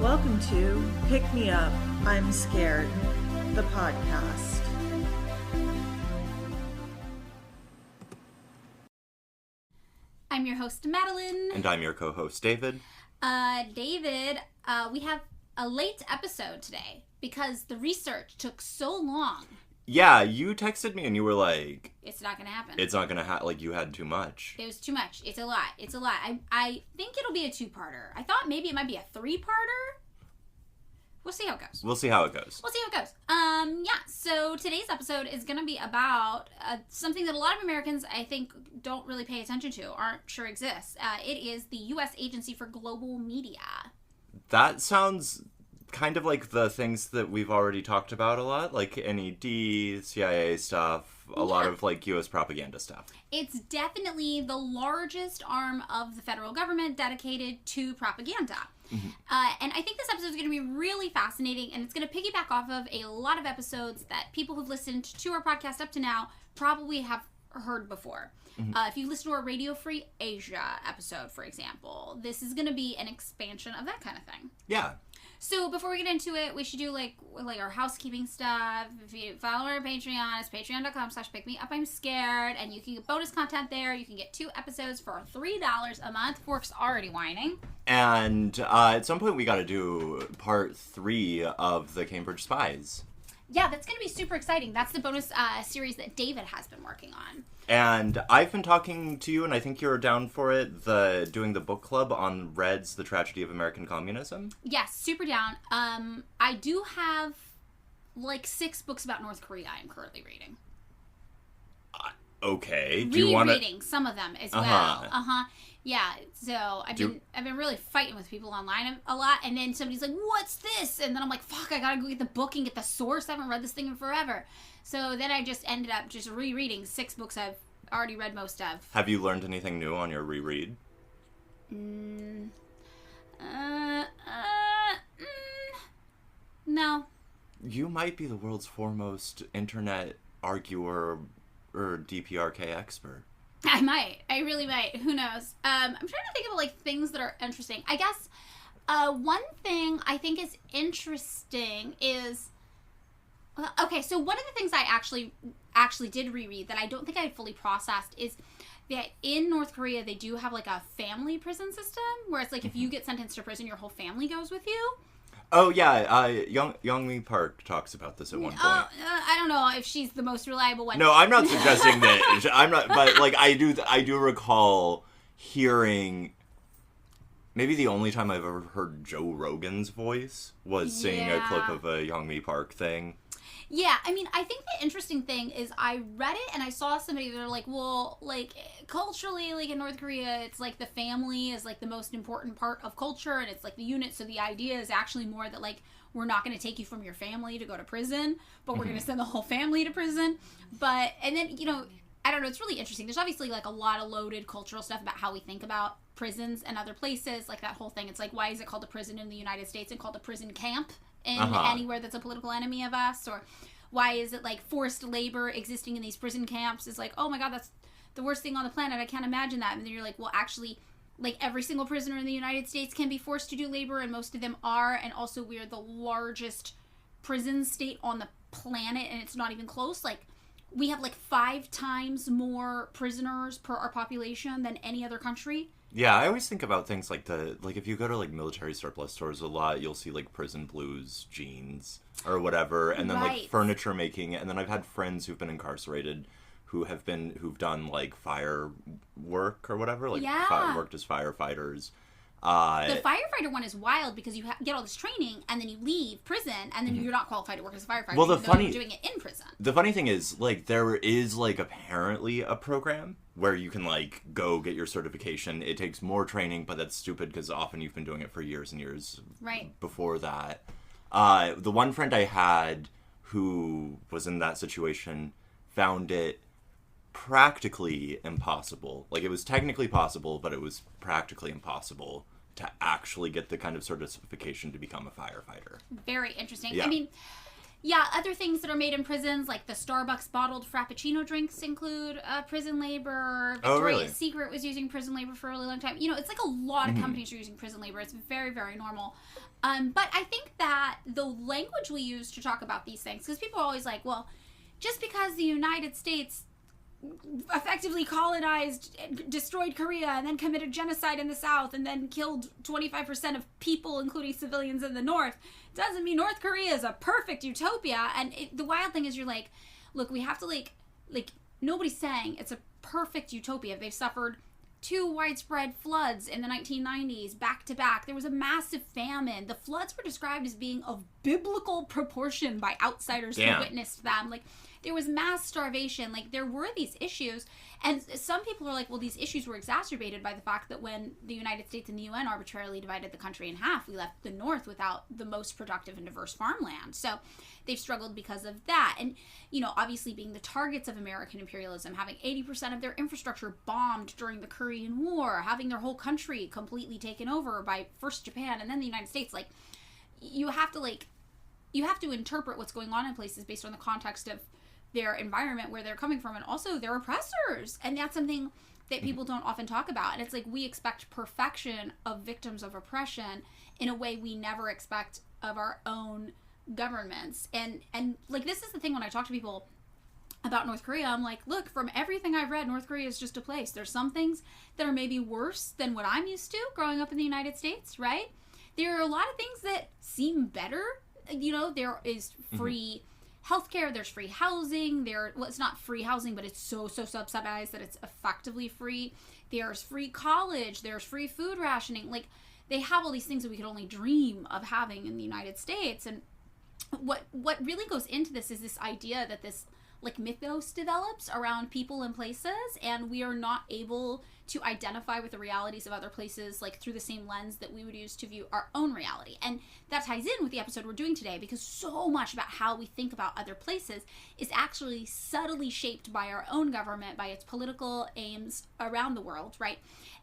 Welcome to Pick Me Up, I'm Scared, the podcast. I'm your host, Madeline. And I'm your co-host, David. David, we have a late episode today because the research took so long. Yeah, you texted me and you were like... It's not going to happen. It's not going to happen. Like, you had too much. It was too much. It's a lot. I think it'll be a two-parter. I thought maybe it might be a three-parter. We'll see how it goes. Yeah, so today's episode is going to be about something that a lot of Americans, I think, don't really pay attention to, aren't sure exists. It is the U.S. Agency for Global Media. That sounds kind of like the things that we've already talked about a lot, like NED, CIA stuff, a lot of, like, U.S. propaganda stuff. It's definitely the largest arm of the federal government dedicated to propaganda. Mm-hmm. And I think this episode is going to be really fascinating, and it's going to piggyback off of a lot of episodes that people who've listened to our podcast up to now probably have heard before. Mm-hmm. If you listen to our Radio Free Asia episode, for example, this is going to be an expansion of that kind of thing. Yeah. So before we get into it, we should do like our housekeeping stuff. If you follow our Patreon, it's patreon.com/pickmeupimscared, and you can get bonus content there. You can get 2 episodes for $3 a month. Fork's already whining. And at some point we got to do part 3 of the Cambridge Spies. Yeah, that's going to be super exciting. That's the bonus series that David has been working on. And I've been talking to you, and I think you're down for it, doing the book club on Red's The Tragedy of American Communism. Yes, super down. I do have, like, 6 books about North Korea I'm currently reading. Okay. Do you want to... Rereading some of them as well. Uh-huh. Yeah, so I've been really fighting with people online a lot, and then somebody's like, what's this? And then I'm like, fuck, I gotta go get the book and get the source. I haven't read this thing in forever. So then I just ended up just rereading 6 books I've already read most of. Have you learned anything new on your reread? No. You might be the world's foremost internet arguer or DPRK expert. I might. I really might. Who knows? I'm trying to think of, like, things that are interesting. I guess one thing I think is interesting is... okay, so one of the things I actually did reread that I don't think I had fully processed is that in North Korea they do have, like, a family prison system where it's like if you get sentenced to prison, your whole family goes with you. Oh, yeah, Young-mi Park talks about this at one point. I don't know if she's the most reliable one. No, I'm not suggesting that. I'm not, but, like, I do recall hearing, maybe the only time I've ever heard Joe Rogan's voice was singing a clip of a Young-mi Park thing. Yeah, I mean, I think the interesting thing is I read it and I saw somebody that are like, well, like, culturally, like, in North Korea, it's like the family is, like, the most important part of culture, and it's, like, the unit, so the idea is actually more that, like, we're not going to take you from your family to go to prison, but we're going to send the whole family to prison. But, and then, you know, I don't know, it's really interesting. There's obviously, like, a lot of loaded cultural stuff about how we think about prisons and other places, like that whole thing. It's like, why is it called a prison in the United States and called a prison camp in anywhere that's a political enemy of us? Or why is it, like, forced labor existing in these prison camps is like, oh my god, that's the worst thing on the planet, I can't imagine that. And then you're like, well, actually, like, every single prisoner in the United States can be forced to do labor, and most of them are, and also we're the largest prison state on the planet, and it's not even close. Like, we have, like, 5 times more prisoners per our population than any other country. Yeah, I always think about things like if you go to, like, military surplus stores a lot, you'll see, like, prison blues jeans or whatever, and then, like, furniture making, and then I've had friends who've been incarcerated who've done, like, fire work or whatever, like, worked as firefighters. The firefighter one is wild because you get all this training and then you leave prison and then you're not qualified to work as a firefighter. Well, you're doing it in prison. The funny thing is, like, there is, like, apparently a program where you can, like, go get your certification. It takes more training, but that's stupid because often you've been doing it for years and years before that. The one friend I had who was in that situation found it practically impossible. Like, it was technically possible, but it was practically impossible to actually get the kind of certification to become a firefighter. Very interesting. Yeah. I mean, Yeah, other things that are made in prisons, like the Starbucks bottled Frappuccino drinks include prison labor. Victoria's Secret was using prison labor for a really long time. You know, it's like a lot of companies are using prison labor. It's very, very normal. But I think that the language we use to talk about these things, because people are always like, well, just because the United States effectively colonized, destroyed Korea, and then committed genocide in the South, and then killed 25% of people, including civilians in the North, doesn't mean North Korea is a perfect utopia. And the wild thing is, you're like, look, we have to like nobody's saying it's a perfect utopia. They've suffered 2 widespread floods in the 1990s, back to back. There was a massive famine. The floods were described as being of biblical proportion by outsiders who witnessed them. Like, there was mass starvation. Like, there were these issues. And some people are like, well, these issues were exacerbated by the fact that when the United States and the UN arbitrarily divided the country in half, we left the North without the most productive and diverse farmland. So they've struggled because of that. And, you know, obviously being the targets of American imperialism, having 80% of their infrastructure bombed during the Korean War, having their whole country completely taken over by first Japan and then the United States. Like, you have to interpret what's going on in places based on the context of their environment, where they're coming from, and also their oppressors. And that's something that people don't often talk about. And it's like, we expect perfection of victims of oppression in a way we never expect of our own governments. And like, this is the thing when I talk to people about North Korea, I'm like, look, from everything I've read, North Korea is just a place. There's some things that are maybe worse than what I'm used to growing up in the United States, right? There are a lot of things that seem better. You know, there is free healthcare, there's free housing, well, it's not free housing, but it's so subsidized that it's effectively free. There's free college, there's free food rationing. Like, they have all these things that we could only dream of having in the United States. And what really goes into this is this idea that this, like, mythos develops around people and places, and we are not able to identify with the realities of other places, like, through the same lens that we would use to view our own reality. And that ties in with the episode we're doing today, because so much about how we think about other places is actually subtly shaped by our own government, by its political aims around the world, right?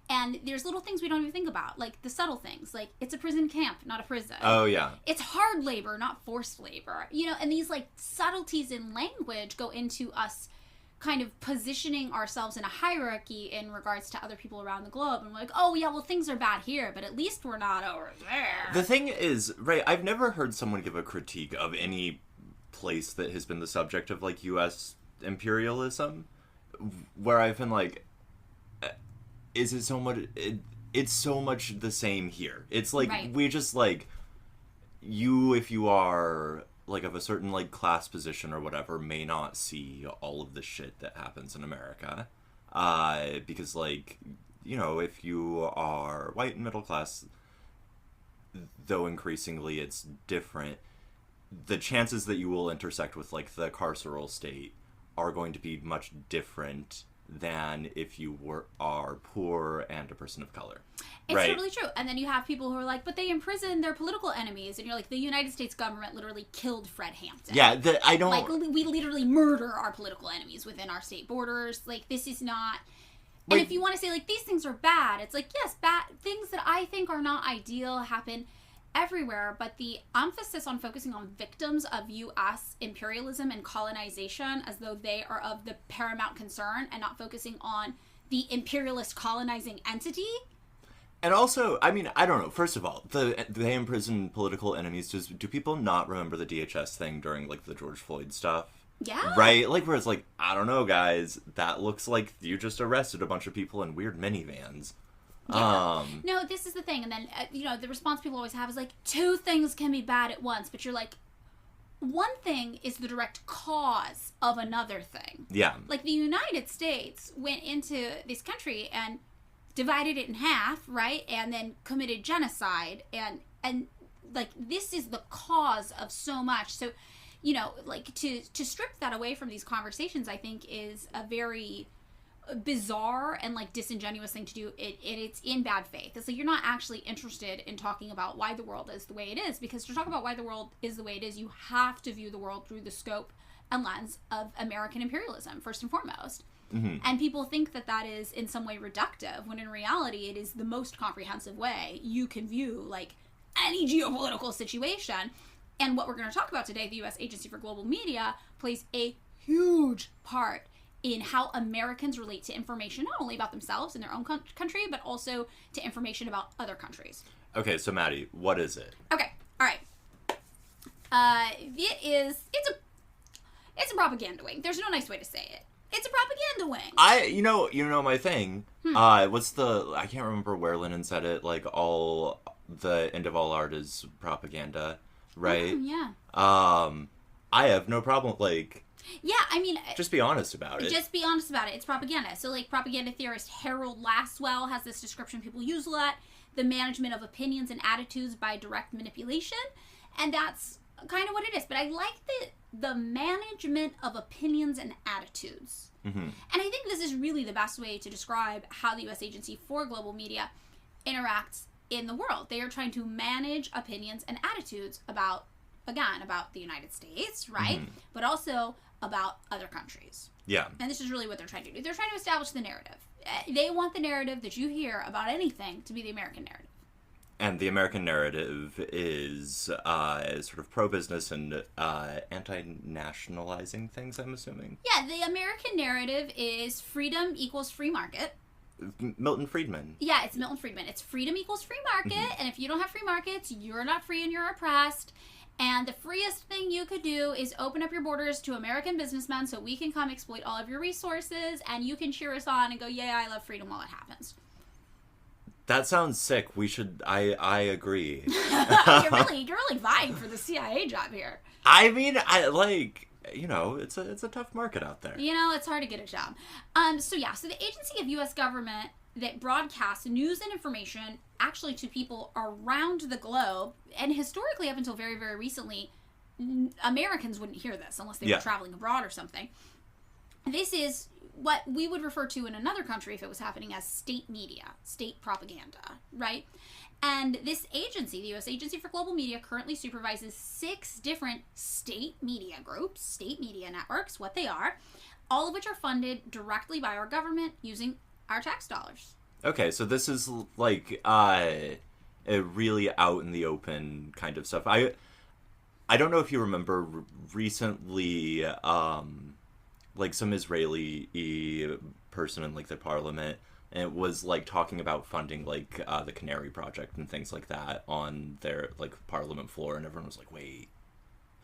And there's little things we don't even think about, like the subtle things, like, it's a prison camp, not a prison. Oh, yeah. It's hard labor, not forced labor. You know, and these, like, subtleties in language go into us kind of positioning ourselves in a hierarchy in regards to other people around the globe. And we're like, oh, yeah, well, things are bad here, but at least we're not over there. The thing is, right, I've never heard someone give a critique of any place that has been the subject of, like, U.S. imperialism, where I've been like, is it so much... It's so much the same here. It's like, we just, like, if you are, like, of a certain, like, class position or whatever, may not see all of the shit that happens in America. Because, like, you know, if you are white and middle class, though increasingly it's different, the chances that you will intersect with, like, the carceral state are going to be much different than if you are poor and a person of color. It's totally true. And then you have people who are like, but they imprison their political enemies. And you're like, the United States government literally killed Fred Hampton. Yeah, I don't... Like, we literally murder our political enemies within our state borders. Like, this is not... And if you want to say, like, these things are bad, it's like, yes, bad things that I think are not ideal happen everywhere, but the emphasis on focusing on victims of U.S. imperialism and colonization as though they are of the paramount concern, and not focusing on the imperialist colonizing entity. And also, I mean, I don't know. First of all, they imprison political enemies. Do people not remember the DHS thing during, like, the George Floyd stuff? Yeah. Right? Like, where it's like, I don't know, guys. That looks like you just arrested a bunch of people in weird minivans. Yeah. No, this is the thing. And then, you know, the response people always have is like, 2 things can be bad at once. But you're like, one thing is the direct cause of another thing. Yeah. Like, the United States went into this country and divided it in half, right? And then committed genocide. And like, this is the cause of so much. So, you know, like, to strip that away from these conversations, I think, is a very bizarre and, like, disingenuous thing to do. It's in bad faith. It's like, you're not actually interested in talking about why the world is the way it is, because to talk about why the world is the way it is, you have to view the world through the scope and lens of American imperialism, first and foremost. Mm-hmm. And people think that that is in some way reductive, when in reality it is the most comprehensive way you can view, like, any geopolitical situation. And what we're going to talk about today, the U.S. Agency for Global Media, plays a huge part in how Americans relate to information, not only about themselves and their own country, but also to information about other countries. Okay, so Maddie, what is it? Okay, all right. It's a propaganda wing. There's no nice way to say it. It's a propaganda wing. You know my thing. I can't remember where Lennon said it. Like, the end of all art is propaganda, right? Yeah. I have no problem. Like, yeah, I mean, just be honest about it. Just be honest about it. It's propaganda. So, like, propaganda theorist Harold Lasswell has this description people use a lot: the management of opinions and attitudes by direct manipulation, and that's kind of what it is. But I like the management of opinions and attitudes. Mm-hmm. And I think this is really the best way to describe how the U.S. Agency for Global Media interacts in the world. They are trying to manage opinions and attitudes about the United States, right? Mm-hmm. But also about other countries. Yeah. And this is really what they're trying to do. They're trying to establish the narrative. They want the narrative that you hear about anything to be the American narrative. And the American narrative is sort of pro-business and anti-nationalizing things, I'm assuming. Yeah, the American narrative is freedom equals free market. Milton Friedman. Yeah, it's Milton Friedman. It's freedom equals free market, mm-hmm. and if you don't have free markets, you're not free and you're oppressed. And the freest thing you could do is open up your borders to American businessmen so we can come exploit all of your resources, and you can cheer us on and go, yeah, I love freedom while it happens. That sounds sick. We should. I agree. You're really vying for the CIA job here. I mean, it's a tough market out there. It's hard to get a job. So the agency of U.S. government that broadcasts news and information actually to people around the globe, and historically up until very, very recently, Americans wouldn't hear this unless they were traveling abroad or something. This is what we would refer to in another country if it was happening as state media, state propaganda, right? And this agency, the U.S. Agency for Global Media, currently supervises 6 different state media groups, state media networks, what they are, all of which are funded directly by our government using our tax dollars. Okay, so this is like a really out in the open kind of stuff. I don't know if you remember recently, like some Israeli person in like the parliament, and it was like talking about funding like the Canary Project and things like that on their like parliament floor, and everyone was like, wait,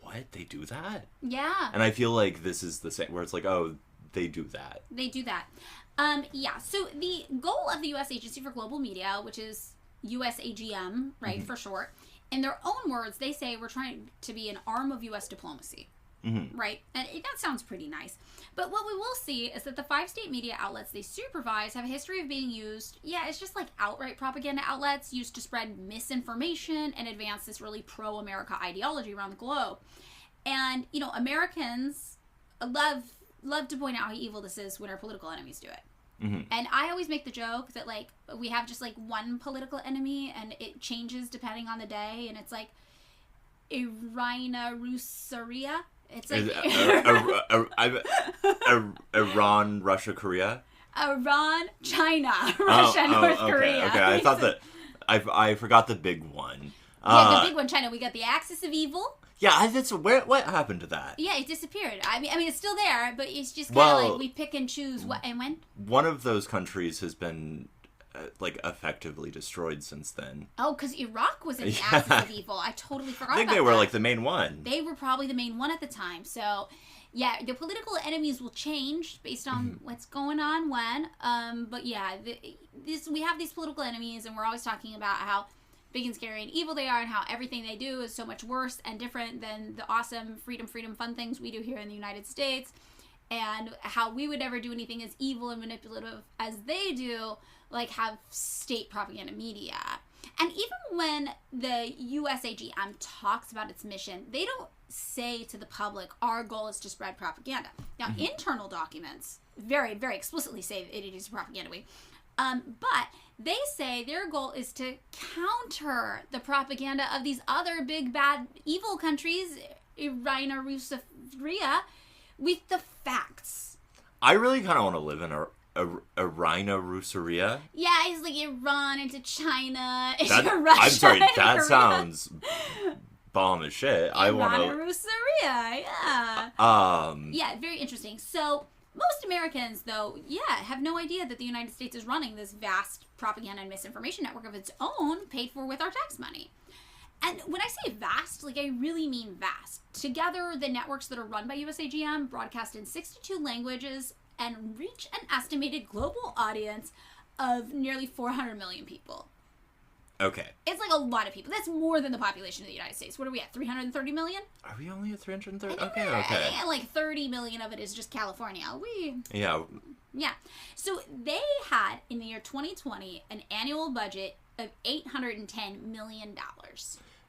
what? They do that? Yeah. And I feel like this is the same, where it's like, oh, they do that. They do that. So the goal of the U.S. Agency for Global Media, which is USAGM, right, mm-hmm. for short, in their own words, they say we're trying to be an arm of U.S. diplomacy. Mm-hmm. Right? And that sounds pretty nice. But what we will see is that the 5 state media outlets they supervise have a history of being used, it's just like outright propaganda outlets used to spread misinformation and advance this really pro-America ideology around the globe. And, Americans love to point out how evil this is when our political enemies do it. Mm-hmm. And I always make the joke that, like, we have just, like, one political enemy and it changes depending on the day, and it's like Irina Russaria. It's like Iran, Russia, Korea. Iran, China, Russia, North Korea. Okay, I thought that I forgot the big one. The big one, China. We got the axis of evil. Yeah, that's what happened to that? Yeah, it disappeared. I mean, it's still there, but it's just kind of like we pick and choose what and when. One of those countries has been effectively destroyed since then. Oh, because Iraq was in the axis of evil. I totally forgot about that. I think they were like the main one. They were probably the main one at the time. So, yeah, the political enemies will change based on what's going on when. But yeah, we have these political enemies, and we're always talking about how big and scary and evil they are, and how everything they do is so much worse and different than the awesome freedom, fun things we do here in the United States, and how we would never do anything as evil and manipulative as they do, like have state propaganda media. And even when the USAGM talks about its mission, they don't say to the public, our goal is to spread propaganda. Now, internal documents very, very explicitly say that it is a propaganda wing. But they say their goal is to counter the propaganda of these other big, bad, evil countries, Irina Russaria, with the facts. I really kind of want to live in Irina Russaria. Yeah, it's like Iran into China. I'm sorry, that sounds bomb as shit. I want to... Russaria, yeah. Yeah, very interesting. So, most Americans, though, have no idea that the United States is running this vast propaganda and misinformation network of its own, paid for with our tax money. And when I say vast, like, I really mean vast. Together, the networks that are run by USAGM broadcast in 62 languages and reach an estimated global audience of nearly 400 million people. Okay. It's like a lot of people. That's more than the population of the United States. What are we at, 330 million? Are we only at 330? Okay. I think like 30 million of it is just California. Yeah. Yeah. So they had, in the year 2020, an annual budget of $810 million.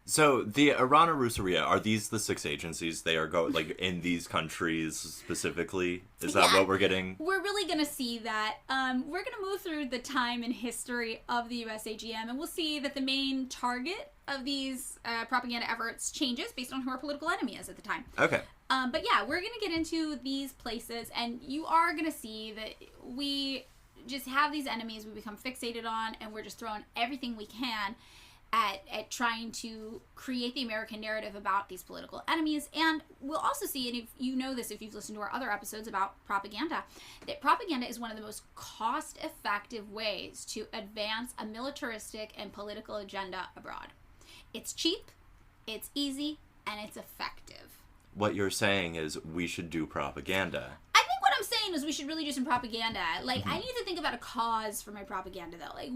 So the Irana Russaria, are these the 6 agencies they are like in these countries specifically? Is that what we're getting? We're really going to see that. We're going to move through the time and history of the USAGM, and we'll see that the main target of these propaganda efforts changes based on who our political enemy is at the time. Okay. But yeah, we're going to get into these places, and you are going to see that we just have these enemies we become fixated on, and we're just throwing everything we can at trying to create the American narrative about these political enemies. And we'll also see, and if you know this if you've listened to our other episodes about propaganda, that propaganda is one of the most cost-effective ways to advance a militaristic and political agenda abroad. It's cheap, it's easy, and it's effective. What you're saying is we should do propaganda. I think what I'm saying is we should really do some propaganda. Like, I need to think about a cause for my propaganda, though. Like,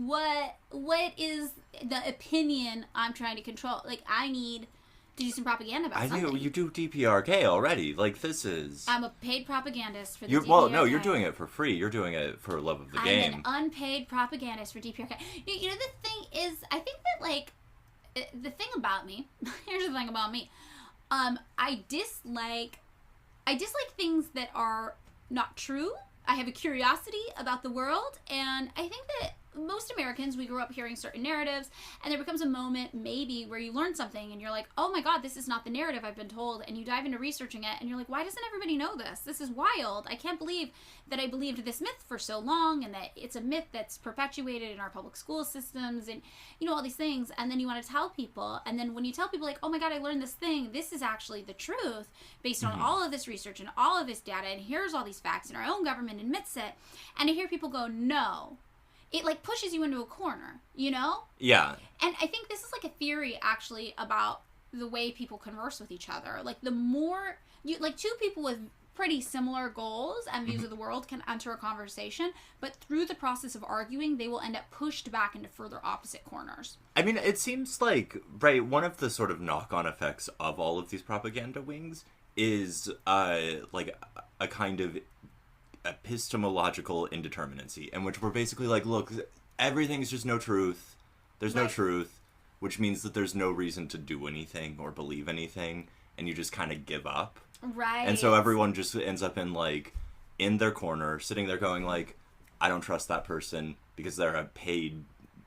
what is the opinion I'm trying to control? Like, I need to do some propaganda about something. I know, you do DPRK already. Like, this is... I'm a paid propagandist for the DPRK. Well, no, you're doing it for free. You're doing it for love of the game. I'm an unpaid propagandist for DPRK. You know, the thing is, I think that, like, the thing about me... Here's the thing about me. I dislike things that are not true. I have a curiosity about the world, and I think that most Americans, we grew up hearing certain narratives, and there becomes a moment maybe where you learn something and you're like, oh my god, this is not the narrative I've been told, and you dive into researching it and you're like, why doesn't everybody know this? This is wild. I can't believe that I believed this myth for so long, and that it's a myth that's perpetuated in our public school systems, and you know, all these things. And then you want to tell people, and then when you tell people like, oh my god, I learned this thing, this is actually the truth based on all of this research and all of this data, and here's all these facts, and our own government admits it, and to hear people go, no, it like pushes you into a corner, you know? Yeah. And I think this is like a theory actually about the way people converse with each other. Like, the more you, like, two people with pretty similar goals and views of the world can enter a conversation, but through the process of arguing, they will end up pushed back into further opposite corners. I mean, it seems like, right, one of the sort of knock-on effects of all of these propaganda wings is like a kind of epistemological indeterminacy, in which we're basically like, look, everything's just no truth. There's no truth, which means that there's no reason to do anything or believe anything, and you just kind of give up. Right. And so everyone just ends up in their corner, sitting there going like, I don't trust that person because they're a paid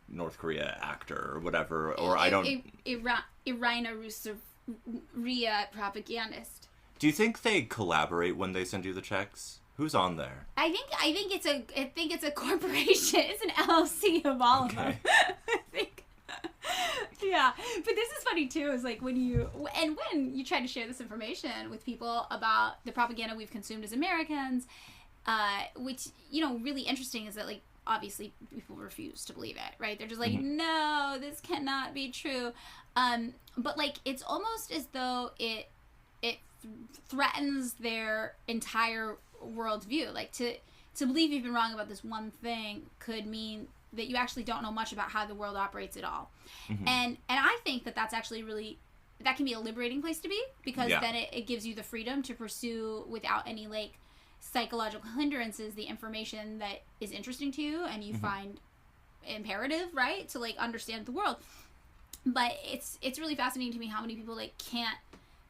North Korea actor or whatever, or I don't... Irina Russaria propagandist. Do you think they collaborate when they send you the checks? Who's on there? I think it's a corporation. It's an LLC of all of them. I think. Yeah, but this is funny too. Is like when you try to share this information with people about the propaganda we've consumed as Americans, which, you know, really interesting is that, like, obviously people refuse to believe it, right? They're just like, no, this cannot be true. But like, it's almost as though it threatens their entire worldview. Like, to believe you've been wrong about this one thing could mean that you actually don't know much about how the world operates at all. And I think that that's actually really, that can be a liberating place to be, because then it gives you the freedom to pursue without any like psychological hindrances the information that is interesting to you and you find imperative, right, to like understand the world. But it's really fascinating to me how many people like can't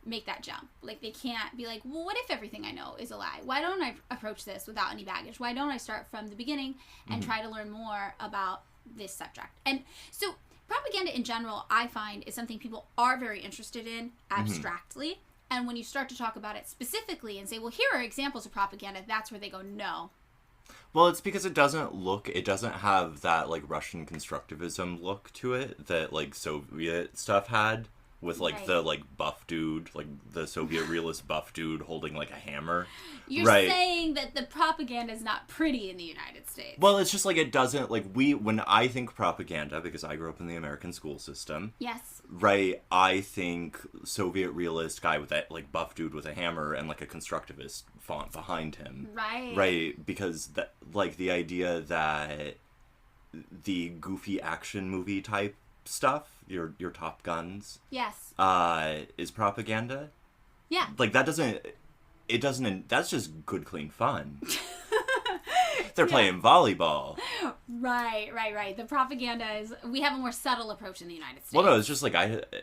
make that jump. Like, they can't be like, well, what if everything I know is a lie? Why don't I approach this without any baggage? Why don't I start from the beginning and try to learn more about this subject? And so propaganda in general, I find, is something people are very interested in abstractly. And when you start to talk about it specifically and say, well, here are examples of propaganda, that's where they go, no. Well, it's because it doesn't have that like Russian constructivism look to it that like Soviet stuff had. with like right. the like buff dude, like the Soviet realist buff dude holding like a hammer. You're right. saying that the propaganda is not pretty in the United States. Well, it's just like it doesn't like when I think propaganda, because I grew up in the American school system. Yes. Right, I think Soviet realist guy with that like buff dude with a hammer and like a constructivist font behind him. Right. Right, because that like the idea that the goofy action movie type stuff, your Top Guns, yes, is propaganda. Yeah. Like that's just good clean fun. They're playing volleyball. Right. The propaganda is, we have a more subtle approach in the United States. Well, no, it's just like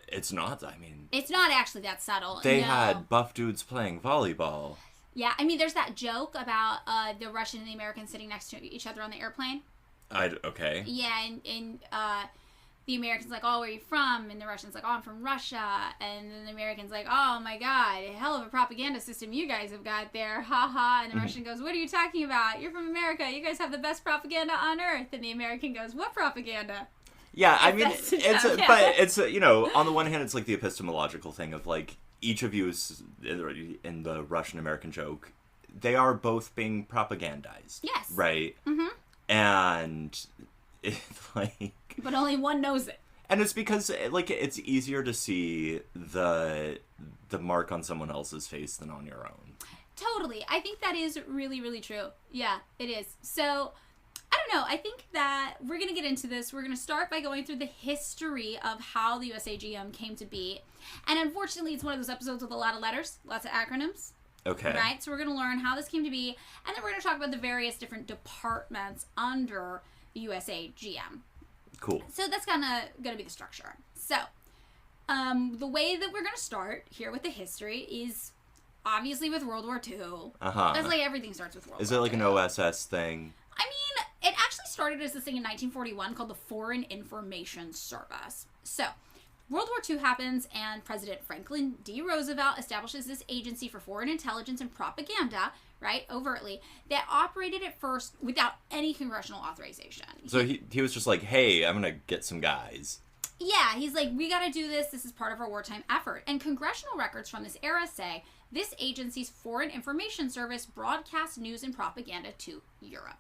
it's not actually that subtle. They had buff dudes playing volleyball. Yeah, I mean, there's that joke about the Russian and the Americans sitting next to each other on the airplane. Okay. Yeah, and the American's like, oh, where are you from? And the Russian's like, oh, I'm from Russia. And then the American's like, oh my God, hell of a propaganda system you guys have got there. Ha ha. And the Russian goes, what are you talking about? You're from America. You guys have the best propaganda on earth. And the American goes, what propaganda? Yeah, I mean, but it's, you know, on the one hand, it's like the epistemological thing of like, each of you is, in the Russian-American joke, they are both being propagandized. Yes. Right? Mm-hmm. And it's like... But only one knows it. And it's because, like, it's easier to see the mark on someone else's face than on your own. Totally. I think that is really, really true. Yeah, it is. So, I don't know. I think that we're going to get into this. We're going to start by going through the history of how the USAGM came to be. And unfortunately, it's one of those episodes with a lot of letters, lots of acronyms. Okay. Right? So we're going to learn how this came to be. And then we're going to talk about the various different departments under the USAGM. Cool. So that's kind of going to be the structure. So, the way that we're going to start here with the history is obviously with World War II. Uh-huh. That's like everything starts with World War II. Is it like an OSS thing? I mean, it actually started as this thing in 1941 called the Foreign Information Service. So, World War II happens, and President Franklin D. Roosevelt establishes this agency for foreign intelligence and propaganda, right, overtly, that operated at first without any congressional authorization. So he was just like, hey, I'm going to get some guys. Yeah, he's like, we got to do this. This is part of our wartime effort. And congressional records from this era say this agency's Foreign Information Service broadcast news and propaganda to Europe.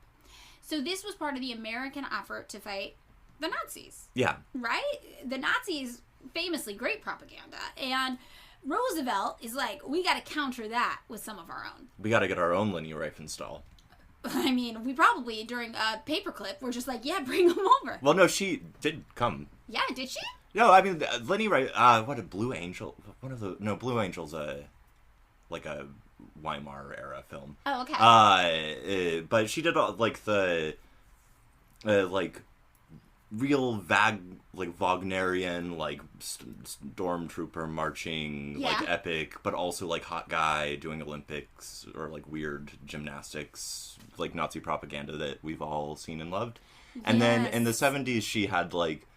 So this was part of the American effort to fight the Nazis. Yeah. Right? The Nazis, famously great propaganda. And Roosevelt is like, we got to counter that with some of our own. We got to get our own Leni Riefenstahl. I mean, we probably, during a paperclip, were just like, yeah, bring them over. Well, no, she did come. Yeah, did she? No, I mean, Leni what a Blue Angel, Blue Angel's like a Weimar era film. Oh, okay. But she did like the like real Wagnerian like stormtrooper marching, yeah, like epic, but also like hot guy doing Olympics or like weird gymnastics, like Nazi propaganda that we've all seen and loved. And then in the 70s she had like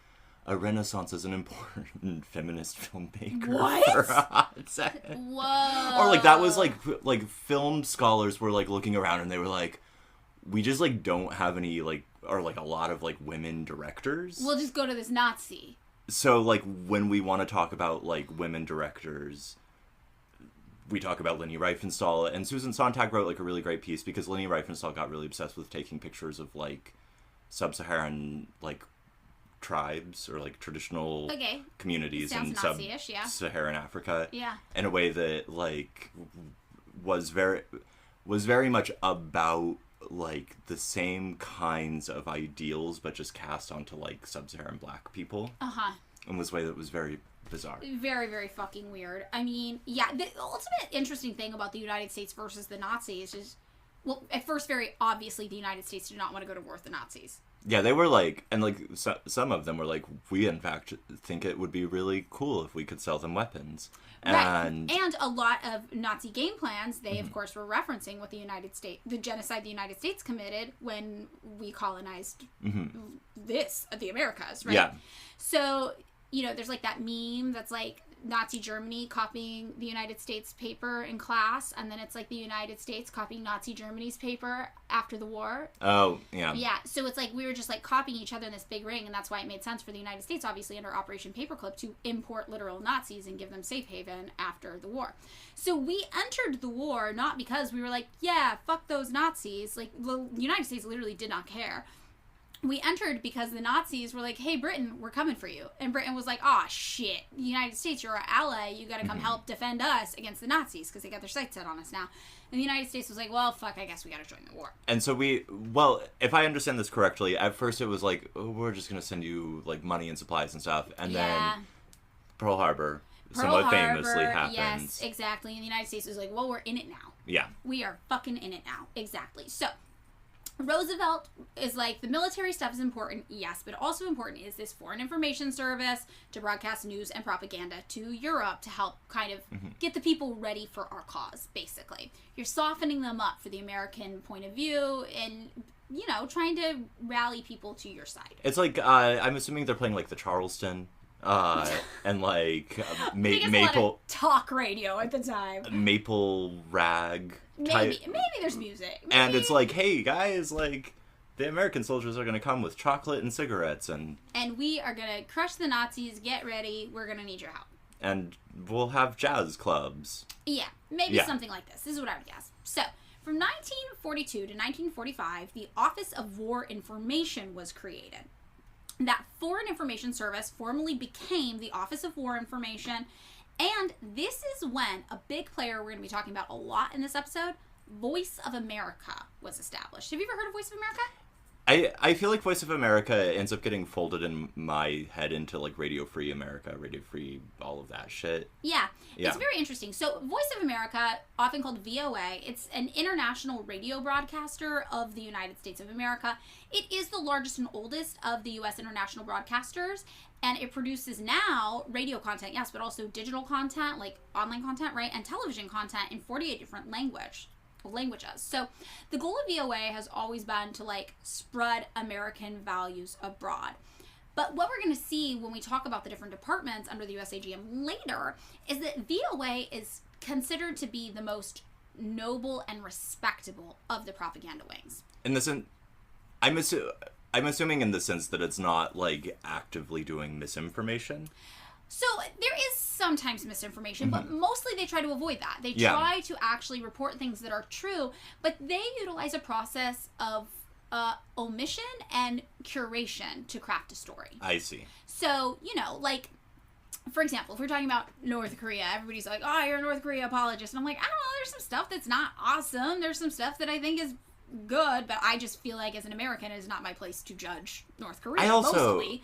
a renaissance as an important feminist filmmaker. What? For a hot second. Whoa. Or like that was like film scholars were like looking around and they were like, we just like don't have any like, or like a lot of like women directors. We'll just go to this Nazi. So like when we want to talk about like women directors, we talk about Leni Riefenstahl, and Susan Sontag wrote like a really great piece because Leni Riefenstahl got really obsessed with taking pictures of like sub-Saharan like tribes or like traditional communities in sub-Saharan Africa. Yeah. In a way that like was very much about like the same kinds of ideals but just cast onto like sub-Saharan black people. Uh-huh. In this way that was very bizarre. Very, very fucking weird. I mean, yeah, the ultimate interesting thing about the United States versus the Nazis is, well, at first, very obviously, the United States did not want to go to war with the Nazis. Yeah, they were like, and like some of them were like, we in fact think it would be really cool if we could sell them weapons. And a lot of Nazi game plans, they of course were referencing what the genocide the United States committed when we colonized the Americas, right? Yeah. So, you know, there's like that meme that's like, Nazi Germany copying the United States paper in class, and then it's like the United States copying Nazi Germany's paper after the war. Oh, yeah. Yeah, so it's like we were just like copying each other in this big ring, and that's why it made sense for the United States, obviously under Operation Paperclip, to import literal Nazis and give them safe haven after the war. So we entered the war not because we were like, yeah, fuck those Nazis. Like, the United States literally did not care. We entered because the Nazis were like, hey, Britain, we're coming for you. And Britain was like, oh, shit, the United States, you're our ally. You got to come help defend us against the Nazis because they got their sights set on us now. And the United States was like, well, fuck, I guess we got to join the war. And so well, if I understand this correctly, at first it was like, oh, we're just going to send you, like, money and supplies and stuff. And then Pearl Harbor somewhat famously happens. Yes, exactly. And the United States was like, well, we're in it now. Yeah. We are fucking in it now. Exactly. So Roosevelt is like, the military stuff is important, yes, but also important is this foreign information service to broadcast news and propaganda to Europe to help kind of get the people ready for our cause, basically. You're softening them up for the American point of view and, you know, trying to rally people to your side. It's like, I'm assuming they're playing, like, the Charleston, and, like, Maple... talk radio at the time. Maple rag... Maybe there's music. Maybe. And it's like, hey, guys, like, the American soldiers are going to come with chocolate and cigarettes, and we are going to crush the Nazis. Get ready. We're going to need your help. And we'll have jazz clubs. Yeah, maybe something like this. This is what I would guess. So, from 1942 to 1945, the Office of War Information was created. That Foreign Information Service formally became the Office of War Information. And this is when a big player we're going to be talking about a lot in this episode, Voice of America, was established. Have you ever heard of Voice of America? I feel like Voice of America ends up getting folded in my head into, like, Radio Free America, Radio Free, all of that shit. Yeah. It's very interesting. So, Voice of America, often called VOA, it's an international radio broadcaster of the United States of America. It is the largest and oldest of the U.S. international broadcasters, and it produces now radio content, yes, but also digital content, like online content, right, and television content in 48 different languages. So the goal of VOA has always been to, like, spread American values abroad. But what we're going to see when we talk about the different departments under the USAGM later is that VOA is considered to be the most noble and respectable of the propaganda wings. In the sense, I'm assuming in the sense that it's not, like, actively doing misinformation. So there is sometimes misinformation, but mostly they try to avoid that. They try to actually report things that are true, but they utilize a process of omission and curation to craft a story. I see. So, you know, like, for example, if we're talking about North Korea, everybody's like, oh, you're a North Korea apologist. And I'm like, I don't know, there's some stuff that's not awesome. There's some stuff that I think is good, but I just feel like as an American, it is not my place to judge North Korea, mostly.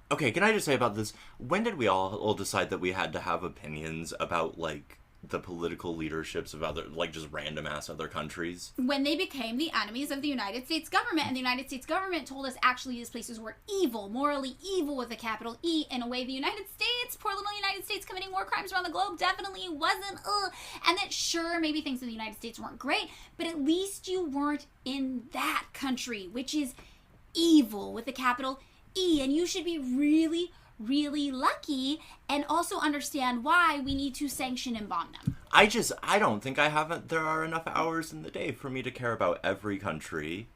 Okay, can I just say about this, when did we all decide that we had to have opinions about, like, the political leaderships of other, like, just random-ass other countries? When they became the enemies of the United States government, and the United States government told us actually these places were evil, morally evil with a capital E, in a way the United States, poor little United States committing war crimes around the globe, definitely wasn't, and that sure, maybe things in the United States weren't great, but at least you weren't in that country, which is evil with a capital E, and you should be really, really lucky and also understand why we need to sanction and bomb them. I don't think there are enough hours in the day for me to care about every country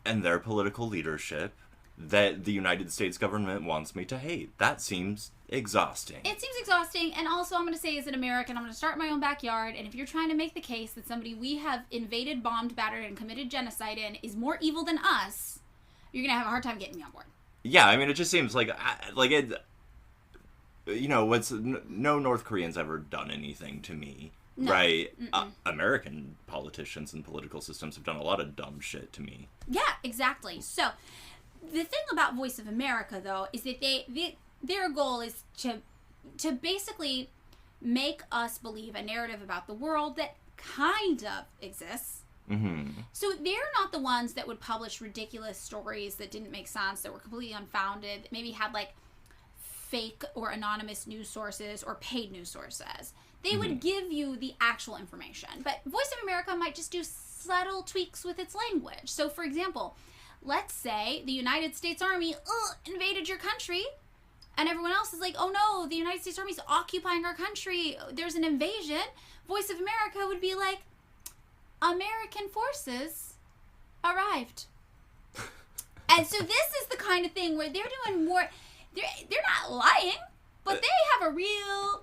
and their political leadership that the United States government wants me to hate. That seems exhausting. It seems exhausting, and also I'm going to say as an American, I'm going to start in my own backyard, and if you're trying to make the case that somebody we have invaded, bombed, battered, and committed genocide in is more evil than us, you're going to have a hard time getting me on board. Yeah, I mean, it just seems like it, you know, no North Korean's ever done anything to me, right? American politicians and political systems have done a lot of dumb shit to me. Yeah, exactly. So, the thing about Voice of America, though, is that their goal is to basically make us believe a narrative about the world that kind of exists. So they're not the ones that would publish ridiculous stories that didn't make sense, that were completely unfounded, that maybe had, like, fake or anonymous news sources or paid news sources. They would give you the actual information. But Voice of America might just do subtle tweaks with its language. So, for example, let's say the United States Army invaded your country. and everyone else is like, oh no, the United States Army's occupying our country, there's an invasion, Voice of America would be like, American forces arrived. And so this is the kind of thing where they're doing more, they're not lying, but they have a real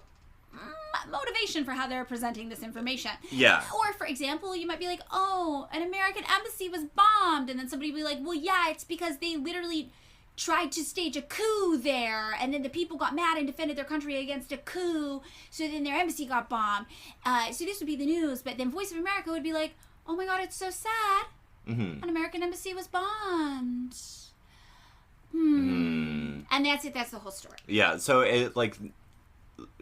motivation for how they're presenting this information. Yeah. Or, for example, you might be like, oh, an American embassy was bombed, and then somebody would be like, well, yeah, it's because they literally tried to stage a coup there, and then the people got mad and defended their country against a coup, so then their embassy got bombed. So this would be the news, but then Voice of America would be like, oh my god, it's so sad. An American embassy was bombed. And that's it. That's the whole story. Yeah, so it, like,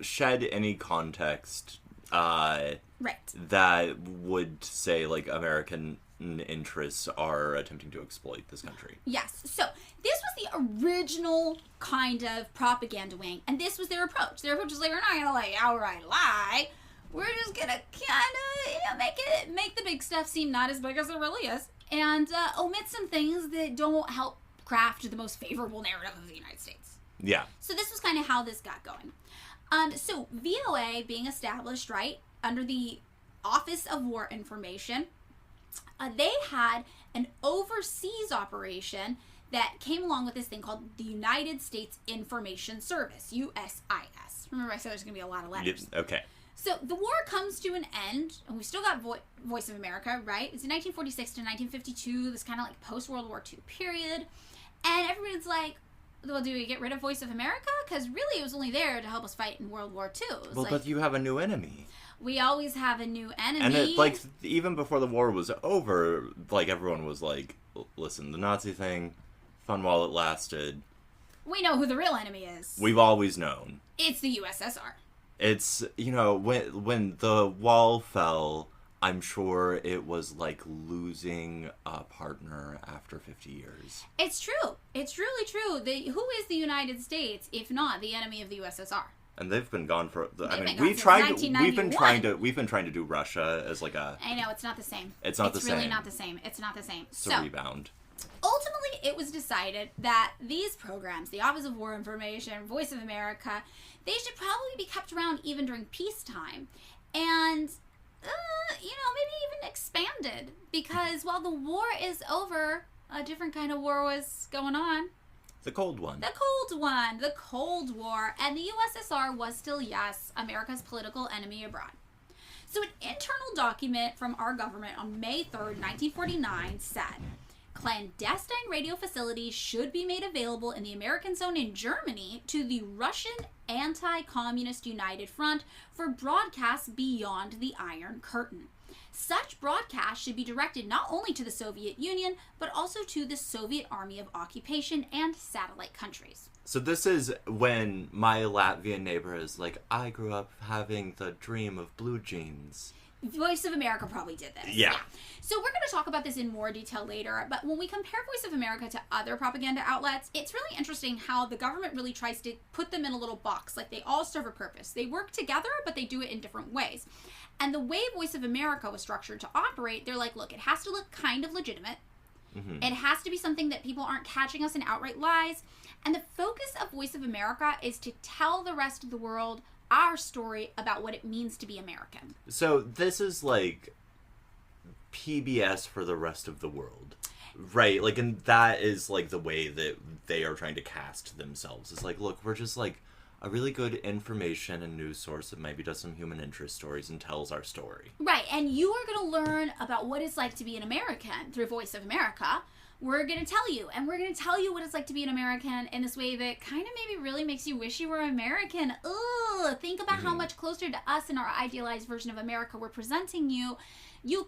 shed any context right. that would say, like, American interests are attempting to exploit this country. Yes. So this was the original kind of propaganda wing, and this was their approach. Their approach was like, we're not gonna like outright lie. We're just gonna kind of make the big stuff seem not as big as it really is, and omit some things that don't help craft the most favorable narrative of the United States. Yeah. So this was kind of how this got going. So VOA being established, right, under the Office of War Information, they had an overseas operation that came along with this thing called the United States Information Service, USIS. Remember I said there's going to be a lot of letters. Okay. So the war comes to an end, and we still got Voice of America, right? It's in 1946 to 1952, this kind of like post-World War II period. And everybody's like, well, do we get rid of Voice of America? Because really it was only there to help us fight in World War II. Well, like, but you have a new enemy. We always have a new enemy. And it, like, even before the war was over, like, everyone was like, listen, the Nazi thing, fun while it lasted. We know who the real enemy is. We've always known. It's the USSR. It's, you know, when the wall fell, I'm sure it was like losing a partner after 50 years. It's true. It's really true. Who is the United States, if not the enemy of the USSR? And they've been gone for. We've been trying to do Russia as like a. I know it's not the same. It's not the same. It's really not the same. It's not the same. It's a rebound. Ultimately, it was decided that these programs, the Office of War Information, Voice of America, they should probably be kept around even during peacetime, and maybe even expanded, because while the war is over, a different kind of war was going on. The Cold One. The Cold One. The Cold War. And the USSR was still, yes, America's political enemy abroad. So an internal document from our government on May 3rd, 1949 said, clandestine radio facilities should be made available in the American zone in Germany to the Russian Anti-Communist United Front for broadcasts beyond the Iron Curtain. Such broadcasts should be directed not only to the Soviet Union, but also to the Soviet Army of Occupation and satellite countries. So this is when my Latvian neighbor is like, I grew up having the dream of blue jeans. Voice of America probably did this. Yeah. So we're going to talk about this in more detail later, but when we compare Voice of America to other propaganda outlets, it's really interesting how the government really tries to put them in a little box. Like, they all serve a purpose. They work together, but they do it in different ways. And the way Voice of America was structured to operate, they're like, look, it has to look kind of legitimate. Mm-hmm. It has to be something that people aren't catching us in outright lies. And the focus of Voice of America is to tell the rest of the world our story about what it means to be American. So this is like PBS for the rest of the world, right? Like, and that is like the way that they are trying to cast themselves. It's like, look, we're just like a really good information and news source that maybe does some human interest stories and tells our story. Right, and you are going to learn about what it's like to be an American through Voice of America. We're going to tell you, and we're going to tell you what it's like to be an American in this way that kind of maybe really makes you wish you were American. Ugh, think about how much closer to us and our idealized version of America we're presenting you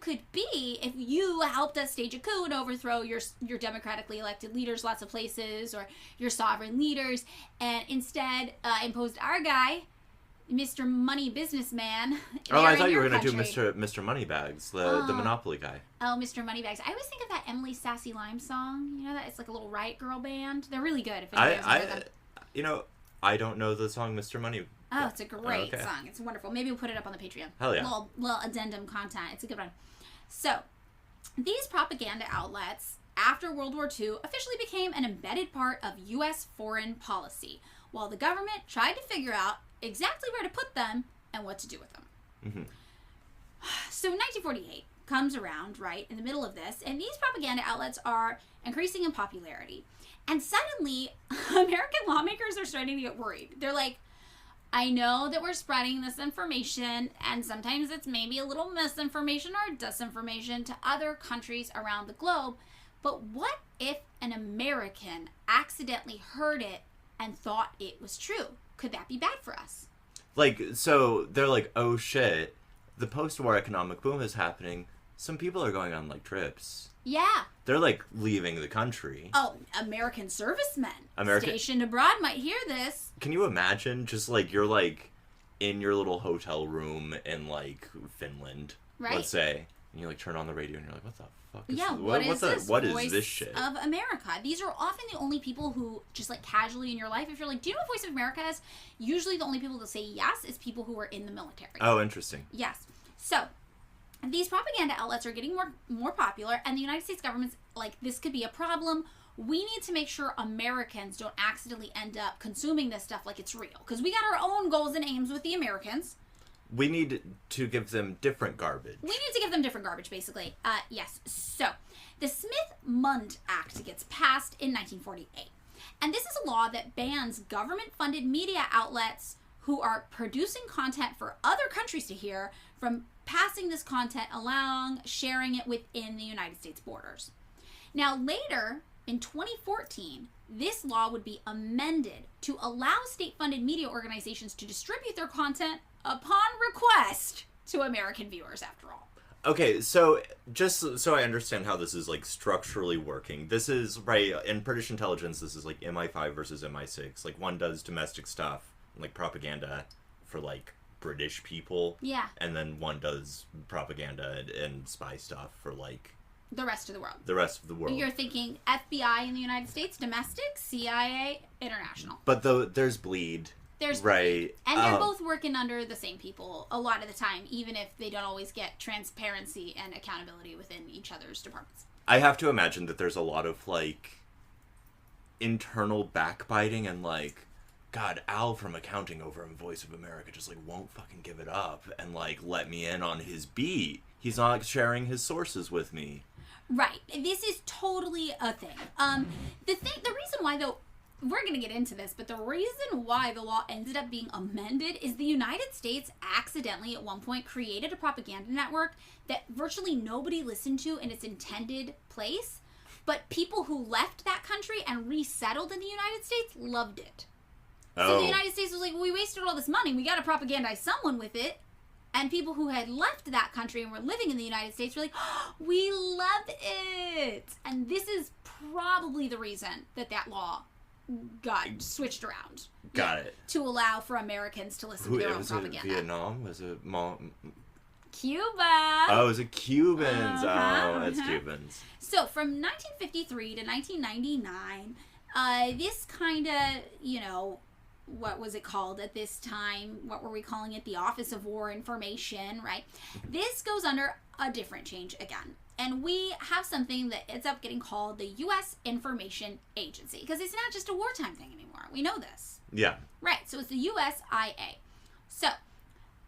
could be if you helped us stage a coup and overthrow your democratically elected leaders lots of places, or your sovereign leaders, and instead imposed our guy, Mr. Money Businessman. Oh, I thought you were going to do Mr. Moneybags, the Monopoly guy. Oh, Mr. Moneybags. I always think of that Emily Sassy Lime song. You know that? It's like a little Riot Girl band. They're really good. If I don't know the song Mr. Money. Oh, it's a great song. It's wonderful. Maybe we'll put it up on the Patreon. Hell yeah. Little addendum content. It's a good one. So, these propaganda outlets, after World War II, officially became an embedded part of U.S. foreign policy. while the government tried to figure out exactly where to put them and what to do with them. Mm-hmm. So 1948 comes around, right, in the middle of this, and these propaganda outlets are increasing in popularity. And suddenly, American lawmakers are starting to get worried. They're like, I know that we're spreading this information, and sometimes it's maybe a little misinformation or disinformation to other countries around the globe, but what if an American accidentally heard it and thought it was true? Could that be bad for us? Like, so they're like, oh shit, the post-war economic boom is happening. Some people are going on, like, trips. Yeah. They're, like, leaving the country. Oh, American servicemen stationed abroad might hear this. Can you imagine just, like, you're, like, in your little hotel room in, like, Finland, right? Let's say, and you, like, turn on the radio and you're like, what the fuck is yeah, this? What is this shit? Of America. These are often the only people who, just, like, casually in your life, if you're like, do you know what Voice of America is? Usually the only people that say yes is people who are in the military. Oh, interesting. Yes. So, these propaganda outlets are getting more popular, and the United States government's like, this could be a problem. We need to make sure Americans don't accidentally end up consuming this stuff like it's real. Because we got our own goals and aims with the Americans. We need to give them different garbage. We need to give them different garbage, basically. Yes. So, the Smith-Mundt Act gets passed in 1948. And this is a law that bans government-funded media outlets who are producing content for other countries to hear from passing this content along, sharing it within the United States borders. Now, later, in 2014, this law would be amended to allow state-funded media organizations to distribute their content upon request to American viewers, after all. Okay, so just so I understand how this is, like, structurally working, this is, right, in British intelligence, this is, like, MI5 versus MI6. Like, one does domestic stuff, like propaganda for, like, British people. Yeah. And then one does propaganda and spy stuff for, like, the rest of the world. The rest of the world. You're thinking FBI in the United States, domestic, CIA, international. But there's bleed. There's right. Bleed. And they're both working under the same people a lot of the time, even if they don't always get transparency and accountability within each other's departments. I have to imagine that there's a lot of, like, internal backbiting and, like, God, Al from accounting over in Voice of America just, like, won't fucking give it up and, like, let me in on his beat. He's not sharing his sources with me. Right. This is totally a thing. The reason why, though, we're going to get into this, but the reason why the law ended up being amended is the United States accidentally at one point created a propaganda network that virtually nobody listened to in its intended place, but people who left that country and resettled in the United States loved it. So the United States was like, well, we wasted all this money. We got to propagandize someone with it. And people who had left that country and were living in the United States were like, oh, we love it. And this is probably the reason that law got switched around. Got it. To allow for Americans to listen to their own propaganda. Was it Vietnam? Was it Cuba? Oh, is it Cubans? Uh-huh, it's Cubans. So from 1953 to 1999, this kind of, what was it called at this time? What were we calling it? The Office of War Information, right? This goes under a different change again. And we have something that ends up getting called the U.S. Information Agency. Because it's not just a wartime thing anymore. We know this. Yeah. Right. So it's the USIA. So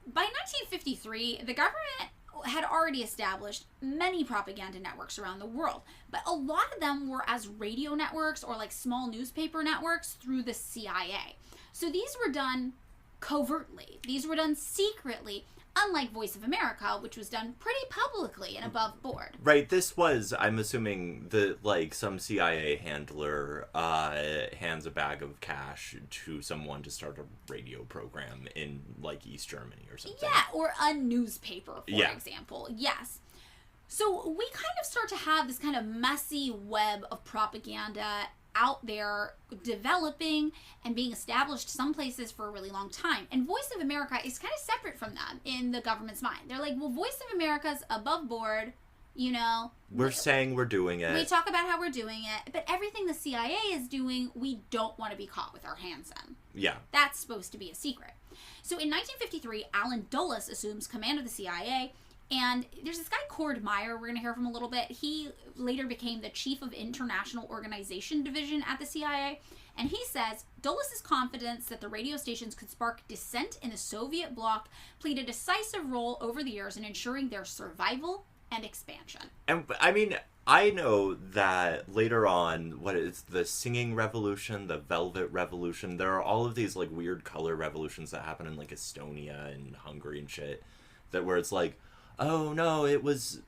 by 1953, the government had already established many propaganda networks around the world. But a lot of them were as radio networks or like small newspaper networks through the CIA. So these were done covertly. These were done secretly, unlike Voice of America, which was done pretty publicly and above board. Right. This was, I'm assuming, some CIA handler hands a bag of cash to someone to start a radio program in, like, East Germany or something. Yeah, or a newspaper, for example. Yes. So we kind of start to have this kind of messy web of propaganda out there developing and being established some places for a really long time. And Voice of America is kind of separate from them in the government's mind. They're like, well, Voice of America's above board, We're saying we're doing it. We talk about how we're doing it, but everything the CIA is doing, we don't want to be caught with our hands in. Yeah. That's supposed to be a secret. So in 1953, Allen Dulles assumes command of the CIA, And there's this guy, Cord Meyer, we're going to hear from a little bit. He later became the chief of International Organization Division at the CIA. And he says, Dulles' confidence that the radio stations could spark dissent in the Soviet bloc played a decisive role over the years in ensuring their survival and expansion. And I mean, I know that later on, what is the singing revolution, the velvet revolution, there are all of these like weird color revolutions that happen in like Estonia and Hungary and shit, that where it's like, oh no, it was,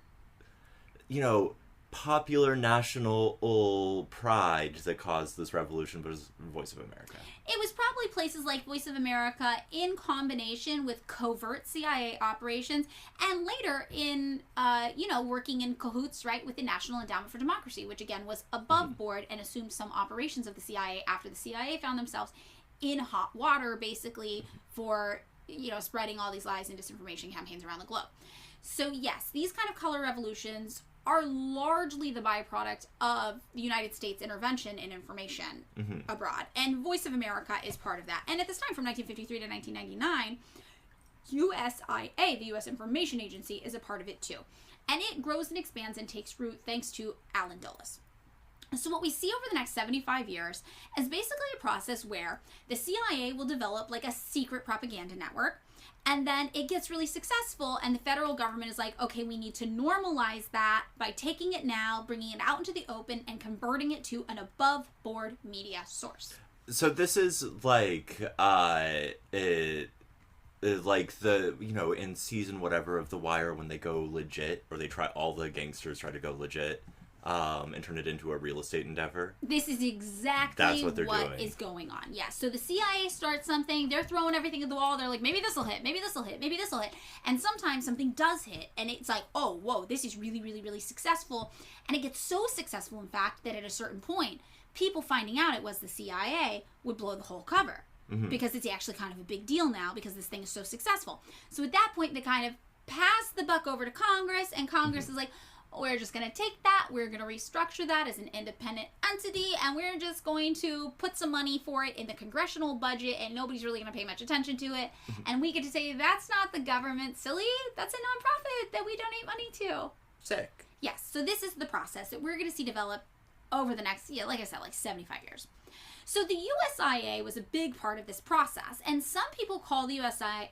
you know, popular national pride that caused this revolution, but it was Voice of America. It was probably places like Voice of America in combination with covert CIA operations, and later in, working in cahoots, right, with the National Endowment for Democracy, which again was above board and assumed some operations of the CIA after the CIA found themselves in hot water, basically, for, spreading all these lies and disinformation campaigns around the globe. So yes, these kind of color revolutions are largely the byproduct of the United States intervention in information abroad. And Voice of America is part of that. And at this time, from 1953 to 1999, USIA, the U.S. Information Agency, is a part of it too. And it grows and expands and takes root thanks to Allen Dulles. So what we see over the next 75 years is basically a process where the CIA will develop like a secret propaganda network. And then it gets really successful, and the federal government is like, okay, we need to normalize that by taking it now, bringing it out into the open, and converting it to an above-board media source. So this is like, like the, in season whatever of The Wire when they go legit, or they try, all the gangsters try to go legit, and turn it into a real estate endeavor. This is exactly what is going on. Yeah. So the CIA starts something, they're throwing everything at the wall, they're like, maybe this will hit, maybe this will hit, maybe this will hit. And sometimes something does hit, and it's like, oh, whoa, this is really, really, really successful. And it gets so successful, in fact, that at a certain point, people finding out it was the CIA would blow the whole cover. Because it's actually kind of a big deal now, because this thing is so successful. So at that point, they kind of pass the buck over to Congress, and Congress is like, we're just going to take that, we're going to restructure that as an independent entity, and we're just going to put some money for it in the congressional budget, and nobody's really going to pay much attention to it. And we get to say, that's not the government, silly. That's a nonprofit that we donate money to. Sick. Yes, so this is the process that we're going to see develop over the next, like I said, like 75 years. So the USIA was a big part of this process, and some people call the USIA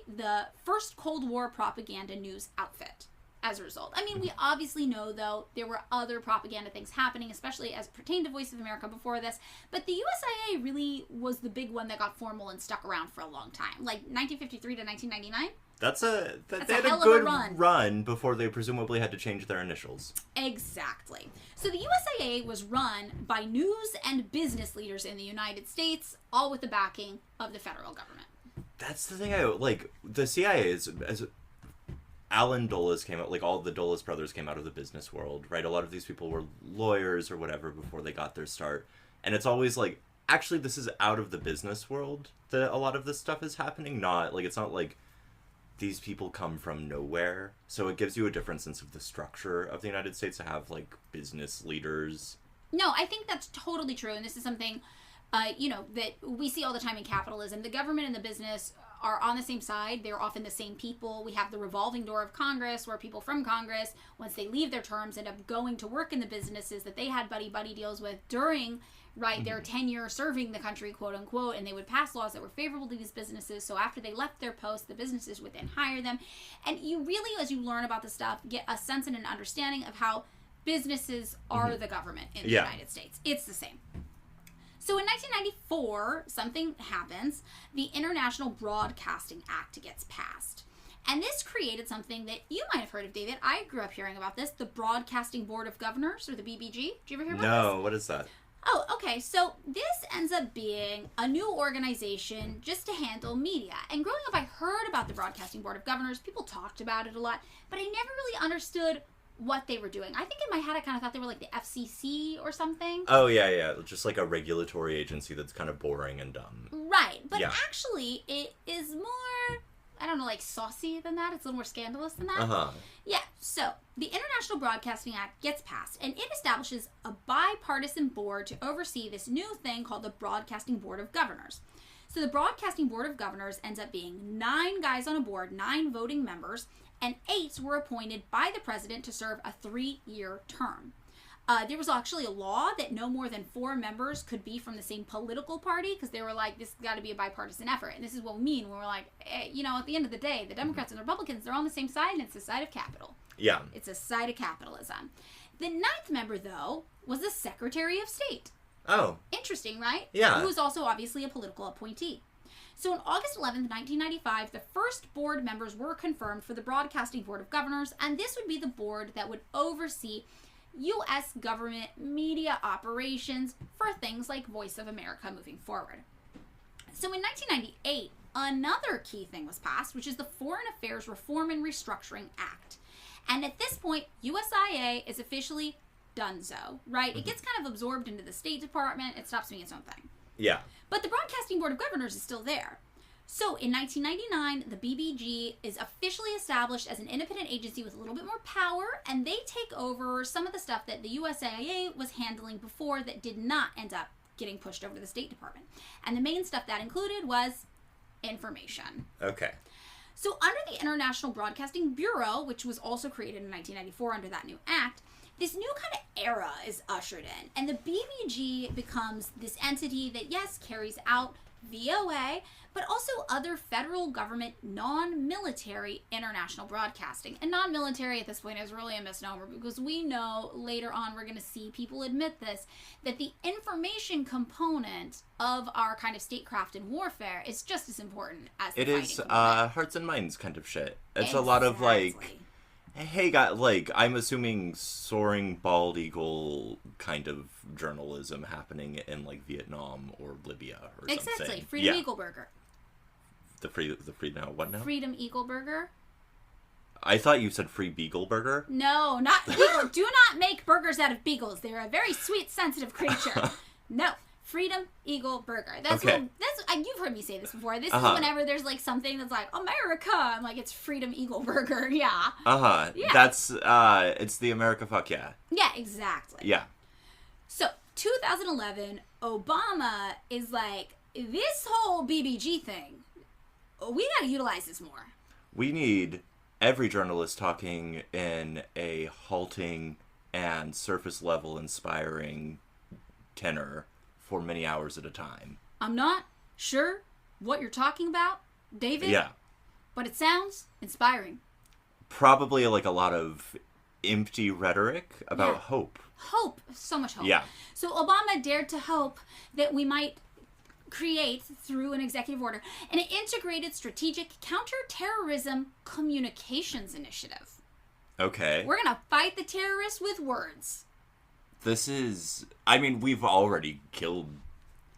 the first Cold War propaganda news outfit. As a result. I mean, we obviously know, though, there were other propaganda things happening, especially as it pertained to Voice of America before this. But the USIA really was the big one that got formal and stuck around for a long time. Like 1953 to 1999. They had a good run before they presumably had to change their initials. Exactly. So the USIA was run by news and business leaders in the United States, all with the backing of the federal government. That's the thing the CIA is... Allen Dulles came out, like all the Dulles brothers came out of the business world, right? A lot of these people were lawyers or whatever before they got their start. And it's always like, actually, this is out of the business world that a lot of this stuff is happening. It's not like these people come from nowhere. So it gives you a different sense of the structure of the United States to have like business leaders. No, I think that's totally true. And this is something, that we see all the time in capitalism. The government and the business are on the same side. They're often the same people. We have the revolving door of Congress, where people from Congress, once they leave their terms, end up going to work in the businesses that they had buddy-buddy deals with during, their tenure serving the country, quote unquote, and they would pass laws that were favorable to these businesses. So after they left their posts, the businesses would then hire them. And you really, as you learn about the stuff, get a sense and an understanding of how businesses are the government in the United States. It's the same. So in 1994, something happens. The International Broadcasting Act gets passed. And this created something that you might have heard of, David. I grew up hearing about this, the Broadcasting Board of Governors, or the BBG. Did you ever hear about this? No, what is that? Oh, okay. So this ends up being a new organization just to handle media. And growing up, I heard about the Broadcasting Board of Governors. People talked about it a lot, but I never really understood what they were doing. I think in my head I kind of thought they were like the FCC or something. Oh, yeah. Just like a regulatory agency that's kind of boring and dumb. Right. But actually, it is more, I don't know, like saucy than that. It's a little more scandalous than that. Yeah. So, the International Broadcasting Act gets passed, and it establishes a bipartisan board to oversee this new thing called the Broadcasting Board of Governors. So, the Broadcasting Board of Governors ends up being 9 guys on a board, 9 voting members, and 8 were appointed by the president to serve a 3-year term. There was actually a law that no more than 4 members could be from the same political party, because they were like, this has got to be a bipartisan effort. And this is what we mean when we're like, you know, at the end of the day, the Democrats and the Republicans, they're on the same side, and it's the side of capital. Yeah. It's a side of capitalism. The 9th member, though, was the Secretary of State. Oh. Interesting, right? Yeah. Who was also obviously a political appointee. So on August 11th, 1995, the first board members were confirmed for the Broadcasting Board of Governors, and this would be the board that would oversee U.S. government media operations for things like Voice of America moving forward. So in 1998, another key thing was passed, which is the Foreign Affairs Reform and Restructuring Act. And at this point, USIA is officially donezo, right? It gets kind of absorbed into the State Department. It stops being its own thing. Yeah. But the Broadcasting Board of Governors is still there. So in 1999, the BBG is officially established as an independent agency with a little bit more power, and they take over some of the stuff that the USIA was handling before that did not end up getting pushed over to the State Department. And the main stuff that included was information. Okay. So under the International Broadcasting Bureau, which was also created in 1994 under that new act, this new kind of era is ushered in. And the BBG becomes this entity that, yes, carries out VOA, but also other federal government non-military international broadcasting. And non-military at this point is really a misnomer, because we know later on we're going to see people admit this, that the information component of our kind of statecraft and warfare is just as important as the it is component. hearts and minds kind of shit. It's Exactly. a lot of like, hey, guys, like, I'm assuming soaring bald eagle kind of journalism happening in, like, Vietnam or Libya or something. Exactly. Freedom Eagle Burger. The free now, what now? Freedom Eagle Burger. I thought you said Free Beagle Burger. No, not beagle. Do not make burgers out of beagles. They're a very sweet, sensitive creature. No. Freedom Eagle Burger. That's okay. You've heard me say this before. This is whenever there's like something that's like America. I'm like, it's Freedom Eagle Burger. Yeah. Yeah. That's it's the America fuck yeah. Yeah, exactly. Yeah. So 2011, Obama is like, this whole BBG thing, we gotta utilize this more. We need every journalist talking in a halting and surface level inspiring tenor for many hours at a time. I'm not sure what you're talking about, David. Yeah. But it sounds inspiring. Probably like a lot of empty rhetoric about hope. Hope. So much hope. Yeah. So Obama dared to hope that we might create, through an executive order, an integrated strategic counterterrorism communications initiative. Okay. We're going to fight the terrorists with words. This is... I mean, we've already killed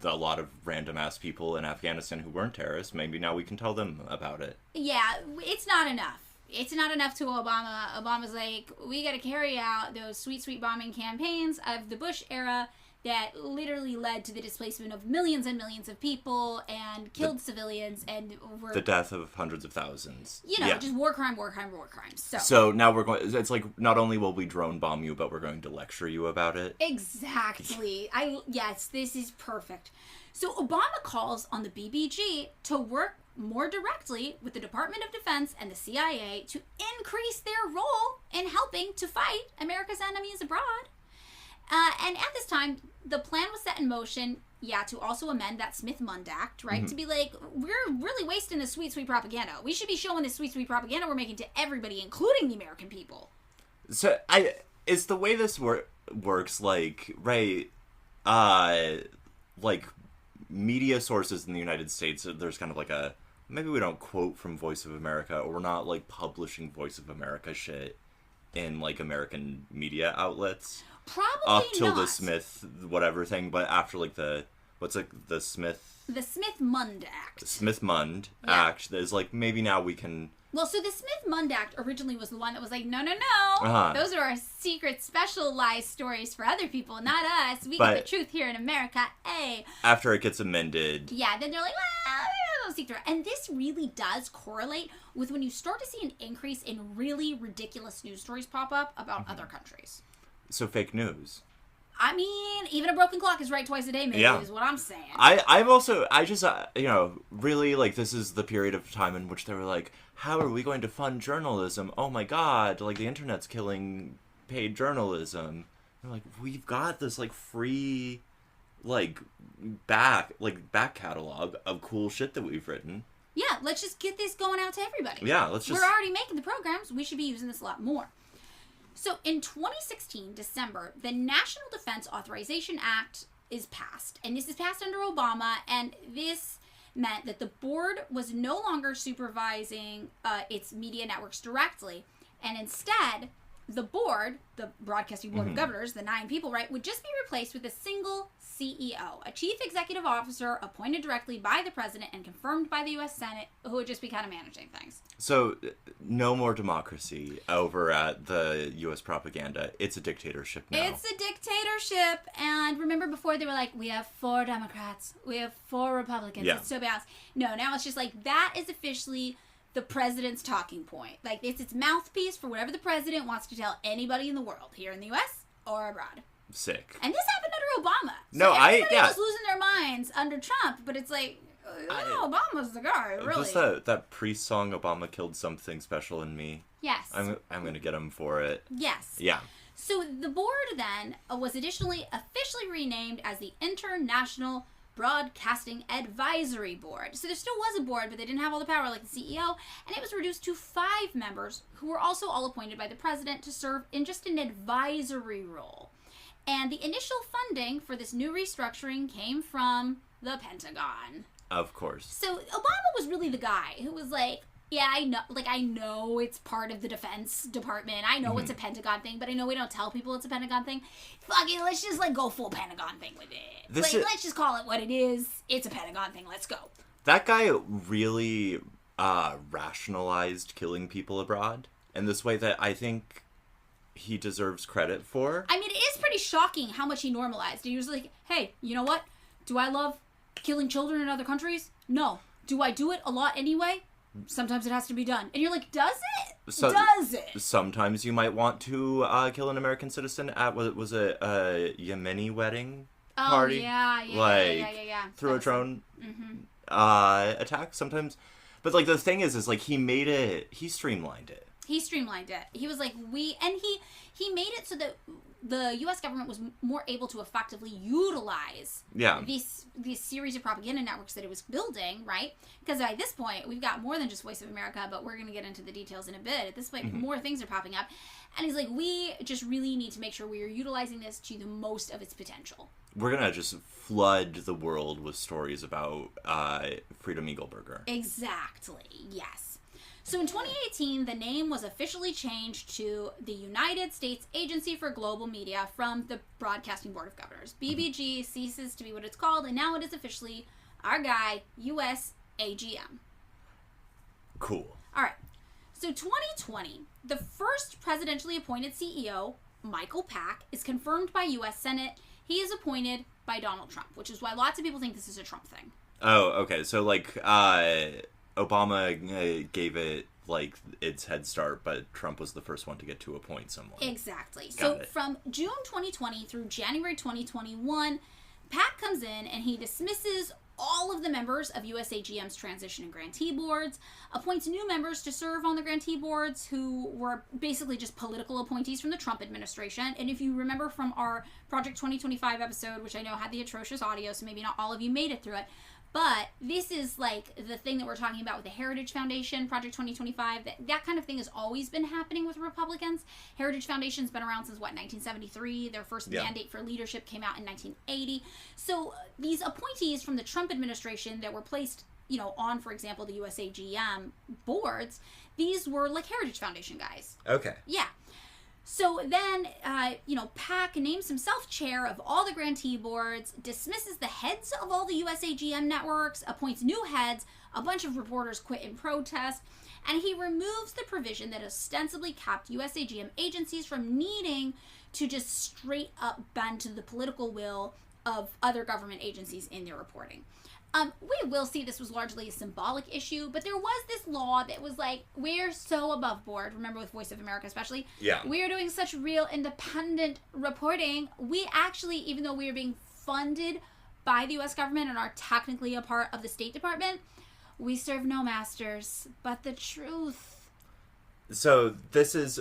a lot of random-ass people in Afghanistan who weren't terrorists. Maybe now we can tell them about it. Yeah, it's not enough. It's not enough to Obama. Obama's like, we got to carry out those sweet, sweet bombing campaigns of the Bush era that literally led to the displacement of millions and millions of people and killed civilians and were... The death of hundreds of thousands. You know, just war crime. So now we're going... It's like, not only will we drone bomb you, but we're going to lecture you about it. Exactly. Yes, this is perfect. So Obama calls on the BBG to work more directly with the Department of Defense and the CIA to increase their role in helping to fight America's enemies abroad. And at this time, the plan was set in motion, to also amend that Smith-Mundt Act, right? Mm-hmm. To be like, we're really wasting this sweet, sweet propaganda. We should be showing this sweet, sweet propaganda we're making to everybody, including the American people. So, is the way this works, like, right, like, media sources in the United States, there's kind of like a, maybe we don't quote from Voice of America, or we're not, like, publishing Voice of America shit in, like, American media outlets. Probably up till not. The Smith whatever thing, but after like the Smith-Mundt Act. The Smith-Mundt Act is like, maybe now we can. Well, so the Smith-Mundt Act originally was the one that was like, no, those are our secret specialized stories for other people, not us. We get the truth here in America. After it gets amended. Yeah, then they're like, well, secret. And this really does correlate with when you start to see an increase in really ridiculous news stories pop up about other countries. So fake news. I mean, even a broken clock is right twice a day, maybe, is what I'm saying. I just, really, like, this is the period of time in which they were like, how are we going to fund journalism? Oh my god, like, the internet's killing paid journalism. They're like, we've got this, like, free, like, back catalog of cool shit that we've written. Yeah, let's just get this going out to everybody. Yeah, We're already making the programs. We should be using this a lot more. So in 2016, December, the National Defense Authorization Act is passed. And this is passed under Obama. And this meant that the board was no longer supervising its media networks directly. And instead, the board, the Broadcasting Board of Governors, the 9 people, right, would just be replaced with a single CEO, a chief executive officer appointed directly by the president and confirmed by the U.S. Senate, who would just be kind of managing things. So, no more democracy over at the U.S. propaganda. It's a dictatorship now. It's a dictatorship. And remember before they were like, we have 4 Democrats, we have 4 Republicans. Yeah. It's so balanced. No, now it's just like, that is officially the president's talking point. Like, it's its mouthpiece for whatever the president wants to tell anybody in the world, here in the U.S. or abroad. Sick. And this happened under Obama. So everybody was losing their minds under Trump, but it's like, Obama's the guy, really. Just that priest song, Obama Killed Something Special in Me. Yes. I'm going to get him for it. Yes. Yeah. So the board then was additionally officially renamed as the International Broadcasting Advisory Board. So there still was a board, but they didn't have all the power like the CEO, and it was reduced to 5 members who were also all appointed by the president to serve in just an advisory role. And the initial funding for this new restructuring came from the Pentagon. Of course. So Obama was really the guy who was like, yeah, I know it's part of the Defense Department. I know it's a Pentagon thing, but I know we don't tell people it's a Pentagon thing. Fuck it, let's just, like, go full Pentagon thing with it. Let's just call it what it is. It's a Pentagon thing. Let's go. That guy really rationalized killing people abroad in this way that I think he deserves credit for. I mean, it is pretty shocking how much he normalized. He was like, hey, you know what? Do I love killing children in other countries? No. Do I do it a lot anyway? Sometimes it has to be done. And you're like, does it? Does it? Sometimes you might want to kill an American citizen at, was it a Yemeni wedding party? Yeah. Through a drone attack sometimes. But, like, the thing is like, he streamlined it. He streamlined it. He was like, he made it so that the U.S. government was more able to effectively utilize these series of propaganda networks that it was building, right? Because by this point, we've got more than just Voice of America, but we're going to get into the details in a bit. At this point, more things are popping up. And he's like, we just really need to make sure we are utilizing this to the most of its potential. We're going to just flood the world with stories about Freedom Eagleburger. Exactly, yes. So in 2018, the name was officially changed to the United States Agency for Global Media from the Broadcasting Board of Governors. BBG ceases to be what it's called, and now it is officially our guy, USAGM. Cool. All right. So 2020, the first presidentially appointed CEO, Michael Pack, is confirmed by U.S. Senate. He is appointed by Donald Trump, which is why lots of people think this is a Trump thing. Oh, okay. So, like, Obama gave it, like, its head start, but Trump was the first one to get to appoint someone. Exactly. So from June 2020 through January 2021, Pat comes in and he dismisses all of the members of USAGM's transition and grantee boards, appoints new members to serve on the grantee boards who were basically just political appointees from the Trump administration. And if you remember from our Project 2025 episode, which I know had the atrocious audio, so maybe not all of you made it through it, but this is like the thing that we're talking about with the Heritage Foundation, Project 2025. That kind of thing has always been happening with Republicans. Heritage Foundation's been around since, 1973? Their first mandate for leadership came out in 1980. So these appointees from the Trump administration that were placed, on, for example, the USAGM boards, these were like Heritage Foundation guys. Okay. Yeah. So then, Pack names himself chair of all the grantee boards, dismisses the heads of all the USAGM networks, appoints new heads, a bunch of reporters quit in protest, and he removes the provision that ostensibly kept USAGM agencies from needing to just straight up bend to the political will of other government agencies in their reporting. We will see this was largely a symbolic issue, but there was this law that was like, we're so above board. Remember with Voice of America especially? Yeah. We're doing such real independent reporting. We actually, even though we are being funded by the U.S. government and are technically a part of the State Department, we serve no masters but the truth. So this is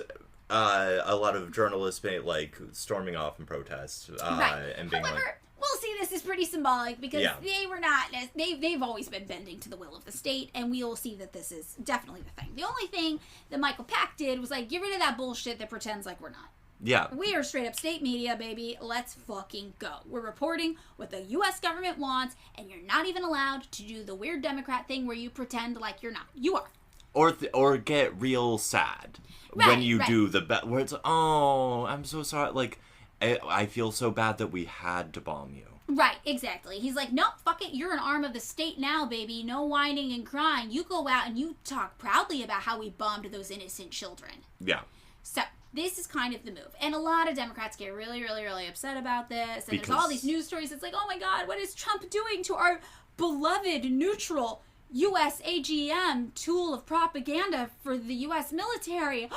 a lot of journalists like storming off in protest Right. and being However, we'll see this is pretty symbolic because they were not, they've always been bending to the will of the state, and we will see that this is definitely the thing. The only thing that Michael Pack did was like, get rid of that bullshit that pretends like we're not. Yeah. We are straight up state media, baby. Let's fucking go. We're reporting what the U.S. government wants, and you're not even allowed to do the weird Democrat thing where you pretend like you're not. You are. Or get real sad when you do the where it's, oh, I'm so sorry. Like, I feel so bad that we had to bomb you. Right, exactly. He's like, nope, fuck it. You're an arm of the state now, baby. No whining and crying. You go out and you talk proudly about how we bombed those innocent children. Yeah. So this is kind of the move. And a lot of Democrats get really, really, really upset about this. And there's all these news stories. It's like, oh my God, what is Trump doing to our beloved, neutral U.S. AGM tool of propaganda for the U.S. military?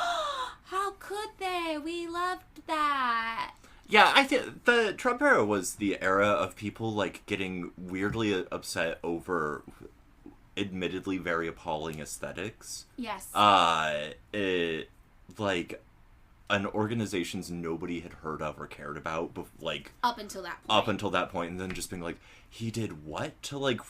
How could they? We loved that. Yeah, I think the Trump era was the era of people, like, getting weirdly upset over admittedly very appalling aesthetics. Yes. Like, an organizations nobody had heard of or cared about, like... Up until that point. And then just being like, he did what to, like,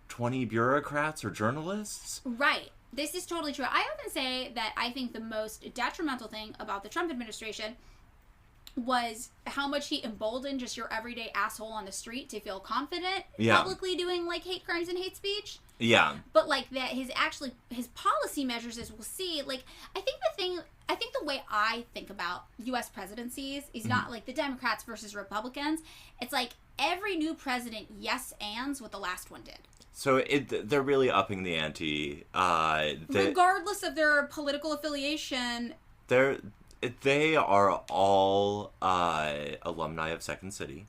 20 bureaucrats or journalists? Right. This is totally true. I often say that I think the most detrimental thing about the Trump administration was how much he emboldened just your everyday asshole on the street to feel confident publicly doing, like, hate crimes and hate speech. Yeah. But, like, that his policy measures, as we'll see, like, I think the way I think about U.S. presidencies is not, like, the Democrats versus Republicans. It's like every new president yes-ands what the last one did. So they're really upping the ante. Regardless of their political affiliation. They are all alumni of Second City.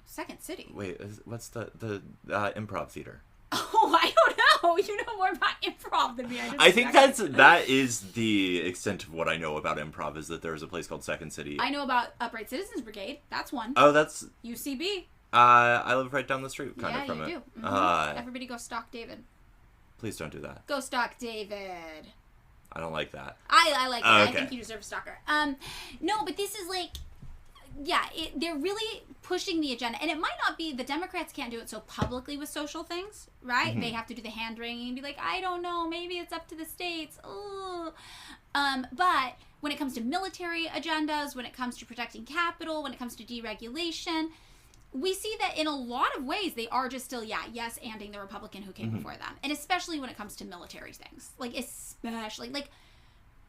Second City? Wait, what's the improv theater? Oh, I don't know. You know more about improv than me. I think that is the extent of what I know about improv, is that there's a place called Second City. I know about Upright Citizens Brigade. That's one. Oh, that's... UCB. I live right down the street, kind of, from it. Yeah, you do. Mm-hmm. Everybody go stalk David. Please don't do that. Go stalk David. I don't like that. I like that. Okay. I think you deserve a stalker. No, but this is like... Yeah, they're really pushing the agenda. And it might not be... The Democrats can't do it so publicly with social things, right? Mm-hmm. They have to do the hand-wringing and be like, I don't know, maybe it's up to the states. Ooh. But when it comes to military agendas, when it comes to protecting capital, when it comes to deregulation, we see that in a lot of ways they are just still, yes-anding the Republican who came before them. And especially when it comes to military things.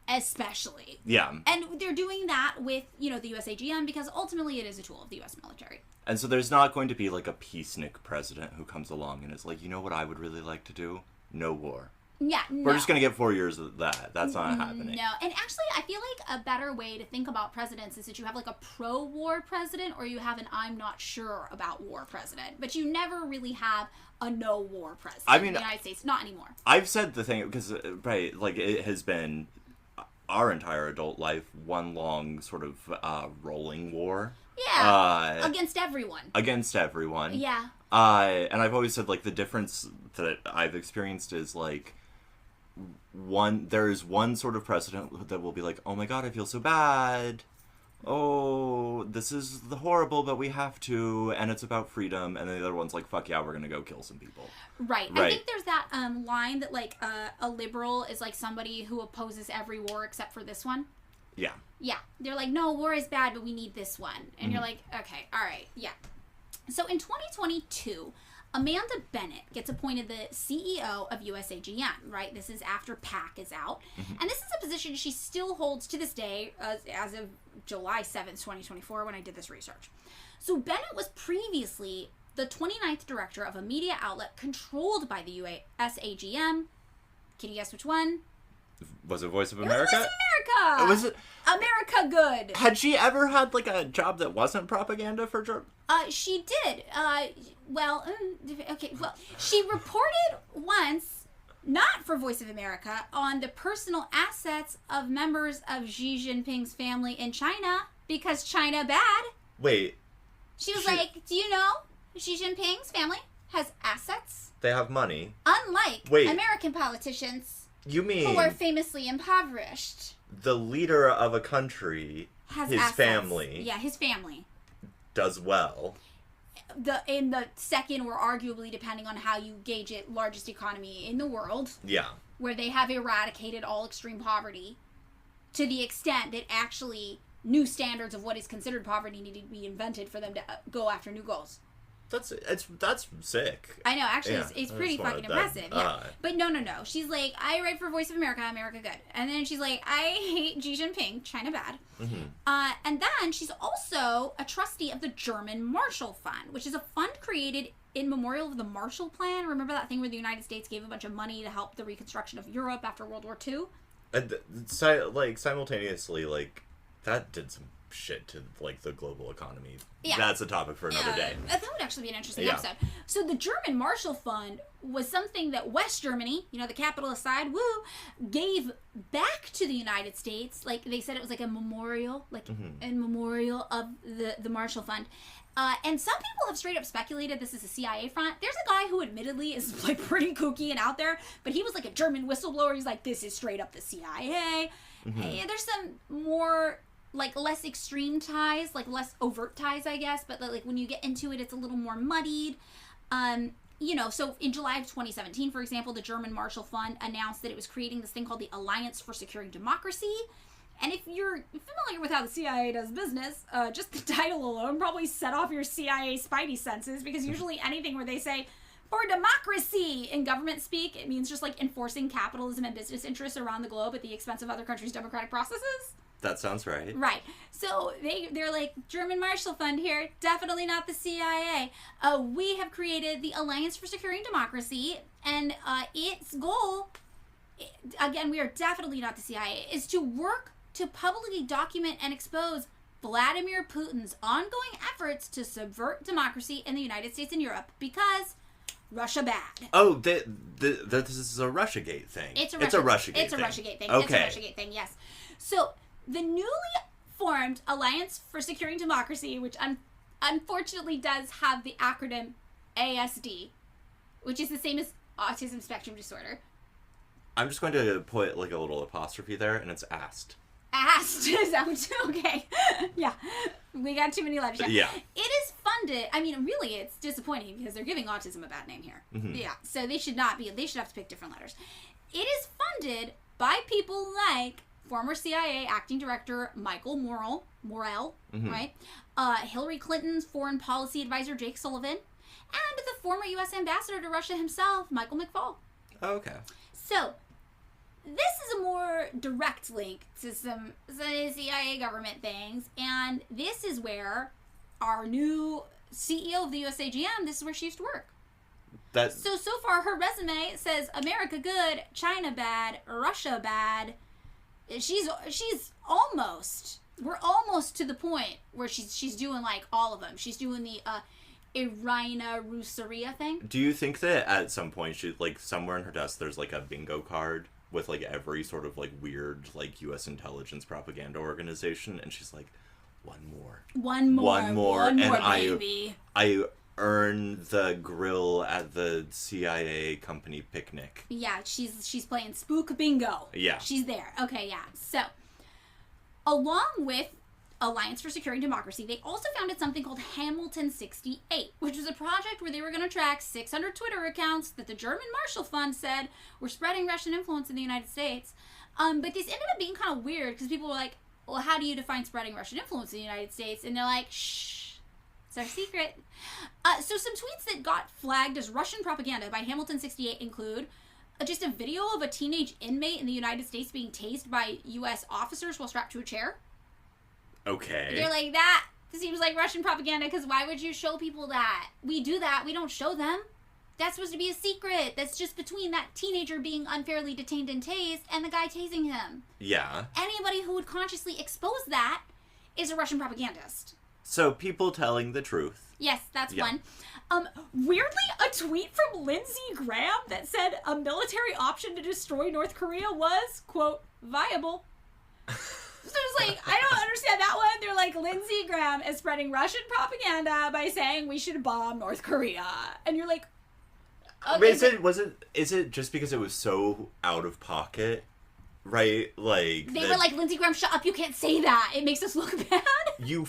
Especially. Yeah. And they're doing that with, the U.S. AGM because ultimately it is a tool of the U.S. military. And so there's not going to be like a peacenik president who comes along and is like, you know what I would really like to do? No war. Yeah, no. We're just going to get 4 years of that. That's not happening. No. And actually, I feel like a better way to think about presidents is that you have like a pro-war president or you have an I'm not sure about war president. But you never really have a no-war president in the United States. Not anymore. I've said the thing, because, right, like, it has been our entire adult life one long sort of rolling war. Yeah. Against everyone. Yeah. And I've always said, like, the difference that I've experienced is, like, there's one sort of president that will be like, oh my God, I feel so bad. Oh, this is horrible, but we have to, and it's about freedom. And then the other one's like, fuck yeah, we're gonna go kill some people. Right. I think there's that line that, like, a liberal is like somebody who opposes every war except for this one. Yeah. Yeah. They're like, no, war is bad, but we need this one. And you're like, okay, all right, yeah. So in 2022, Amanda Bennett gets appointed the CEO of USAGM, right? This is after PAC is out. And this is a position she still holds to this day as of July 7th, 2024, when I did this research. So Bennett was previously the 29th director of a media outlet controlled by the USAGM. Can you guess which one? Was it Voice of America? It was Voice of Was it America good. Had she ever had like a job that wasn't propaganda for Germany? She did. Okay. Well, she reported once, not for Voice of America, on the personal assets of members of Xi Jinping's family in China because China bad. Wait. She was like, "Do you know Xi Jinping's family has assets? They have money. Unlike American politicians, you mean who are famously impoverished." The leader of a country, has his assets. family. Yeah, his family does well. In the second, or arguably, depending on how you gauge it, largest economy in the world. Yeah. Where they have eradicated all extreme poverty to the extent that actually new standards of what is considered poverty need to be invented for them to go after new goals. That's sick. I know, actually, it's pretty fucking impressive. Yeah. But no. She's like, I write for Voice of America, America good. And then she's like, I hate Xi Jinping, China bad. Mm-hmm. And then she's also a trustee of the German Marshall Fund, which is a fund created in memorial of the Marshall Plan. Remember that thing where the United States gave a bunch of money to help the reconstruction of Europe after World War II? Simultaneously, like, that did some shit to like the global economy. Yeah. That's a topic for another day. That would actually be an interesting episode. So the German Marshall Fund was something that West Germany, the capitalist side, gave back to the United States. Like they said it was like a memorial, a memorial of the Marshall Fund. And some people have straight up speculated this is a CIA front. There's a guy who admittedly is like pretty kooky and out there, but he was like a German whistleblower. He's like, this is straight up the CIA. Hey, there's some more like less extreme ties, like less overt ties, I guess, but like when you get into it, it's a little more muddied. So in July of 2017, for example, the German Marshall Fund announced that it was creating this thing called the Alliance for Securing Democracy. And if you're familiar with how the CIA does business, just the title alone probably set off your CIA spidey senses, because usually anything where they say, for democracy in government speak, it means just like enforcing capitalism and business interests around the globe at the expense of other countries' democratic processes. That sounds right. Right. So they're like, German Marshall Fund here, definitely not the CIA. We have created the Alliance for Securing Democracy, and its goal, again, we are definitely not the CIA, is to work to publicly document and expose Vladimir Putin's ongoing efforts to subvert democracy in the United States and Europe, because Russia bad. Oh, this is a Russiagate thing. It's a Russiagate thing. Okay. It's a Russiagate thing, yes. So the newly formed Alliance for Securing Democracy, which unfortunately does have the acronym ASD, which is the same as autism spectrum disorder. I'm just going to put like a little apostrophe there, and it's asked. Asked. Is that what okay. Yeah. We got too many letters. Yeah. It is funded. I mean, really, it's disappointing because they're giving autism a bad name here. Mm-hmm. Yeah. So they should not be. They should have to pick different letters. It is funded by people like former CIA acting director Michael Morrell, mm-hmm. right? Hillary Clinton's foreign policy advisor Jake Sullivan, and the former U.S. ambassador to Russia himself, Michael McFaul. Oh, okay. So this is a more direct link to some CIA government things, and this is where our new CEO of the USAGM, this is where she used to work. So far her resume says America good, China bad, Russia bad. We're almost to the point where she's doing like all of them. She's doing the Irina Russaria thing. Do you think that at some point she, like, somewhere in her desk there's like a bingo card with like every sort of like weird like U.S. intelligence propaganda organization, and she's like, one more, baby. I earn the grill at the CIA company picnic. Yeah, she's playing spook bingo. Yeah, she's there. Okay, yeah. So, along with Alliance for Securing Democracy, they also founded something called Hamilton 68, which was a project where they were going to track 600 Twitter accounts that the German Marshall Fund said were spreading Russian influence in the United States. But this ended up being kind of weird because people were like, well, how do you define spreading Russian influence in the United States? And they're like, shh, it's our secret. So some tweets that got flagged as Russian propaganda by Hamilton 68 include just a video of a teenage inmate in the United States being tased by U.S. officers while strapped to a chair. Okay. They're like, that seems like Russian propaganda, because why would you show people that? We do that. We don't show them. That's supposed to be a secret. That's just between that teenager being unfairly detained and tased and the guy tasing him. Yeah. Anybody who would consciously expose that is a Russian propagandist. So people telling the truth. Yes, that's one. Weirdly, a tweet from Lindsey Graham that said a military option to destroy North Korea was, quote, viable. So it's like, I don't understand that one. They're like, Lindsey Graham is spreading Russian propaganda by saying we should bomb North Korea. And you're like, okay, is it just because it was so out of pocket? Right? Like... They were like, Lindsey Graham, shut up, you can't say that. It makes us look bad. You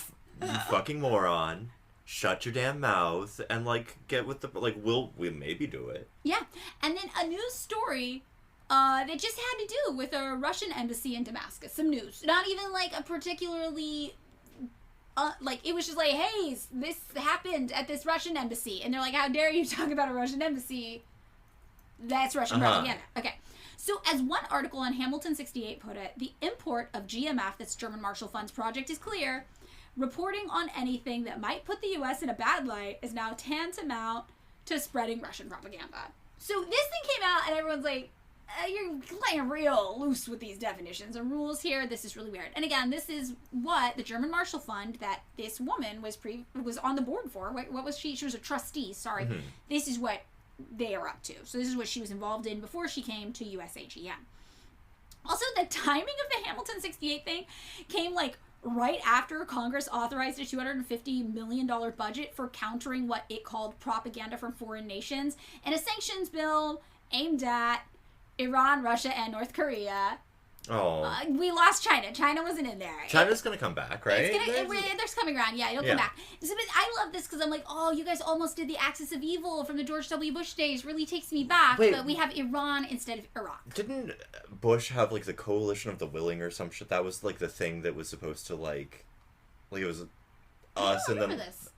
fucking moron. Shut your damn mouth and, like, get with the... Like, we'll maybe do it. Yeah. And then a news story that just had to do with a Russian embassy in Damascus. Some news. Not even, like, a particularly... like, it was just like, hey, this happened at this Russian embassy. And they're like, how dare you talk about a Russian embassy? That's Russian propaganda. Okay. So, as one article on Hamilton 68 put it, the import of GMF, that's German Marshall Fund's project, is clear. Reporting on anything that might put the U.S. in a bad light is now tantamount to spreading Russian propaganda. So, this thing came out, and everyone's like, you're playing real loose with these definitions and rules here. This is really weird. And again, this is what the German Marshall Fund that this woman was on the board for. What was she? She was a trustee. Sorry. Mm-hmm. This is what they are up to. So this is what she was involved in before she came to USAGM. Also, the timing of the Hamilton 68 thing came like right after Congress authorized a $250 million budget for countering what it called propaganda from foreign nations and a sanctions bill aimed at Iran, Russia, and North Korea. Oh. We lost China. China wasn't in there. China's going to come back, right? They're coming around. Yeah, it'll come back. So, but I love this because I'm like, oh, you guys almost did the Axis of Evil from the George W. Bush days. Really takes me back. Wait, but we have Iran instead of Iraq. Didn't Bush have, like, the Coalition of the Willing or some shit? That was, like, the thing that was supposed to, like it was us and then... This.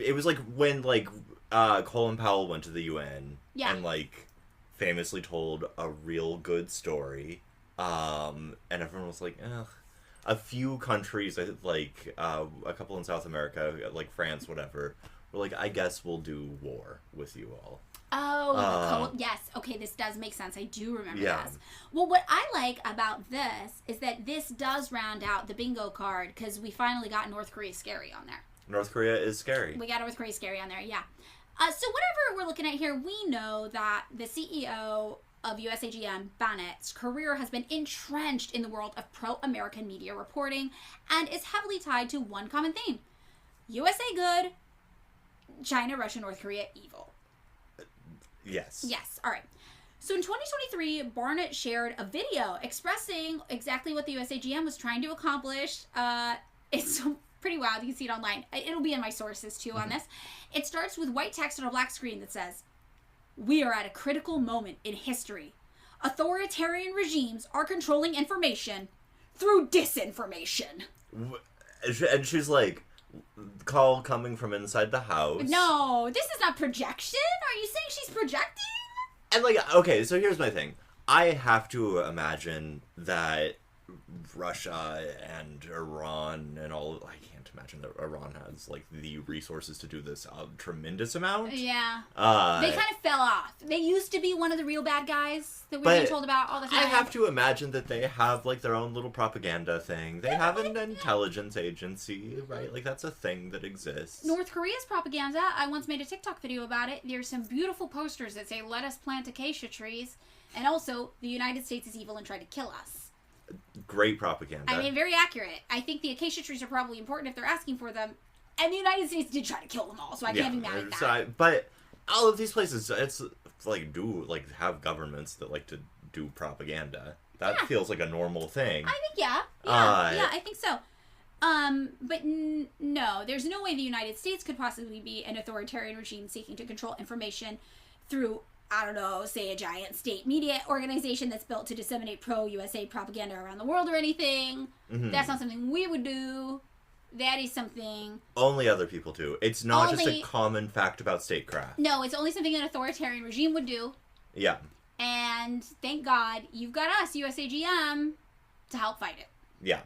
It was, like, when, like, Colin Powell went to the UN. Yeah. And, like, famously told a real good story. And everyone was like, ugh. A few countries, like, a couple in South America, like France, whatever, were like, I guess we'll do war with you all. Oh, yes. Okay, this does make sense. I do remember this. Well, what I like about this is that this does round out the bingo card because we finally got North Korea scary on there. North Korea is scary. We got North Korea scary on there, yeah. So whatever we're looking at here, we know that the CEO of USAGM, Bennett's career has been entrenched in the world of pro-American media reporting and is heavily tied to one common theme. USA good, China, Russia, North Korea evil. Yes. Yes, all right. So in 2023, Barnett shared a video expressing exactly what the USAGM was trying to accomplish. It's pretty wild. You can see it online. It'll be in my sources, too, on this. It starts with white text on a black screen that says, "We are at a critical moment in history. Authoritarian regimes are controlling information through disinformation." And she's like, call coming from inside the house. No, this is not projection. Are you saying she's projecting? And, like, okay, so here's my thing. I have to imagine that Russia and Iran and all... I can't imagine that Iran has, like, the resources to do this a tremendous amount. Yeah. They kind of fell off. They used to be one of the real bad guys that we're being told about all the time. I have to imagine that they have, like, their own little propaganda thing. They have an intelligence agency, right? Like, that's a thing that exists. North Korea's propaganda, I once made a TikTok video about it. There's some beautiful posters that say, "Let us plant acacia trees." And also, the United States is evil and tried to kill us. Great propaganda. I mean, very accurate. I think the acacia trees are probably important if they're asking for them. And the United States did try to kill them all, so I can't be mad at that. But all of these places, it's like have governments that like to do propaganda. That feels like a normal thing. I think I think so. But no, there's no way the United States could possibly be an authoritarian regime seeking to control information through, I don't know, say a giant state media organization that's built to disseminate pro-USA propaganda around the world or anything. Mm-hmm. That's not something we would do. That is something... Only other people do. It's not just a common fact about statecraft. No, it's only something an authoritarian regime would do. Yeah. And thank God you've got us, USAGM, to help fight it. Yeah.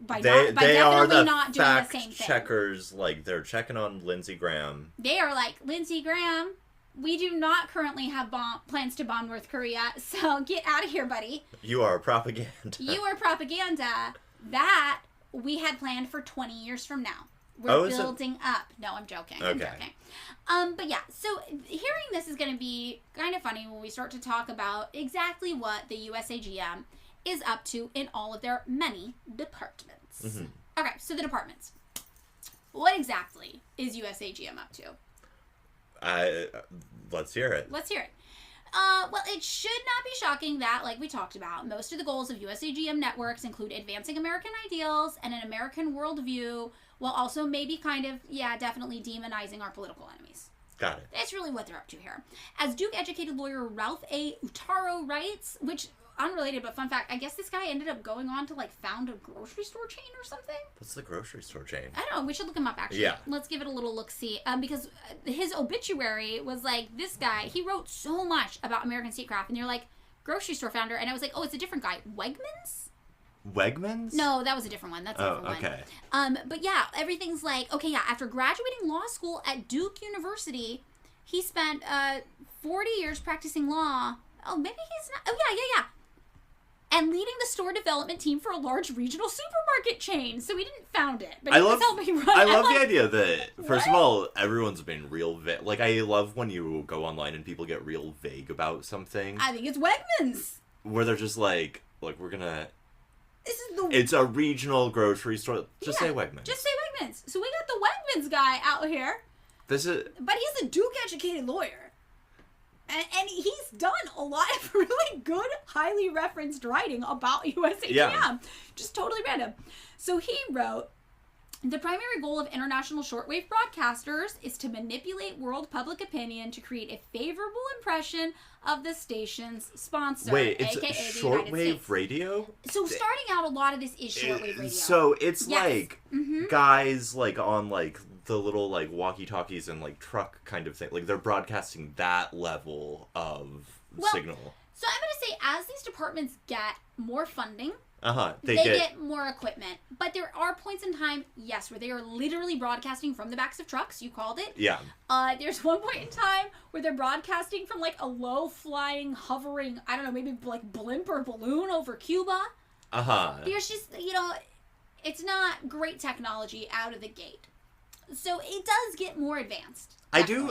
By they are the not doing the same thing. checkers, like, they're checking on Lindsey Graham. They are like, Lindsey Graham, We do not currently have plans to bomb North Korea, so get out of here, buddy. You are propaganda. You are propaganda. That we had planned for 20 years from now. We're building up. No, I'm joking. Okay. I'm joking. But yeah, so hearing this is going to be kind of funny when we start to talk about exactly what the USAGM is up to in all of their many departments. Mm-hmm. Okay, so the departments. What exactly is USAGM up to? Let's hear it. Let's hear it. Well, it should not be shocking that, like we talked about, most of the goals of USAGM networks include advancing American ideals and an American worldview, while also maybe kind of, definitely demonizing our political enemies. Got it. That's really what they're up to here. As Duke-educated lawyer Ralph A. Utaro writes, which, unrelated, but fun fact, I guess this guy ended up going on to, like, found a grocery store chain or something? What's the grocery store chain? I don't know. We should look him up, actually. Yeah. Let's give it a little look-see. Because his obituary was, like, this guy, he wrote so much about American statecraft, and you're like, grocery store founder, and I was like, oh, it's a different guy. Wegmans? Wegmans? No, that was a different one. That's a different okay. one. But yeah, everything's like, okay, yeah, after graduating law school at Duke University, he spent 40 years practicing law. Oh, maybe he's not. Oh, yeah. And leading the store development team for a large regional supermarket chain. So he didn't found it, but he was helping run it. I love the idea that, first of all, everyone's been real vague. Like, I love when you go online and people get real vague about something. I think it's Wegmans. Where they're just like, look, we're gonna... It's a regional grocery store. Just say Wegmans. Just say Wegmans. So we got the Wegmans guy out here. But he's a Duke-educated lawyer. And he's done a lot of really good, highly referenced writing about USAGM. Yeah. Just totally random. So he wrote, the primary goal of international shortwave broadcasters is to manipulate world public opinion to create a favorable impression of the station's sponsor. Wait, it's shortwave radio? So starting out, a lot of this is shortwave radio. So it's like guys like on like the little like walkie-talkies and like truck kind of thing. Like they're broadcasting that level of signal. So I'm going to say as these departments get more funding, they get more equipment. But there are points in time, yes, where they are literally broadcasting from the backs of trucks. You called it. Yeah. There's one point in time where they're broadcasting from like a low-flying, hovering, I don't know, maybe like blimp or balloon over Cuba. There's just, it's not great technology out of the gate. So it does get more advanced. I do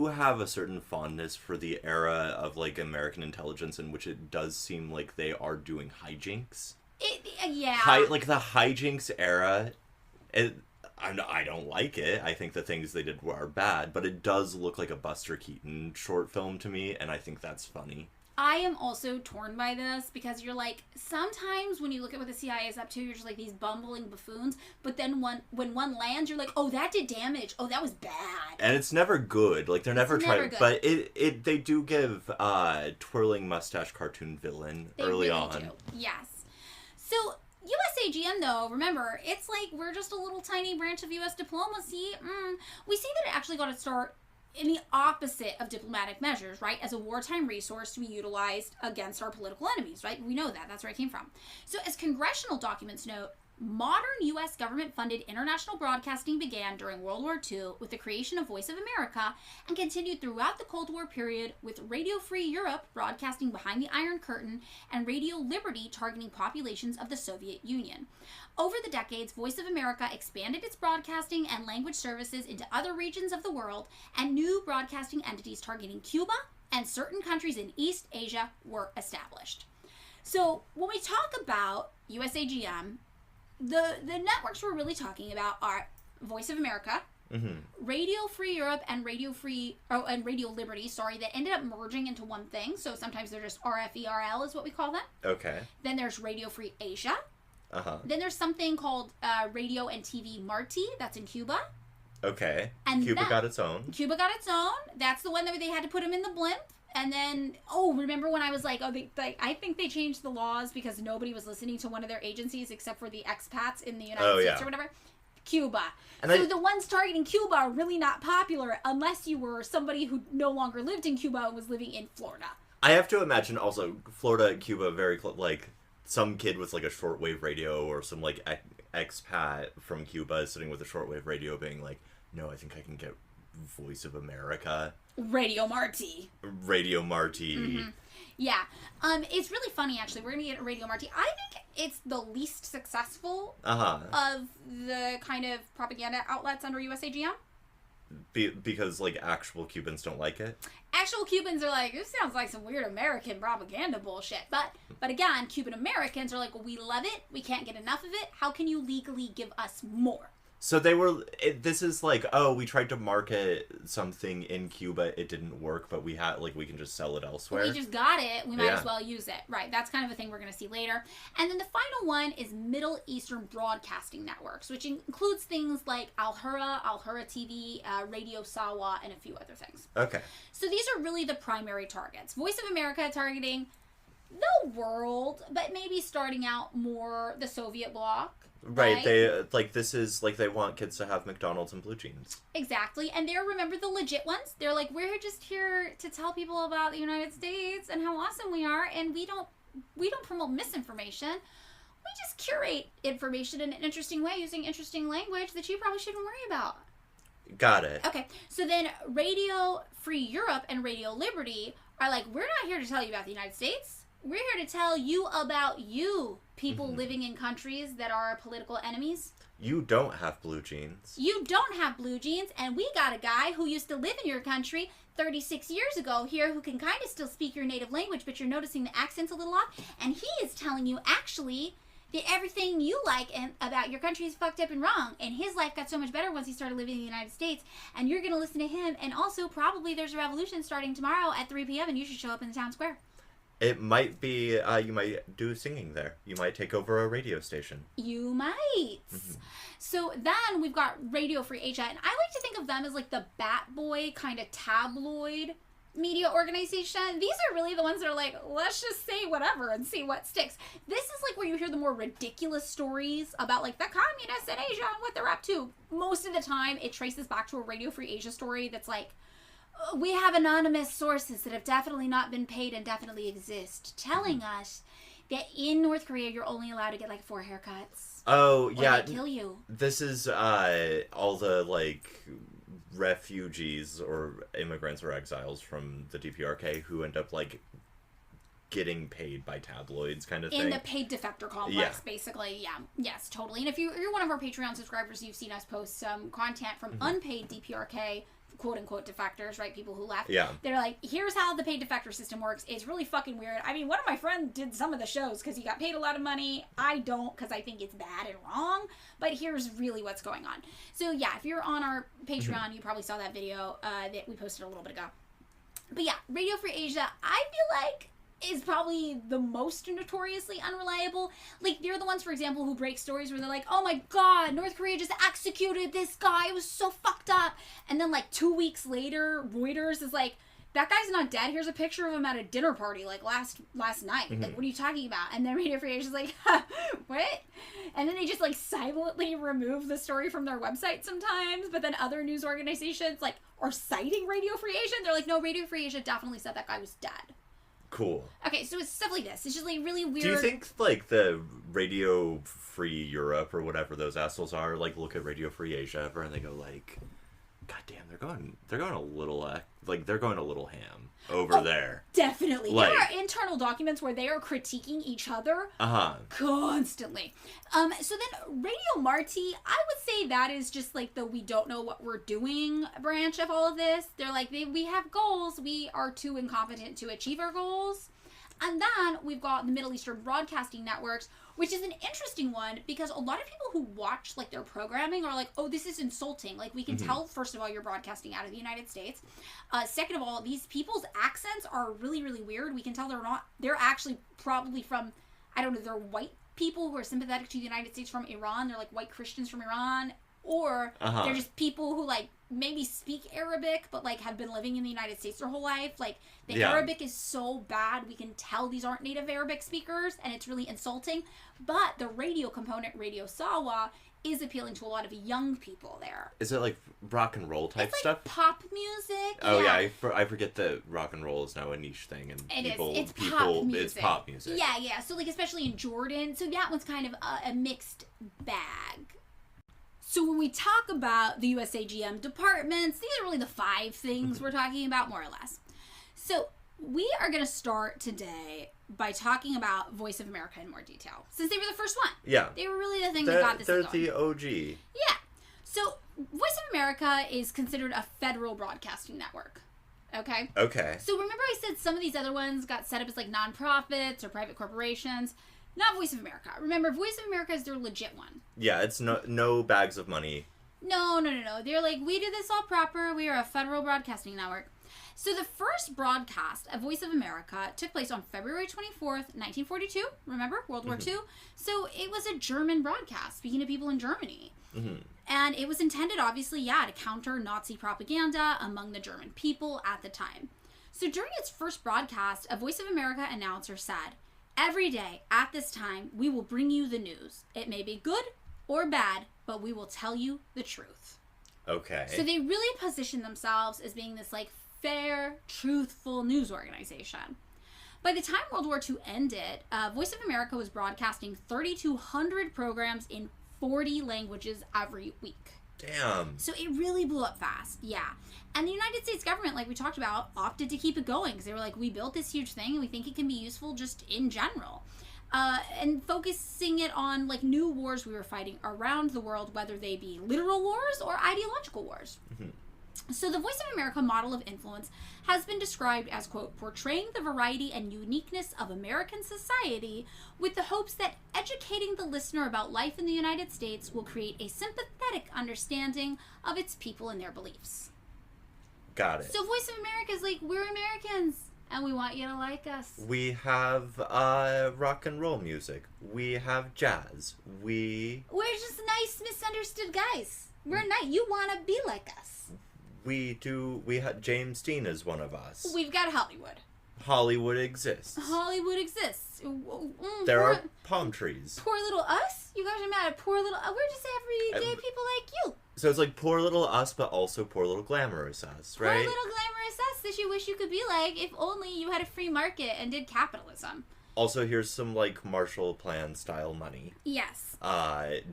have a certain fondness for the era of like American intelligence in which it does seem like they are doing hijinks. Like the hijinks era, I don't like it. I think the things they did are bad, but it does look like a Buster Keaton short film to me, and I think that's funny. I am also torn by this because you're like, sometimes when you look at what the CIA is up to, you're just like these bumbling buffoons. But then when one lands, you're like, oh, that did damage. Oh, that was bad. And it's never good. Like they're never trying. But they do give twirling mustache cartoon villain early on. Do. Yes. So USAGM, though, remember, it's like we're just a little tiny branch of U.S. diplomacy. We see that it actually got its start in the opposite of diplomatic measures, right? As a wartime resource to be utilized against our political enemies, right? We know that. That's where it came from. So as congressional documents note, modern U.S. government-funded international broadcasting began during World War II with the creation of Voice of America and continued throughout the Cold War period with Radio Free Europe broadcasting behind the Iron Curtain and Radio Liberty targeting populations of the Soviet Union. Over the decades, Voice of America expanded its broadcasting and language services into other regions of the world, and new broadcasting entities targeting Cuba and certain countries in East Asia were established. So when we talk about USAGM, the networks we're really talking about are Voice of America, Radio Free Europe, and Radio Liberty, that ended up merging into one thing. So sometimes they're just RFERL is what we call them. Okay. Then there's Radio Free Asia. Then there's something called Radio and TV Marti. That's in Cuba. Okay. And Cuba got its own. That's the one that they had to put him in the blimp. And then, remember when I was like, I think they changed the laws because nobody was listening to one of their agencies except for the expats in the United States or whatever? Cuba. And so the ones targeting Cuba are really not popular unless you were somebody who no longer lived in Cuba and was living in Florida. I have to imagine also Florida and Cuba very like some kid with like a shortwave radio or some like expat from Cuba sitting with a shortwave radio being like, no, I think I can get Voice of America. Radio Marti. Mm-hmm. Yeah. It's really funny, actually. We're going to get Radio Marti. I think it's the least successful of the kind of propaganda outlets under USAGM. Because, like, actual Cubans don't like it? Actual Cubans are like, this sounds like some weird American propaganda bullshit. But again, Cuban Americans are like, well, we love it. We can't get enough of it. How can you legally give us more? So this is like, oh, we tried to market something in Cuba, it didn't work, but we can just sell it elsewhere. We just got it, we might as well use it. Right, that's kind of a thing we're going to see later. And then the final one is Middle Eastern Broadcasting Networks, which includes things like Al Hurra TV, Radio Sawa, and a few other things. Okay. So these are really the primary targets. Voice of America targeting the world, but maybe starting out more the Soviet bloc. Right, they want kids to have McDonald's and blue jeans. Exactly, and they're, remember, the legit ones? They're like, we're just here to tell people about the United States and how awesome we are, and we don't promote misinformation. We just curate information in an interesting way using interesting language that you probably shouldn't worry about. Got it. Okay, so then Radio Free Europe and Radio Liberty are like, we're not here to tell you about the United States. We're here to tell you about you, people living in countries that are political enemies. You don't have blue jeans. You don't have blue jeans, and we got a guy who used to live in your country 36 years ago here who can kind of still speak your native language, but you're noticing the accent's a little off, and he is telling you, actually, that everything you like about your country is fucked up and wrong, and his life got so much better once he started living in the United States, and you're going to listen to him, and also probably there's a revolution starting tomorrow at 3 p.m., and you should show up in the town square. It might be, you might do singing there. You might take over a radio station. You might. So then we've got Radio Free Asia, and I like to think of them as like the Bat Boy kind of tabloid media organization. These are really the ones that are like, let's just say whatever and see what sticks. This is like where you hear the more ridiculous stories about like the communists in Asia and what they're up to. Most of the time, it traces back to a Radio Free Asia story that's like, we have anonymous sources that have definitely not been paid and definitely exist, telling us that in North Korea you're only allowed to get like 4 haircuts. Oh, yeah. Or they kill you. This is all the like refugees or immigrants or exiles from the DPRK who end up like getting paid by tabloids kind of thing. In the paid defector complex, basically. Yeah. Yes, totally. And if you're one of our Patreon subscribers, you've seen us post some content from unpaid DPRK quote-unquote defectors, right? People who left. Yeah. They're like, here's how the paid defector system works. It's really fucking weird. I mean, one of my friends did some of the shows because he got paid a lot of money. I don't, because I think it's bad and wrong. But here's really what's going on. So yeah, if you're on our Patreon, you probably saw that video that we posted a little bit ago. But yeah, Radio Free Asia, I feel like is probably the most notoriously unreliable. Like, they're the ones, for example, who break stories where they're like, oh my god, North Korea just executed this guy, it was so fucked up. And then like 2 weeks later, Reuters is like, that guy's not dead, here's a picture of him at a dinner party like last night. Like, what are you talking about? And then Radio Free Asia is like, what? And then they just like silently remove the story from their website sometimes, but then other news organizations like are citing Radio Free Asia. They're like, no, Radio Free Asia definitely said that guy was dead. Cool. Okay, so it's stuff like this. It's just like really weird. Do you think like the Radio Free Europe or whatever those assholes are, like look at Radio Free Asia and they go like, God damn, they're going a little they're going a little ham over there. Definitely. Like, there are internal documents where they are critiquing each other constantly. So then Radio Marti, I would say that is just like the we don't know what we're doing branch of all of this. They're like, we have goals. We are too incompetent to achieve our goals. And then we've got the Middle Eastern Broadcasting Networks, which is an interesting one because a lot of people who watch like their programming are like, oh, this is insulting. Like, we can tell, first of all, you're broadcasting out of the United States. Second of all, these people's accents are really, really weird. We can tell they're actually probably from, I don't know, they're white people who are sympathetic to the United States from Iran. They're like white Christians from Iran. Or they're just people who like maybe speak Arabic but like have been living in the United States their whole life. Like the Arabic is so bad we can tell these aren't native Arabic speakers and it's really insulting. But the radio component, Radio Sawa, is appealing to a lot of young people there. Is it like rock and roll type it's like stuff? Pop music. Oh yeah, I forget that rock and roll is now a niche thing and It's pop music. Yeah. So like especially in Jordan. So that one's kind of a mixed bag. So when we talk about the USAGM departments, these are really the 5 things we're talking about, more or less. So we are going to start today by talking about Voice of America in more detail, since they were the first one. Yeah. They were really the thing that got this thing going. They're the OG. Yeah. So Voice of America is considered a federal broadcasting network. Okay? Okay. So remember I said some of these other ones got set up as like nonprofits or private corporations? Not Voice of America. Remember, Voice of America is their legit one. Yeah, it's no bags of money. No. They're like, we do this all proper. We are a federal broadcasting network. So the first broadcast of Voice of America took place on February 24th, 1942. Remember? World War II. So it was a German broadcast, speaking to people in Germany. Mm-hmm. And it was intended, obviously, to counter Nazi propaganda among the German people at the time. So during its first broadcast, a Voice of America announcer said, "Every day at this time, we will bring you the news. It may be good or bad, but we will tell you the truth." Okay. So they really positioned themselves as being this like fair, truthful news organization. By the time World War II ended, Voice of America was broadcasting 3,200 programs in 40 languages every week. Damn. So it really blew up fast, yeah. And the United States government, like we talked about, opted to keep it going because they were like, we built this huge thing and we think it can be useful just in general. And focusing it on like new wars we were fighting around the world, whether they be literal wars or ideological wars. Mm-hmm. So the Voice of America model of influence has been described as, quote, portraying the variety and uniqueness of American society with the hopes that educating the listener about life in the United States will create a sympathetic understanding of its people and their beliefs. Got it. So Voice of America is like, we're Americans, and we want you to like us. We have rock and roll music. We have jazz. We're just nice, misunderstood guys. We're nice. You want to be like us. We have James Dean is one of us. We've got Hollywood. Hollywood exists. Hollywood exists. There are palm trees. Poor little us? You guys are mad at poor little... We're just everyday people like you. So it's like poor little us, but also poor little glamorous us, right? Poor little glamorous us that you wish you could be like if only you had a free market and did capitalism. Also, here's some, like, Marshall Plan style money. Yes.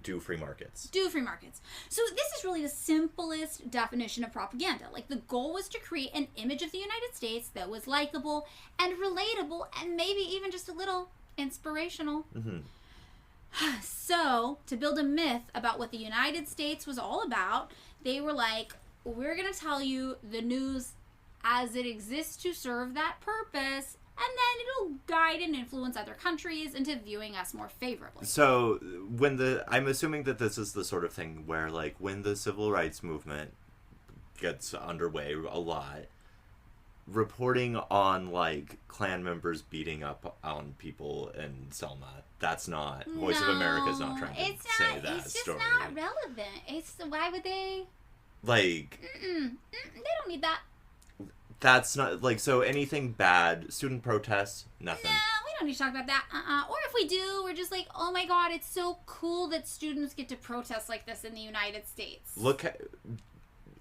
Do free markets. Do free markets. So this is really the simplest definition of propaganda. Like, the goal was to create an image of the United States that was likable and relatable and maybe even just a little inspirational. Mm-hmm. So, to build a myth about what the United States was all about, they were like, we're going to tell you the news as it exists to serve that purpose, and then it'll guide and influence other countries into viewing us more favorably. So, I'm assuming that this is the sort of thing where, like, when the civil rights movement gets underway a lot, reporting on, like, Klan members beating up on people in Selma, that's not... Voice of America is not trying to say that story. It's just not relevant. Why would they... Like... they don't need that. That's not, like, so anything bad, student protests, nothing. No, we don't need to talk about that. Or if we do, we're just like, oh my god, it's so cool that students get to protest like this in the United States.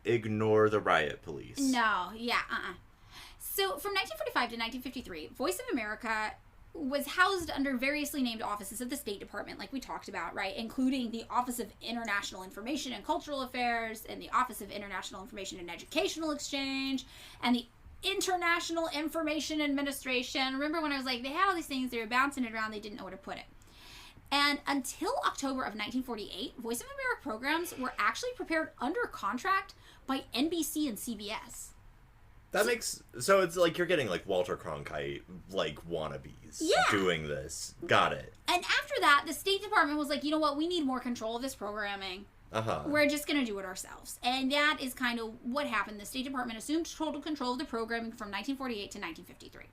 Ignore the riot police. No, yeah, So, from 1945 to 1953, Voice of America was housed under variously named offices of the State Department, like we talked about, right? Including the Office of International Information and Cultural Affairs, and the Office of International Information and Educational Exchange, and the International Information Administration. Remember when I was like, they had all these things, they were bouncing it around, they didn't know where to put it. And until October of 1948, Voice of America programs were actually prepared under contract by NBC and CBS. That makes... So it's like you're getting, like, Walter Cronkite, like, wannabes doing this. Got it. And after that, the State Department was like, you know what? We need more control of this programming. We're just going to do it ourselves. And that is kind of what happened. The State Department assumed total control of the programming from 1948 to 1953.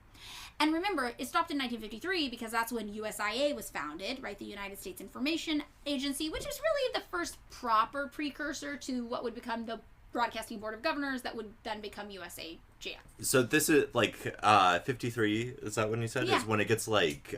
And remember, it stopped in 1953 because that's when USIA was founded, right? The United States Information Agency, which is really the first proper precursor to what would become the Broadcasting Board of Governors that would then become USAGM. So this is, like, 53, is that when you said? Yeah. Is when it gets, like,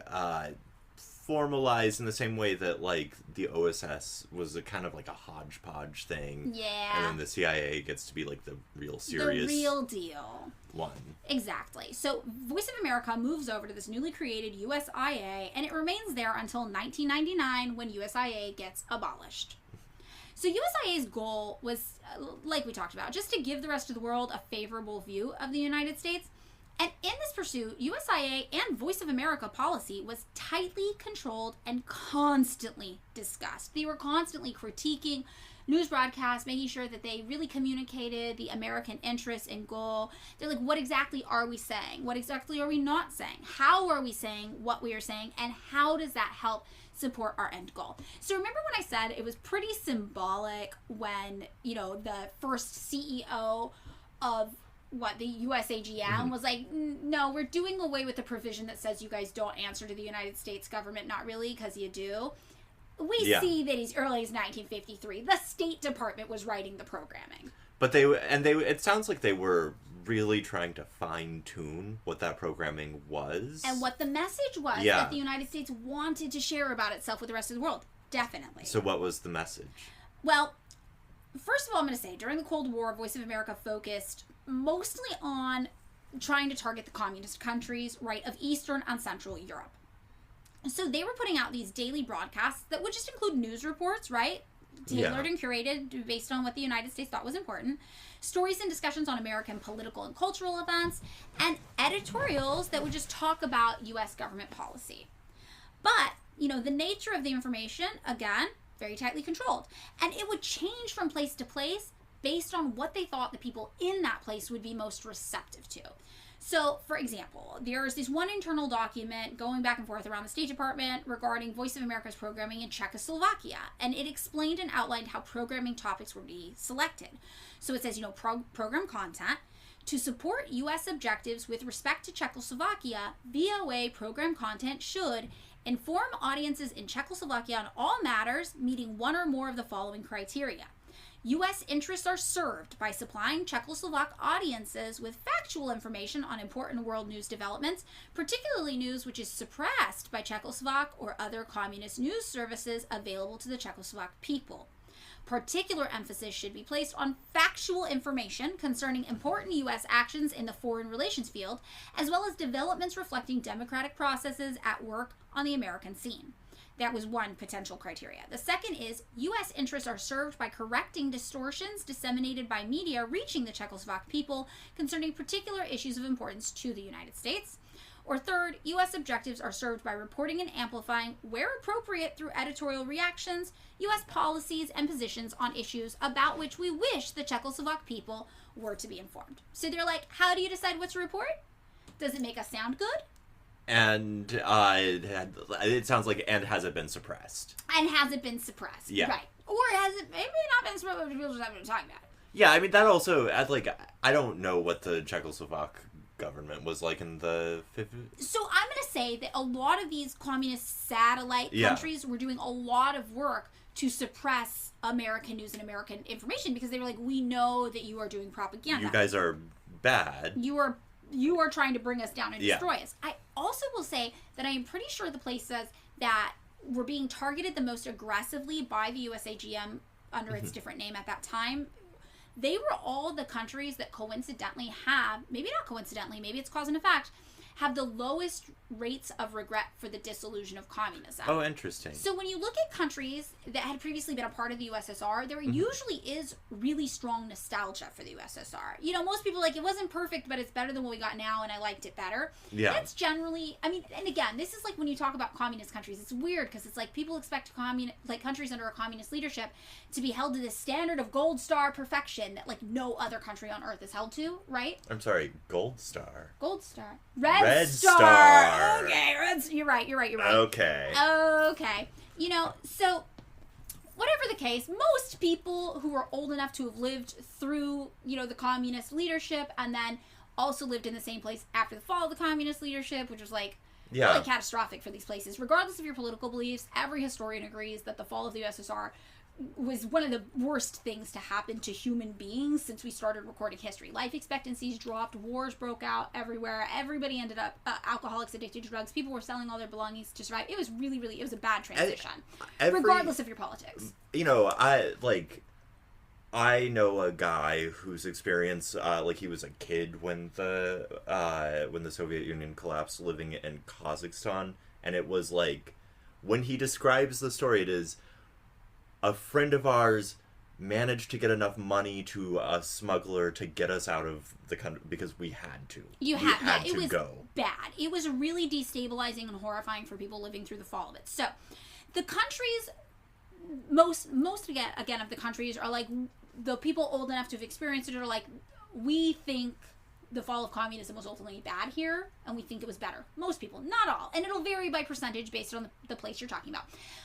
formalized in the same way that, like, the OSS was a kind of, like, a hodgepodge thing. Yeah. And then the CIA gets to be, like, the real serious... The real deal. One. Exactly. So Voice of America moves over to this newly created USIA, and it remains there until 1999 when USIA gets abolished. So USIA's goal was, like we talked about, just to give the rest of the world a favorable view of the United States. And in this pursuit, USIA and Voice of America policy was tightly controlled and constantly discussed. They were constantly critiquing news broadcasts, making sure that they really communicated the American interests and goal. They're like, what exactly are we saying? What exactly are we not saying? How are we saying what we are saying? And how does that help support our end goal? So remember when I said it was pretty symbolic when, the first CEO of the USAGM was like, no, we're doing away with the provision that says you guys don't answer to the United States government. Not really, because you do. We see that as early as 1953, the State Department was writing the programming. But it sounds like they were really trying to fine-tune what that programming was. And what the message was that the United States wanted to share about itself with the rest of the world. Definitely. So what was the message? Well, first of all, I'm going to say, during the Cold War, Voice of America focused mostly on trying to target the communist countries, right, of Eastern and Central Europe. So they were putting out these daily broadcasts that would just include news reports, right, tailored and curated based on what the United States thought was important, stories and discussions on American political and cultural events, and editorials that would just talk about U.S. government policy. But, the nature of the information, again, very tightly controlled. And it would change from place to place based on what they thought the people in that place would be most receptive to. So, for example, there's this one internal document going back and forth around the State Department regarding Voice of America's programming in Czechoslovakia, and it explained and outlined how programming topics were to be selected. So it says, program content. To support U.S. objectives with respect to Czechoslovakia, VOA program content should inform audiences in Czechoslovakia on all matters meeting one or more of the following criteria. U.S. interests are served by supplying Czechoslovak audiences with factual information on important world news developments, particularly news which is suppressed by Czechoslovak or other communist news services available to the Czechoslovak people. Particular emphasis should be placed on factual information concerning important U.S. actions in the foreign relations field, as well as developments reflecting democratic processes at work on the American scene. That was one potential criteria. The second is U.S. interests are served by correcting distortions disseminated by media reaching the Czechoslovak people concerning particular issues of importance to the United States. Or third, U.S. objectives are served by reporting and amplifying, where appropriate through editorial reactions, U.S. policies and positions on issues about which we wish the Czechoslovak people were to be informed. So they're like, how do you decide what to report? Does it make us sound good? And it sounds like, and has it been suppressed? And has it been suppressed? Yeah. Right. Or has it maybe not been suppressed, but people just haven't been talking about it. Yeah, I mean, that also, I don't know what the Czechoslovak government was like in the 50s. So I'm going to say that a lot of these communist satellite countries were doing a lot of work to suppress American news and American information because they were like, we know that you are doing propaganda. You guys are bad. You are trying to bring us down and destroy us. I also will say that I am pretty sure the places that were being targeted the most aggressively by the USAGM under its different name at that time, they were all the countries that coincidentally have, maybe not coincidentally, maybe it's cause and effect, have the lowest rates of regret for the dissolution of communism. Oh, interesting. So when you look at countries that had previously been a part of the USSR, there usually is really strong nostalgia for the USSR. Most people are like, it wasn't perfect, but it's better than what we got now, and I liked it better. Yeah. That's generally, and again, this is like when you talk about communist countries, it's weird because it's like people expect countries under a communist leadership to be held to this standard of gold star perfection that like no other country on earth is held to, right? I'm sorry, gold star. Gold star. Red Star. Okay, you're right. Okay. So whatever the case, most people who are old enough to have lived through, the communist leadership and then also lived in the same place after the fall of the communist leadership, which was like really catastrophic for these places. Regardless of your political beliefs, every historian agrees that the fall of the USSR was one of the worst things to happen to human beings since we started recording history. Life expectancies dropped, wars broke out everywhere, everybody ended up alcoholics, addicted to drugs, people were selling all their belongings to survive. It was really, it was a bad transition, regardless of your politics. I know a guy whose experience, he was a kid when the Soviet Union collapsed, living in Kazakhstan, and it was like, when he describes the story, it is, a friend of ours managed to get enough money to a smuggler to get us out of the country because we had to. It was bad. It was really destabilizing and horrifying for people living through the fall of it. So, the countries, most again of the countries are like, the people old enough to have experienced it are like, we think the fall of communism was ultimately bad here, and we think it was better. Most people, not all. And it'll vary by percentage based on the place you're talking about.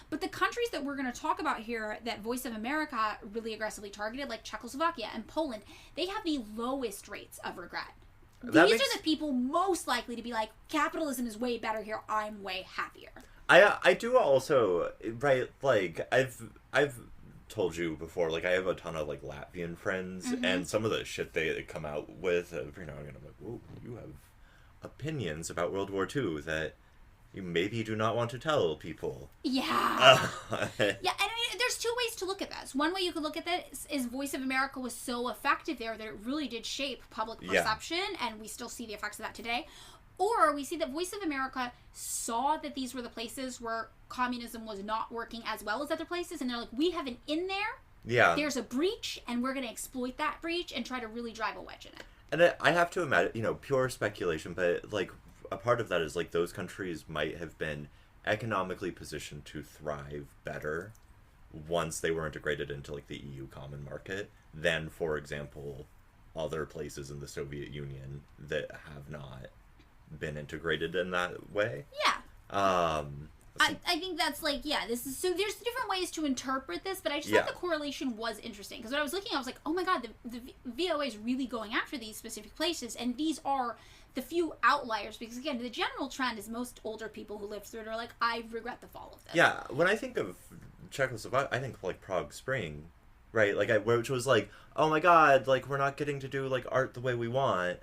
But the countries that we're going to talk about here that Voice of America really aggressively targeted, like Czechoslovakia and Poland, they have the lowest rates of regret. These are the people most likely to be like, capitalism is way better here, I'm way happier. I do also, right, like, I've told you before, like, I have a ton of, like, Latvian friends, and some of the shit they come out with, every now and again, I'm like, whoa, you have opinions about World War II that you maybe do not want to tell people. Yeah. Yeah, and I mean, there's two ways to look at this. One way you could look at this is Voice of America was so effective there that it really did shape public perception, and we still see the effects of that today. Or we see that Voice of America saw that these were the places where communism was not working as well as other places, and they're like, we have an in there. Yeah. There's a breach, and we're going to exploit that breach and try to really drive a wedge in it. And I have to imagine, pure speculation, but, like, a part of that is, like, those countries might have been economically positioned to thrive better once they were integrated into, like, the EU common market than, for example, other places in the Soviet Union that have not been integrated in that way. Yeah. I think that's like, this is, so there's different ways to interpret this, but I just thought the correlation was interesting, because when I was looking, I was like, oh my god, the VOA is really going after these specific places, and these are the few outliers, because again, the general trend is most older people who lived through it are like, I regret the fall of this. Yeah, when I think of Czechoslovakia, I think like Prague Spring, right? Like, which was like, oh my god, like, we're not getting to do, like, art the way we want,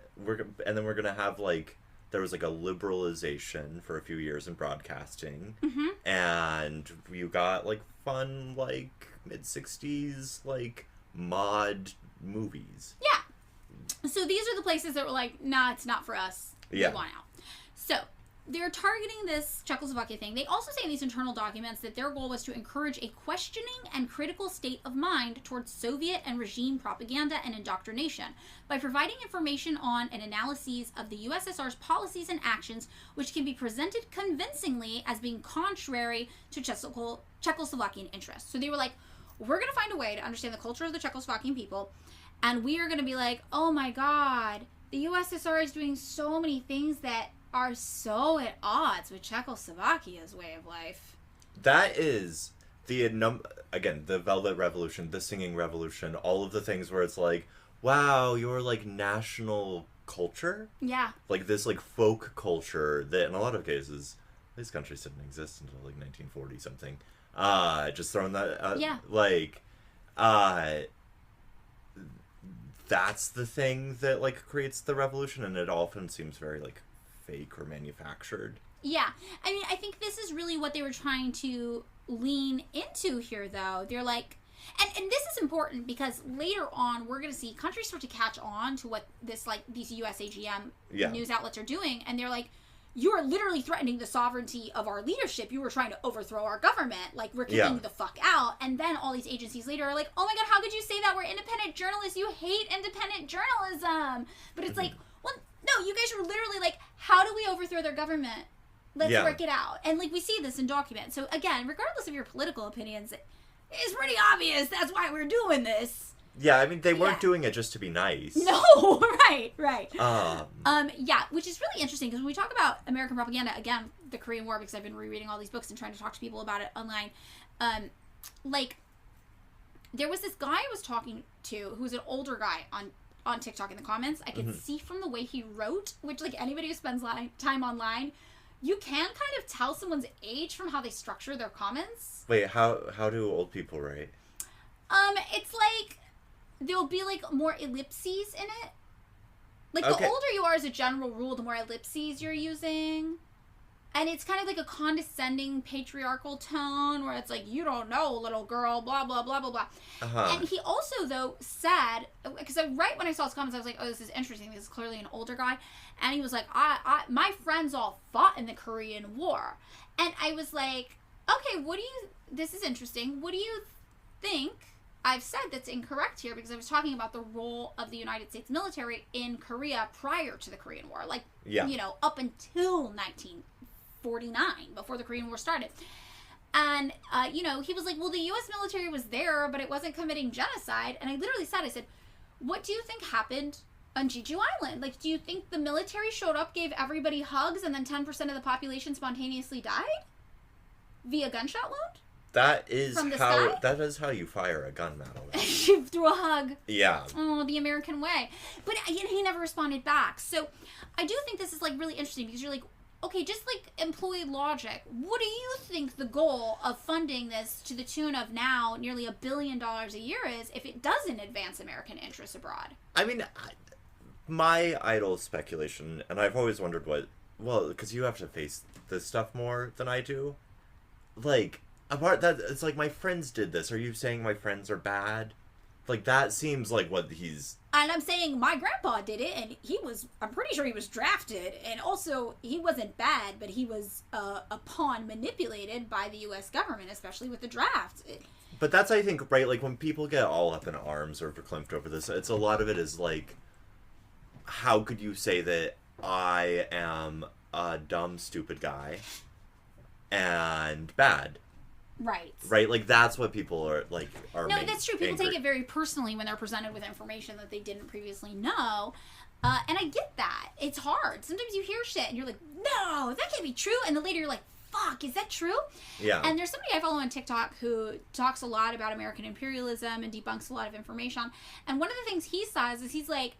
and then we're gonna have, like, there was, like, a liberalization for a few years in broadcasting, and you got, like, fun, like, mid-60s, like, mod movies. Yeah. So these are the places that were like, nah, it's not for us. Yeah. We want out. So they're targeting this Czechoslovakia thing. They also say in these internal documents that their goal was to encourage a questioning and critical state of mind towards Soviet and regime propaganda and indoctrination by providing information on and analyses of the USSR's policies and actions, which can be presented convincingly as being contrary to Czechoslovakian interests. So they were like, we're going to find a way to understand the culture of the Czechoslovakian people, and we are going to be like, oh my god, the USSR is doing so many things that are so at odds with Czechoslovakia's way of life. That is again, the Velvet Revolution, the Singing Revolution, all of the things where it's like, wow, your, like, national culture? Yeah. Like, this, like, folk culture that, in a lot of cases, these countries didn't exist until, like, 1940-something. Just throwing that, like, that's the thing that, like, creates the revolution, and it often seems very, like, fake or manufactured. Yeah. I mean, I think this is really what they were trying to lean into here, though. They're like, and this is important because later on we're going to see countries start to catch on to what this, like, these USAGM news outlets are doing, and they're like, you are literally threatening the sovereignty of our leadership. You were trying to overthrow our government. Like, we're kicking you the fuck out. And then all these agencies later are like, oh my god, how could you say that? We're independent journalists. You hate independent journalism. But it's like, well, no, you guys were literally like, how do we overthrow their government? Let's work it out. And, like, we see this in documents. So, again, regardless of your political opinions, it's pretty obvious that's why we're doing this. Yeah, I mean, they weren't doing it just to be nice. No, right. Which is really interesting, because when we talk about American propaganda, again, the Korean War, because I've been rereading all these books and trying to talk to people about it online, like, there was this guy I was talking to who's an older guy on TikTok in the comments. I could see from the way he wrote, which, like, anybody who spends time online, you can kind of tell someone's age from how they structure their comments. Wait, how do old people write? It's like, there'll be, like, more ellipses in it. Like, the older you are as a general rule, the more ellipses you're using. And it's kind of like a condescending patriarchal tone where it's like, you don't know, little girl, blah, blah, blah, blah, blah. And he also, though, said, because right when I saw his comments, I was like, oh, this is interesting. This is clearly an older guy. And he was like, my friends all fought in the Korean War. And I was like, okay, this is interesting. What do you think I've said that's incorrect here because I was talking about the role of the United States military in Korea prior to the Korean War. Like, up until 1949, before the Korean War started. And, he was like, well, the U.S. military was there, but it wasn't committing genocide. And I literally said, what do you think happened on Jeju Island? Like, do you think the military showed up, gave everybody hugs, and then 10% of the population spontaneously died? Via gunshot wound? That is how you fire a gun, Madeline. Through a hug. Yeah. Oh, the American way. But he never responded back. So I do think this is, like, really interesting because you're like, okay, just, like, employ logic. What do you think the goal of funding this to the tune of now nearly $1 billion a year is if it doesn't advance American interests abroad? I mean, my idle speculation, and I've always wondered because you have to face this stuff more than I do. Like, apart that, it's like my friends did this. Are you saying my friends are bad? Like, that seems like what he's... And I'm saying my grandpa did it, and I'm pretty sure he was drafted, and also he wasn't bad, but he was a pawn manipulated by the U.S. government, especially with the draft. But that's, I think, right, like, when people get all up in arms or verklempt over this, it's a lot of it is, like, how could you say that I am a dumb, stupid guy and bad? Right. Like, that's what people are, like, No, that's true. People take it very personally when they're presented with information that they didn't previously know. And I get that. It's hard. Sometimes you hear shit and you're like, no, that can't be true. And then later you're like, fuck, is that true? Yeah. And there's somebody I follow on TikTok who talks a lot about American imperialism and debunks a lot of information. And one of the things he says is he's like,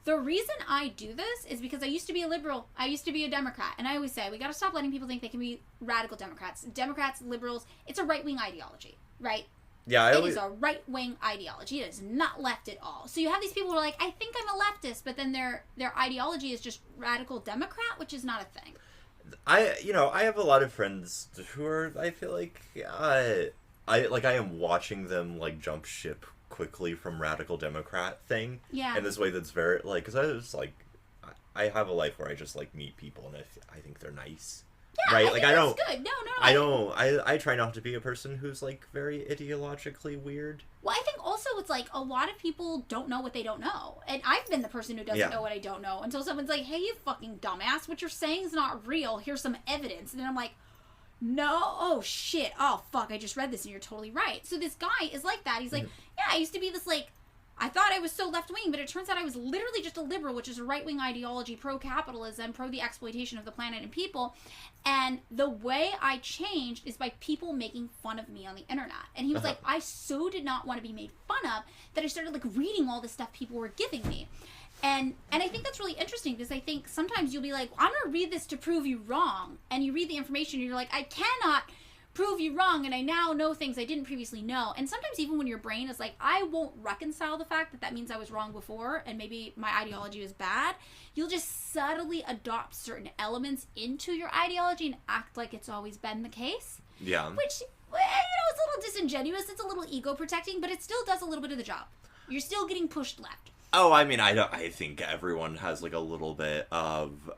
the reason I do this is because I used to be a liberal. I used to be a Democrat. And I always say, we got to stop letting people think they can be radical Democrats. Democrats, liberals, it's a right-wing ideology, right? Yeah, It is a right-wing ideology. It is not left at all. So you have these people who are like, I think I'm a leftist, but then their ideology is just radical Democrat, which is not a thing. I have a lot of friends who are, I feel like, I am watching them, like, jump ship quickly from radical Democrat thing. Yeah. In this way that's very, like, because I was, like, I have a life where I just, like, meet people and I think they're nice. Yeah, right? I think that's good. No. I try not to be a person who's, like, very ideologically weird. Well, I think also it's like a lot of people don't know what they don't know. And I've been the person who doesn't know what I don't know until someone's like, hey, you fucking dumbass, what you're saying is not real. Here's some evidence. And then I'm like, no, oh shit, oh fuck, I just read this and you're totally right. So this guy is like that. He's like, yeah, I used to be this, like, I thought I was so left-wing, but it turns out I was literally just a liberal, which is a right-wing ideology, pro-capitalism, pro the exploitation of the planet and people. And the way I changed is by people making fun of me on the internet. And he was like, I so did not want to be made fun of that I started, like, reading all the stuff people were giving me. And I think that's really interesting because I think sometimes you'll be like, I'm going to read this to prove you wrong. And you read the information and you're like, I cannot prove you wrong, and I now know things I didn't previously know. And sometimes even when your brain is like, I won't reconcile the fact that that means I was wrong before and maybe my ideology was bad, you'll just subtly adopt certain elements into your ideology and act like it's always been the case. Yeah. Which, it's a little disingenuous, it's a little ego protecting, but it still does a little bit of the job. You're still getting pushed left. Oh, I mean, I think everyone has, like, a little bit of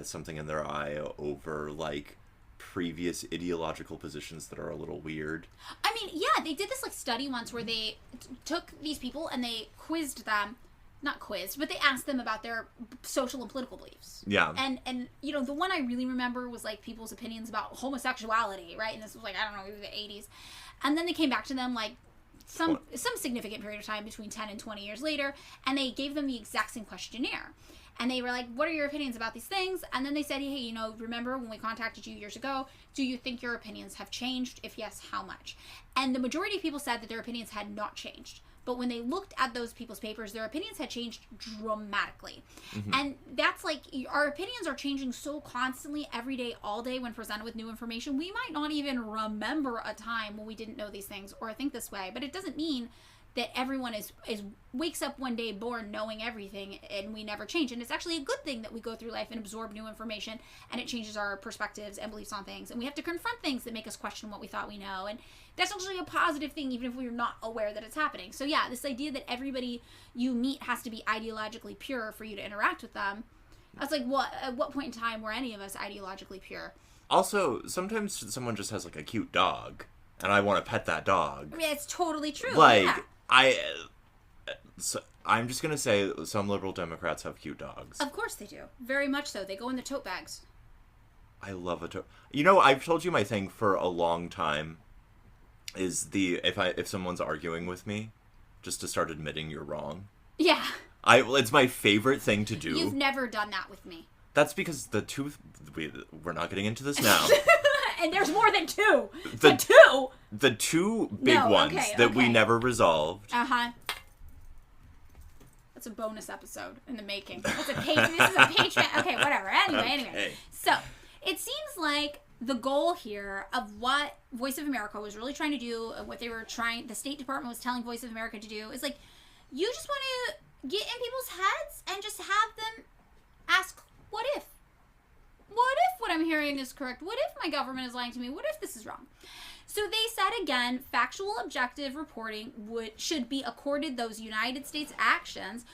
something in their eye over, like, previous ideological positions that are a little weird. I mean, yeah, they did this, like, study once where they took these people and they quizzed them. Not quizzed, but they asked them about their social and political beliefs. Yeah. And you know, the one I really remember was, like, people's opinions about homosexuality, right? And this was, like, I don't know, maybe the 80s. And then they came back to them, like, some significant period of time between 10 and 20 years later, and they gave them the exact same questionnaire. And they were like, what are your opinions about these things? And then they said, hey, you know, remember when we contacted you years ago? Do you think your opinions have changed? If yes, how much? And the majority of people said that their opinions had not changed. But when they looked at those people's papers, their opinions had changed dramatically. Mm-hmm. And that's like, our opinions are changing so constantly every day, all day when presented with new information. We might not even remember a time when we didn't know these things or think this way. But it doesn't mean that everyone is wakes up one day born knowing everything and we never change. And it's actually a good thing that we go through life and absorb new information and it changes our perspectives and beliefs on things. And we have to confront things that make us question what we thought we know. And that's actually a positive thing even if we're not aware that it's happening. So yeah, this idea that everybody you meet has to be ideologically pure for you to interact with them. I was like, at what point in time were any of us ideologically pure? Also, sometimes someone just has, like, a cute dog. And I want to pet that dog. I mean, it's totally true. Like, yeah. I'm just gonna say some liberal Democrats have cute dogs. Of course they do. Very much so. They go in the tote bags. I love a tote. You know, I've told you my thing for a long time is if someone's arguing with me, just to start admitting you're wrong. Yeah. It's my favorite thing to do. You've never done that with me. That's because we're not getting into this now. And there's more than two. The two big ones that we never resolved. Uh-huh. That's a bonus episode in the making. This is a Patreon. Okay, whatever. Anyway. So, it seems like the goal here of what Voice of America was really trying to do, what the State Department was telling Voice of America to do, is like, you just want to get in people's heads and just have them ask, what if? What if what I'm hearing is correct? What if my government is lying to me? What if this is wrong? So they said again, factual objective reporting should be accorded those United States actions,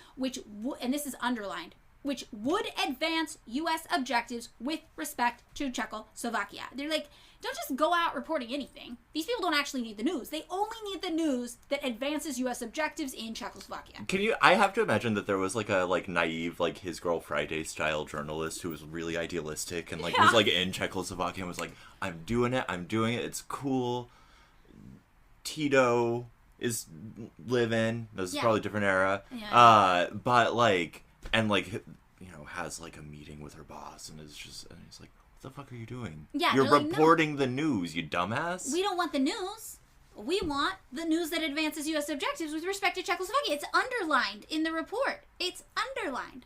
and this is underlined, which would advance U.S. objectives with respect to Czechoslovakia. They're like, don't just go out reporting anything. These people don't actually need the news. They only need the news that advances U.S. objectives in Czechoslovakia. I have to imagine that there was like a naive, like His Girl Friday style journalist who was really idealistic and was like in Czechoslovakia and was like, I'm doing it, it's cool. Tito is living. This is probably a different era. Yeah. But like, and like, you know, has like a meeting with her boss and he's like, what the fuck are you doing? Yeah, you're reporting the news, you dumbass. We don't want the news. We want the news that advances U.S. objectives with respect to Czechoslovakia. It's underlined in the report. It's underlined.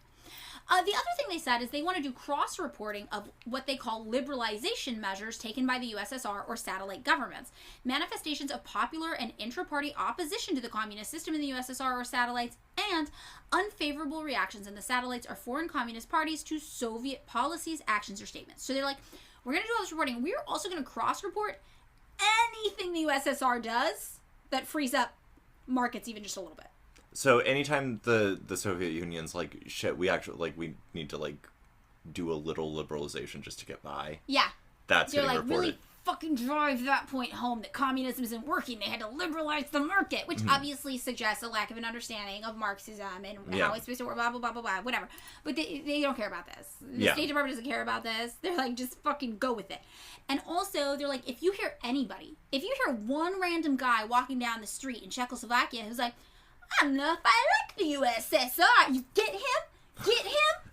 The other thing they said is they want to do cross-reporting of what they call liberalization measures taken by the USSR or satellite governments. Manifestations of popular and intra-party opposition to the communist system in the USSR or satellites, and unfavorable reactions in the satellites or foreign communist parties to Soviet policies, actions, or statements. So they're like, we're going to do all this reporting. We're also going to cross-report anything the USSR does that frees up markets even just a little bit. So anytime the Soviet Union's like, shit, we need to like do a little liberalization just to get by. Yeah. That's getting reported. Really fucking drive that point home that communism isn't working. They had to liberalize the market, which obviously suggests a lack of an understanding of Marxism and how it's supposed to work, blah, blah, blah, blah, blah, whatever. But they don't care about this. The State Department doesn't care about this. They're like, just fucking go with it. And also, they're like, if you hear one random guy walking down the street in Czechoslovakia who's like, I don't know if I like the USSR. You get him,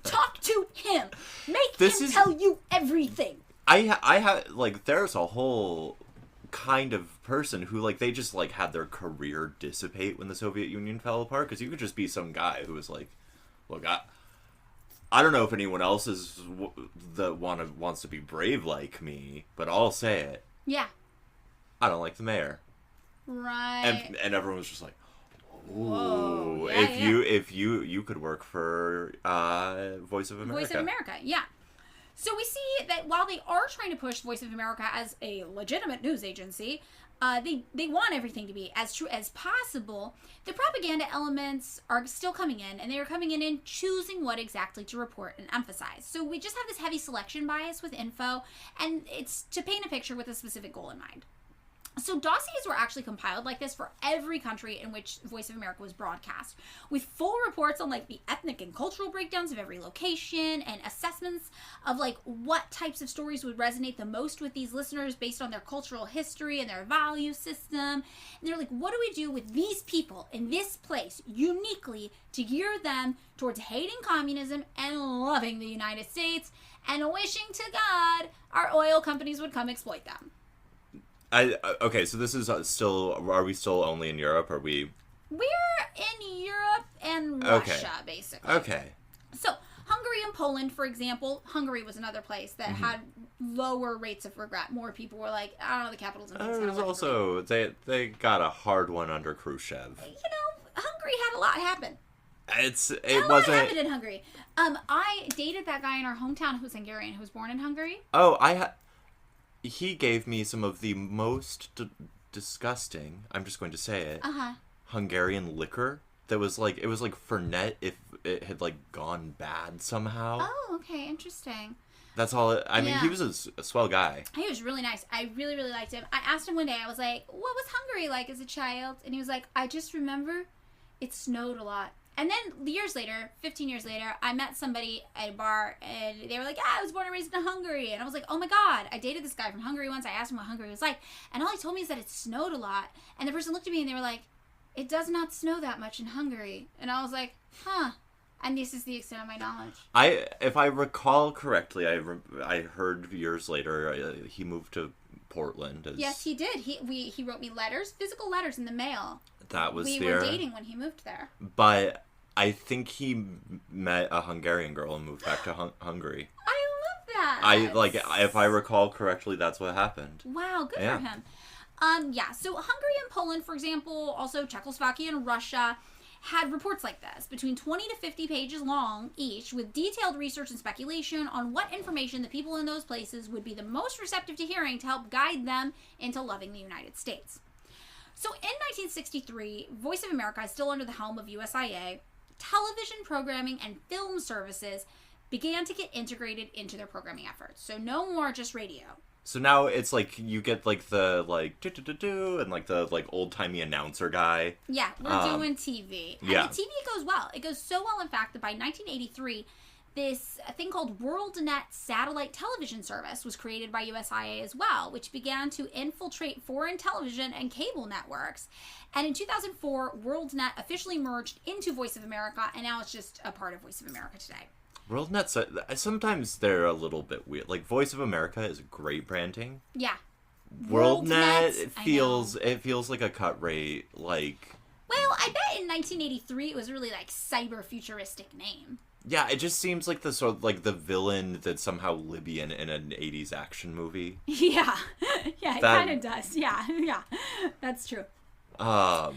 talk to him. Make him tell you everything. I have, like, there's a whole kind of person who, like, they just, like, had their career dissipate when the Soviet Union fell apart. Because you could just be some guy who was like, look, I don't know if anyone else wants to be brave like me, but I'll say it. Yeah. I don't like the mayor. Right. And everyone was just like, whoa. Yeah, if you could work for Voice of America. Voice of America, yeah. So we see that while they are trying to push Voice of America as a legitimate news agency, they want everything to be as true as possible. The propaganda elements are still coming in, and they are coming in and choosing what exactly to report and emphasize. So we just have this heavy selection bias with info, and it's to paint a picture with a specific goal in mind. So dossiers were actually compiled like this for every country in which Voice of America was broadcast, with full reports on like the ethnic and cultural breakdowns of every location and assessments of like what types of stories would resonate the most with these listeners based on their cultural history and their value system. And they're like, what do we do with these people in this place uniquely to gear them towards hating communism and loving the United States and wishing to God our oil companies would come exploit them? Okay, so this is are we still only in Europe, or We're in Europe and Russia, basically. Okay. So, Hungary and Poland, for example, Hungary was another place that had lower rates of regret. More people were like, I don't know, the capital's in things. There's also, they got a hard one under Khrushchev. You know, Hungary had a lot happen. It wasn't... What happened in Hungary? I dated that guy in our hometown who was Hungarian, who was born in Hungary. Oh, he gave me some of the most disgusting, I'm just going to say it, Hungarian liquor that was like, it was like Fernet if it had like gone bad somehow. Oh, okay, interesting. That's all. I mean, he was a swell guy. He was really nice. I really, really liked him. I asked him one day, I was like, what was Hungary like as a child? And he was like, I just remember it snowed a lot. And then years later, 15 years later, I met somebody at a bar, and they were like, yeah, I was born and raised in Hungary. And I was like, oh my God, I dated this guy from Hungary once. I asked him what Hungary was like. And all he told me is that it snowed a lot. And the person looked at me, and they were like, it does not snow that much in Hungary. And I was like, huh. And this is the extent of my knowledge. If I recall correctly, I heard years later he moved to Portland. Yes, he did. He wrote me letters, physical letters in the mail. That was we were dating when he moved there. But I think he met a Hungarian girl and moved back to Hungary. I love that. If I recall correctly, that's what happened. Wow, good for him. So Hungary and Poland, for example, also Czechoslovakia and Russia, had reports like this, between 20 to 50 pages long each, with detailed research and speculation on what information the people in those places would be the most receptive to hearing to help guide them into loving the United States. So in 1963, Voice of America is still under the helm of USIA. Television programming and film services began to get integrated into their programming efforts. So no more just radio. So now it's like you get like the do and like the old-timey announcer guy. Yeah, we're doing TV. And yeah. the TV goes well. It goes so well, in fact, that by 1983, this thing called WorldNet satellite television service was created by USIA as well, which began to infiltrate foreign television and cable networks. And in 2004, WorldNet officially merged into Voice of America, and now it's just a part of Voice of America today. WorldNet, sometimes they're a little bit weird. Like, Voice of America is great branding. Yeah. WorldNet, it feels like a cut rate, like... Well, I bet in 1983 it was really, like, cyber-futuristic name. Yeah, it just seems like the sort of, like, the villain that's somehow Libyan in an 80s action movie. Yeah. Yeah, it kind of does. Yeah, yeah. That's true. But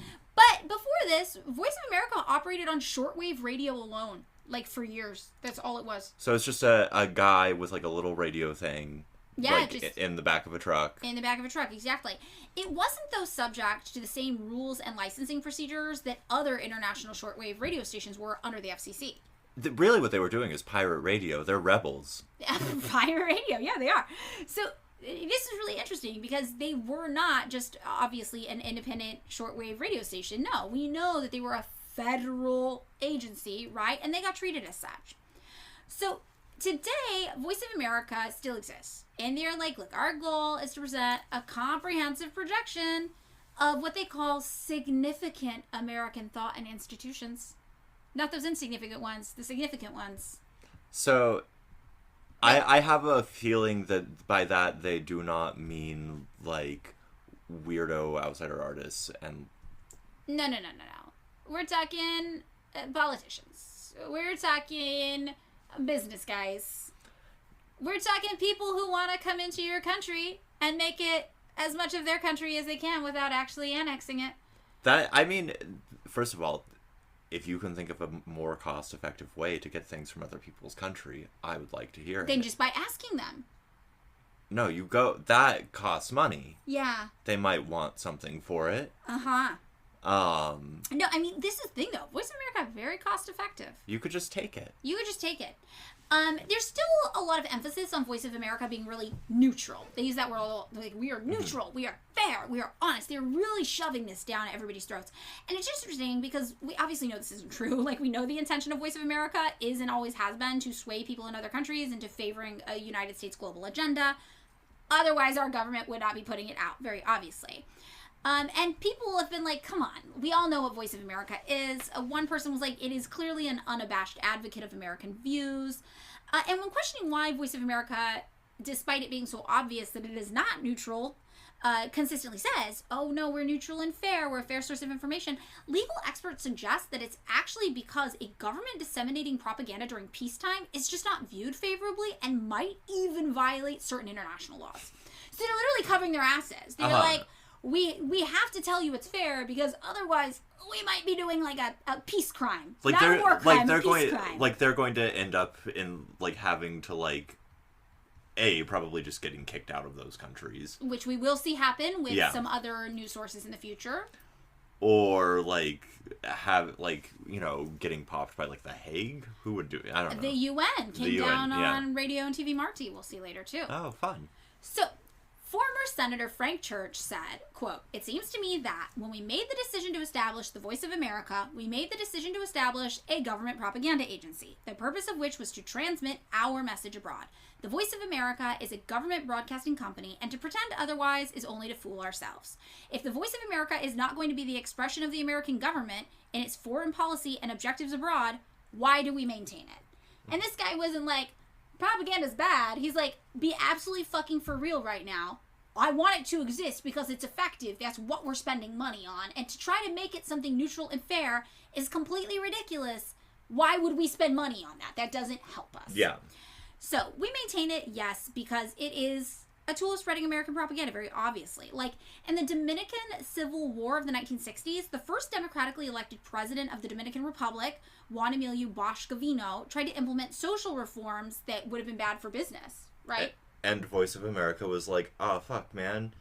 before this, Voice of America operated on shortwave radio alone. Like, for years. That's all it was. So it's just a guy with, like, a little radio thing. Yeah, like, just in the back of a truck. In the back of a truck, exactly. It wasn't, though, subject to the same rules and licensing procedures that other international shortwave radio stations were under the FCC. Really what they were doing is pirate radio. They're rebels. Pirate radio, yeah, they are. So this is really interesting because they were not just, obviously, an independent shortwave radio station. No, we know that they were a federal agency, right? And they got treated as such. So today, Voice of America still exists. And they're like, look, our goal is to present a comprehensive projection of what they call significant American thought and institutions. Not those insignificant ones, the significant ones. So, I have a feeling that by that they do not mean, like, weirdo outsider artists and... No. We're talking politicians. We're talking business guys. We're talking people who want to come into your country and make it as much of their country as they can without actually annexing it. First of all, if you can think of a more cost-effective way to get things from other people's country, I would like to hear it. Then just by asking them. No, that costs money. Yeah. They might want something for it. Uh-huh. No, I mean, this is the thing, though. Voice of America, very cost-effective. You could just take it. There's still a lot of emphasis on Voice of America being really neutral. They use that word a lot. Like, we are neutral, we are fair, we are honest. They're really shoving this down at everybody's throats. And it's just interesting because we obviously know this isn't true. Like, we know the intention of Voice of America is and always has been to sway people in other countries into favoring a United States global agenda. Otherwise, our government would not be putting it out, very obviously. And people have been like, come on, we all know what Voice of America is. One person was like, it is clearly an unabashed advocate of American views. And when questioning why Voice of America, despite it being so obvious that it is not neutral, consistently says, oh no, we're neutral and fair, we're a fair source of information, legal experts suggest that it's actually because a government disseminating propaganda during peacetime is just not viewed favorably and might even violate certain international laws. So they're literally covering their asses. They're like, we have to tell you it's fair because otherwise we might be doing like a peace crime. Like not a war crime, they're peace crime. Like they're going to end up in like having to like probably just getting kicked out of those countries. Which we will see happen with some other news sources in the future. or like have like, you know, getting popped by like the Hague. Who would do it? I don't know. The UN came The UN, down yeah. on Radio and TV Marti. We'll see later too. Oh, fun. So, former Senator Frank Church said, quote, "It seems to me that when we made the decision to establish the Voice of America, we made the decision to establish a government propaganda agency, the purpose of which was to transmit our message abroad. The Voice of America is a government broadcasting company, and to pretend otherwise is only to fool ourselves. If the Voice of America is not going to be the expression of the American government in its foreign policy and objectives abroad, why do we maintain it?" And this guy wasn't like, propaganda's bad. He's like, be absolutely fucking for real right now. I want it to exist because it's effective. That's what we're spending money on. And to try to make it something neutral and fair is completely ridiculous. Why would we spend money on that? That doesn't help us. Yeah. So we maintain it, yes, because it is a tool of spreading American propaganda, very obviously. Like, in the Dominican Civil War of the 1960s, the first democratically elected president of the Dominican Republic, Juan Emilio Bosch Gavino, tried to implement social reforms that would have been bad for business, right? And Voice of America was like, oh, fuck, man.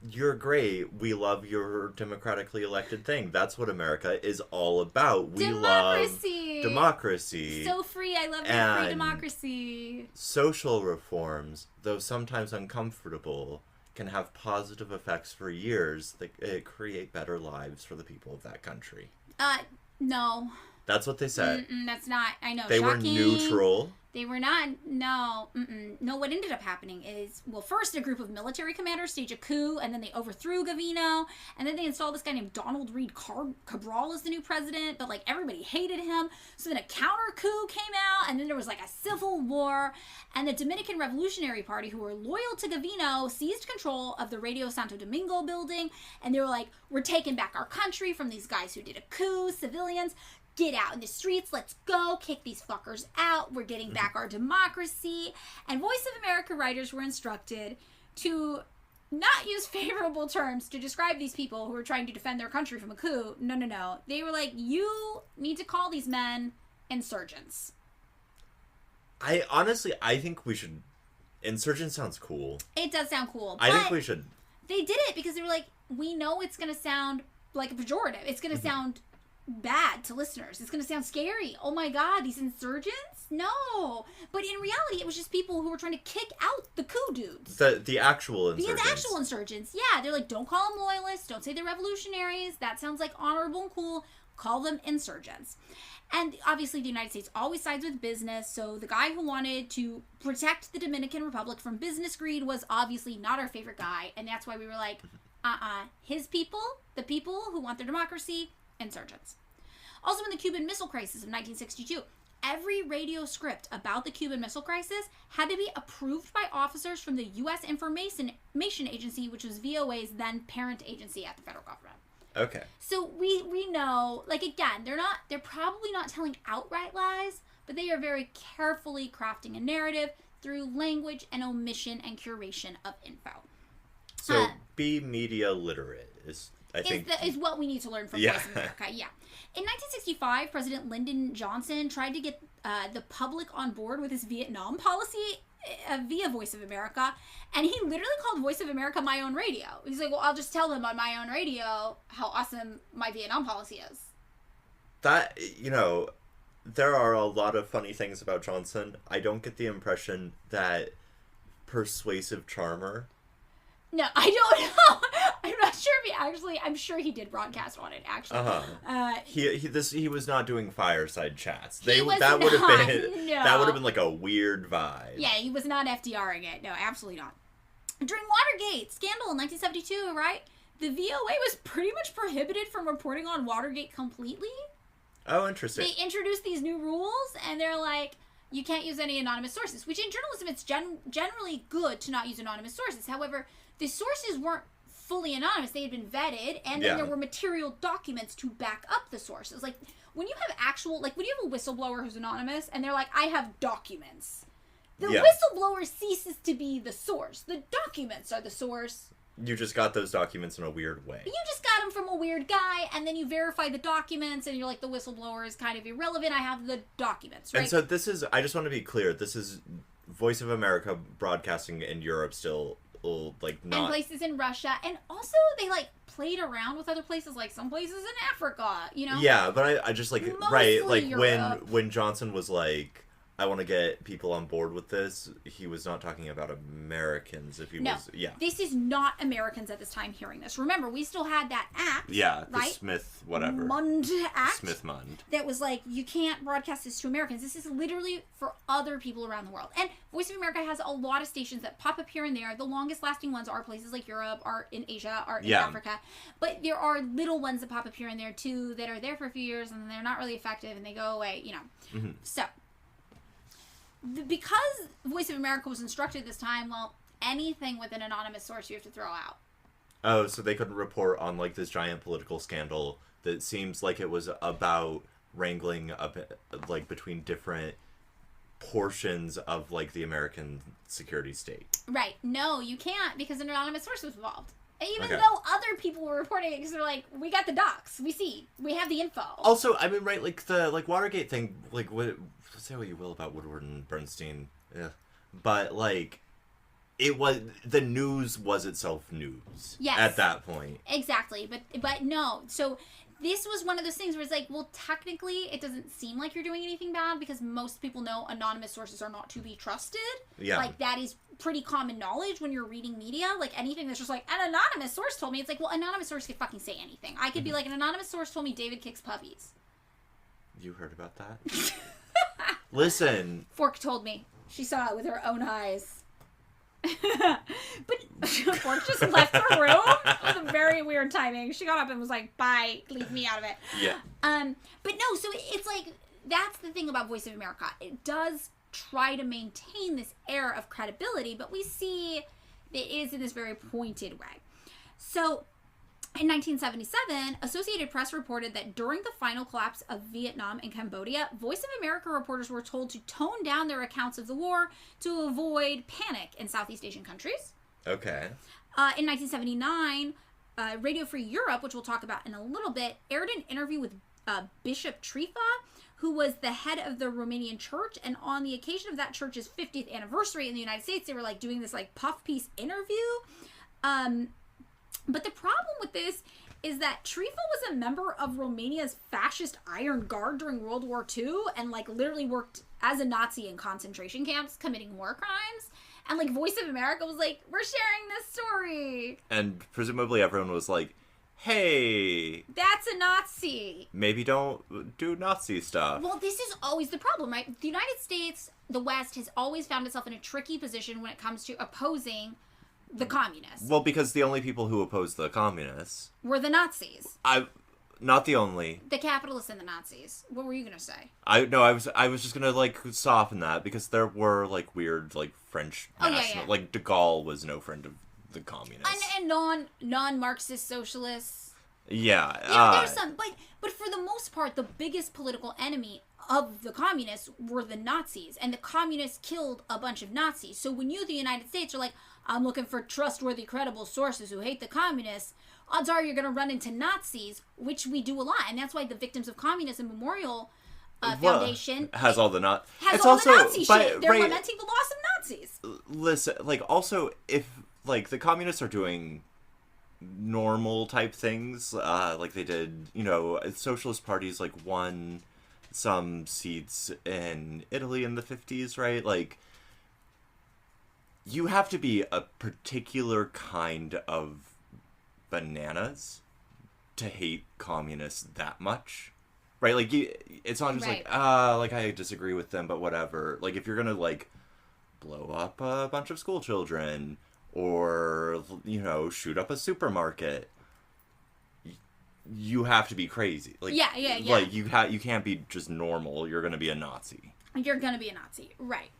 You're great. We love your democratically elected thing. That's what America is all about. We love democracy. So free. I love your free democracy. Social reforms, though sometimes uncomfortable, can have positive effects for years that create better lives for the people of that country. No. That's what they said. That's not. I know. They shocking. were neutral. They were not. No. No, what ended up happening is, well, first a group of military commanders staged a coup, and then they overthrew Gavino, and then they installed this guy named Donald Reed Cabral as the new president, but, like, everybody hated him. So then a counter coup came out, and then there was, like, a civil war, and the Dominican Revolutionary Party, who were loyal to Gavino, seized control of the Radio Santo Domingo building, and they were like, we're taking back our country from these guys who did a coup, civilians. Get out in the streets, let's go, kick these fuckers out, we're getting back our democracy. And Voice of America writers were instructed to not use favorable terms to describe these people who were trying to defend their country from a coup. No. They were like, you need to call these men insurgents. I think we should... Insurgent sounds cool. It does sound cool. I think we should... They did it because they were like, we know it's going to sound like a pejorative. It's going to sound bad to listeners. It's going to sound scary. Oh my god, these insurgents? No. But in reality, it was just people who were trying to kick out the coup dudes. The actual insurgents. The actual insurgents. Yeah, they're like, don't call them loyalists. Don't say they're revolutionaries. That sounds like honorable and cool. Call them insurgents. And obviously the United States always sides with business, so the guy who wanted to protect the Dominican Republic from business greed was obviously not our favorite guy, and that's why we were like, his people, the people who want their democracy, insurgents. Also, in the Cuban Missile Crisis of 1962, every radio script about the Cuban Missile Crisis had to be approved by officers from the U.S. Information Agency, which was VOA's then parent agency at the federal government. Okay. So we know, like, again, they're probably not telling outright lies, but they are very carefully crafting a narrative through language and omission and curation of info. So be media literate is what we need to learn from Voice of America. Yeah. In 1965, President Lyndon Johnson tried to get the public on board with his Vietnam policy via Voice of America, and he literally called Voice of America my own radio. He's like, well, I'll just tell them on my own radio how awesome my Vietnam policy is. That, there are a lot of funny things about Johnson. I don't get the impression that persuasive charmer. No, I don't know. I'm not sure if I'm sure he did broadcast on it, actually. He was not doing fireside chats. That would have been like a weird vibe. Yeah, he was not FDRing it. No, absolutely not. During Watergate scandal in 1972, right? The VOA was pretty much prohibited from reporting on Watergate completely. Oh, interesting. They introduced these new rules, and they're like, you can't use any anonymous sources, which in journalism, it's generally good to not use anonymous sources. However, the sources weren't fully anonymous. They had been vetted, and then there were material documents to back up the sources. Like, when you have when you have a whistleblower who's anonymous, and they're like, I have documents. The whistleblower ceases to be the source. The documents are the source. You just got those documents in a weird way. You just got them from a weird guy, and then you verify the documents, and you're like, the whistleblower is kind of irrelevant. I have the documents, right? And so I just want to be clear, this is Voice of America broadcasting in Europe still, like, not... And places in Russia. And also, they, like, played around with other places, like some places in Africa, you know? Yeah, but I just, like, Mostly right, like, Europe. when Johnson was like, I want to get people on board with this, he was not talking about Americans. If he was, yeah. This is not Americans at this time hearing this. Remember, we still had that act. Yeah, the right? Smith, whatever. Mund Act. Smith-Mund. That was like, you can't broadcast this to Americans. This is literally for other people around the world. And Voice of America has a lot of stations that pop up here and there. The longest lasting ones are places like Europe, are in Asia, are in Africa. But there are little ones that pop up here and there too that are there for a few years and they're not really effective and they go away, you know. Mm-hmm. So, because Voice of America was instructed this time, well, anything with an anonymous source you have to throw out. Oh, so they couldn't report on, like, this giant political scandal that seems like it was about wrangling up, like, between different portions of, like, the American security state. Right. No, you can't, because an anonymous source was involved. Even Okay. though other people were reporting it, because they're like, we got the docs, we see, we have the info. Also, I mean, right, like, the, like, Watergate thing, like, say what you will about Woodward and Bernstein, yeah. But, like, it was, the news was itself news. Yes. At that point. Exactly, but no. So this was one of those things where it's like, well, technically, it doesn't seem like you're doing anything bad because most people know anonymous sources are not to be trusted. Yeah. Like, that is pretty common knowledge when you're reading media. Like, anything that's just like, an anonymous source told me. It's like, well, anonymous source could fucking say anything. I could be like, an anonymous source told me David kicks puppies. You heard about that? Listen. Fork told me. She saw it with her own eyes. But Fork just left the room. It was a very weird timing. She got up and was like, bye, leave me out of it. Yeah. But no, so it's like, that's the thing about Voice of America. It does try to maintain this air of credibility, but we see it is in this very pointed way. So, in 1977, Associated Press reported that during the final collapse of Vietnam and Cambodia, Voice of America reporters were told to tone down their accounts of the war to avoid panic in Southeast Asian countries. Okay. In 1979, Radio Free Europe, which we'll talk about in a little bit, aired an interview with Bishop Trifa, who was the head of the Romanian church, and on the occasion of that church's 50th anniversary in the United States, they were like doing this like puff piece interview. But the problem with this is that Trifa was a member of Romania's fascist Iron Guard during World War II and like literally worked as a Nazi in concentration camps committing war crimes. And like Voice of America was like, we're sharing this story. And presumably everyone was like, hey, that's a Nazi. Maybe don't do Nazi stuff. Well, this is always the problem, right? The United States, the West, has always found itself in a tricky position when it comes to opposing the communists. Well, because the only people who opposed the communists were the Nazis. Not the only. The capitalists and the Nazis. What were you gonna say? I was just gonna like soften that because there were like weird like French national like De Gaulle was no friend of the communists and non-Marxist socialists. Yeah. There's some, but for the most part, the biggest political enemy of the communists were the Nazis, and the communists killed a bunch of Nazis. So when you, the United States, are like, I'm looking for trustworthy, credible sources who hate the communists, odds are you're going to run into Nazis, which we do a lot, and that's why the Victims of Communism Memorial Foundation has all the the Nazi shit. They're lamenting the loss of Nazis. Listen, like, also, if, like, the communists are doing normal type things, like they did, you know, socialist parties, like, won some seats in Italy in the 50s, right? Like, you have to be a particular kind of bananas to hate communists that much, right? Like, it's not just like I disagree with them, but whatever. Like, if you're gonna like blow up a bunch of school children or, you know, shoot up a supermarket, you have to be crazy. Like, like you can't be just normal. You're gonna be a Nazi. You're gonna be a Nazi, right?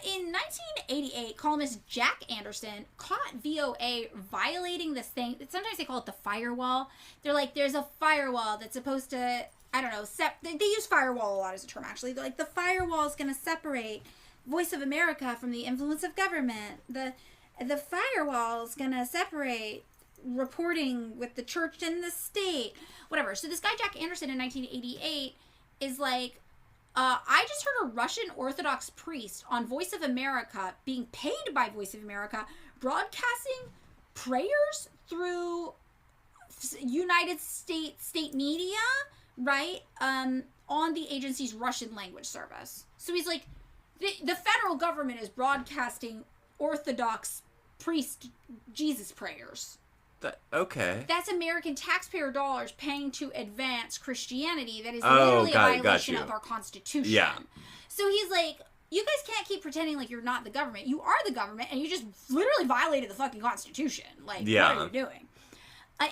In 1988, columnist Jack Anderson caught VOA violating this thing. Sometimes they call it the firewall. They're like, there's a firewall that's supposed to, I don't know, they use firewall a lot as a term, actually. They're like, the firewall is going to separate Voice of America from the influence of government. The firewall is going to separate reporting with the church and the state. Whatever. So this guy, Jack Anderson, in 1988, is like, I just heard a Russian Orthodox priest on Voice of America being paid by Voice of America broadcasting prayers through United States state media, right? On the agency's Russian language service. So he's like, the federal government is broadcasting Orthodox priest Jesus prayers. Okay. That's American taxpayer dollars paying to advance Christianity. That is literally a violation of our Constitution. Yeah. So he's like, you guys can't keep pretending like you're not the government. You are the government, and you just literally violated the fucking Constitution. Like, what are you doing?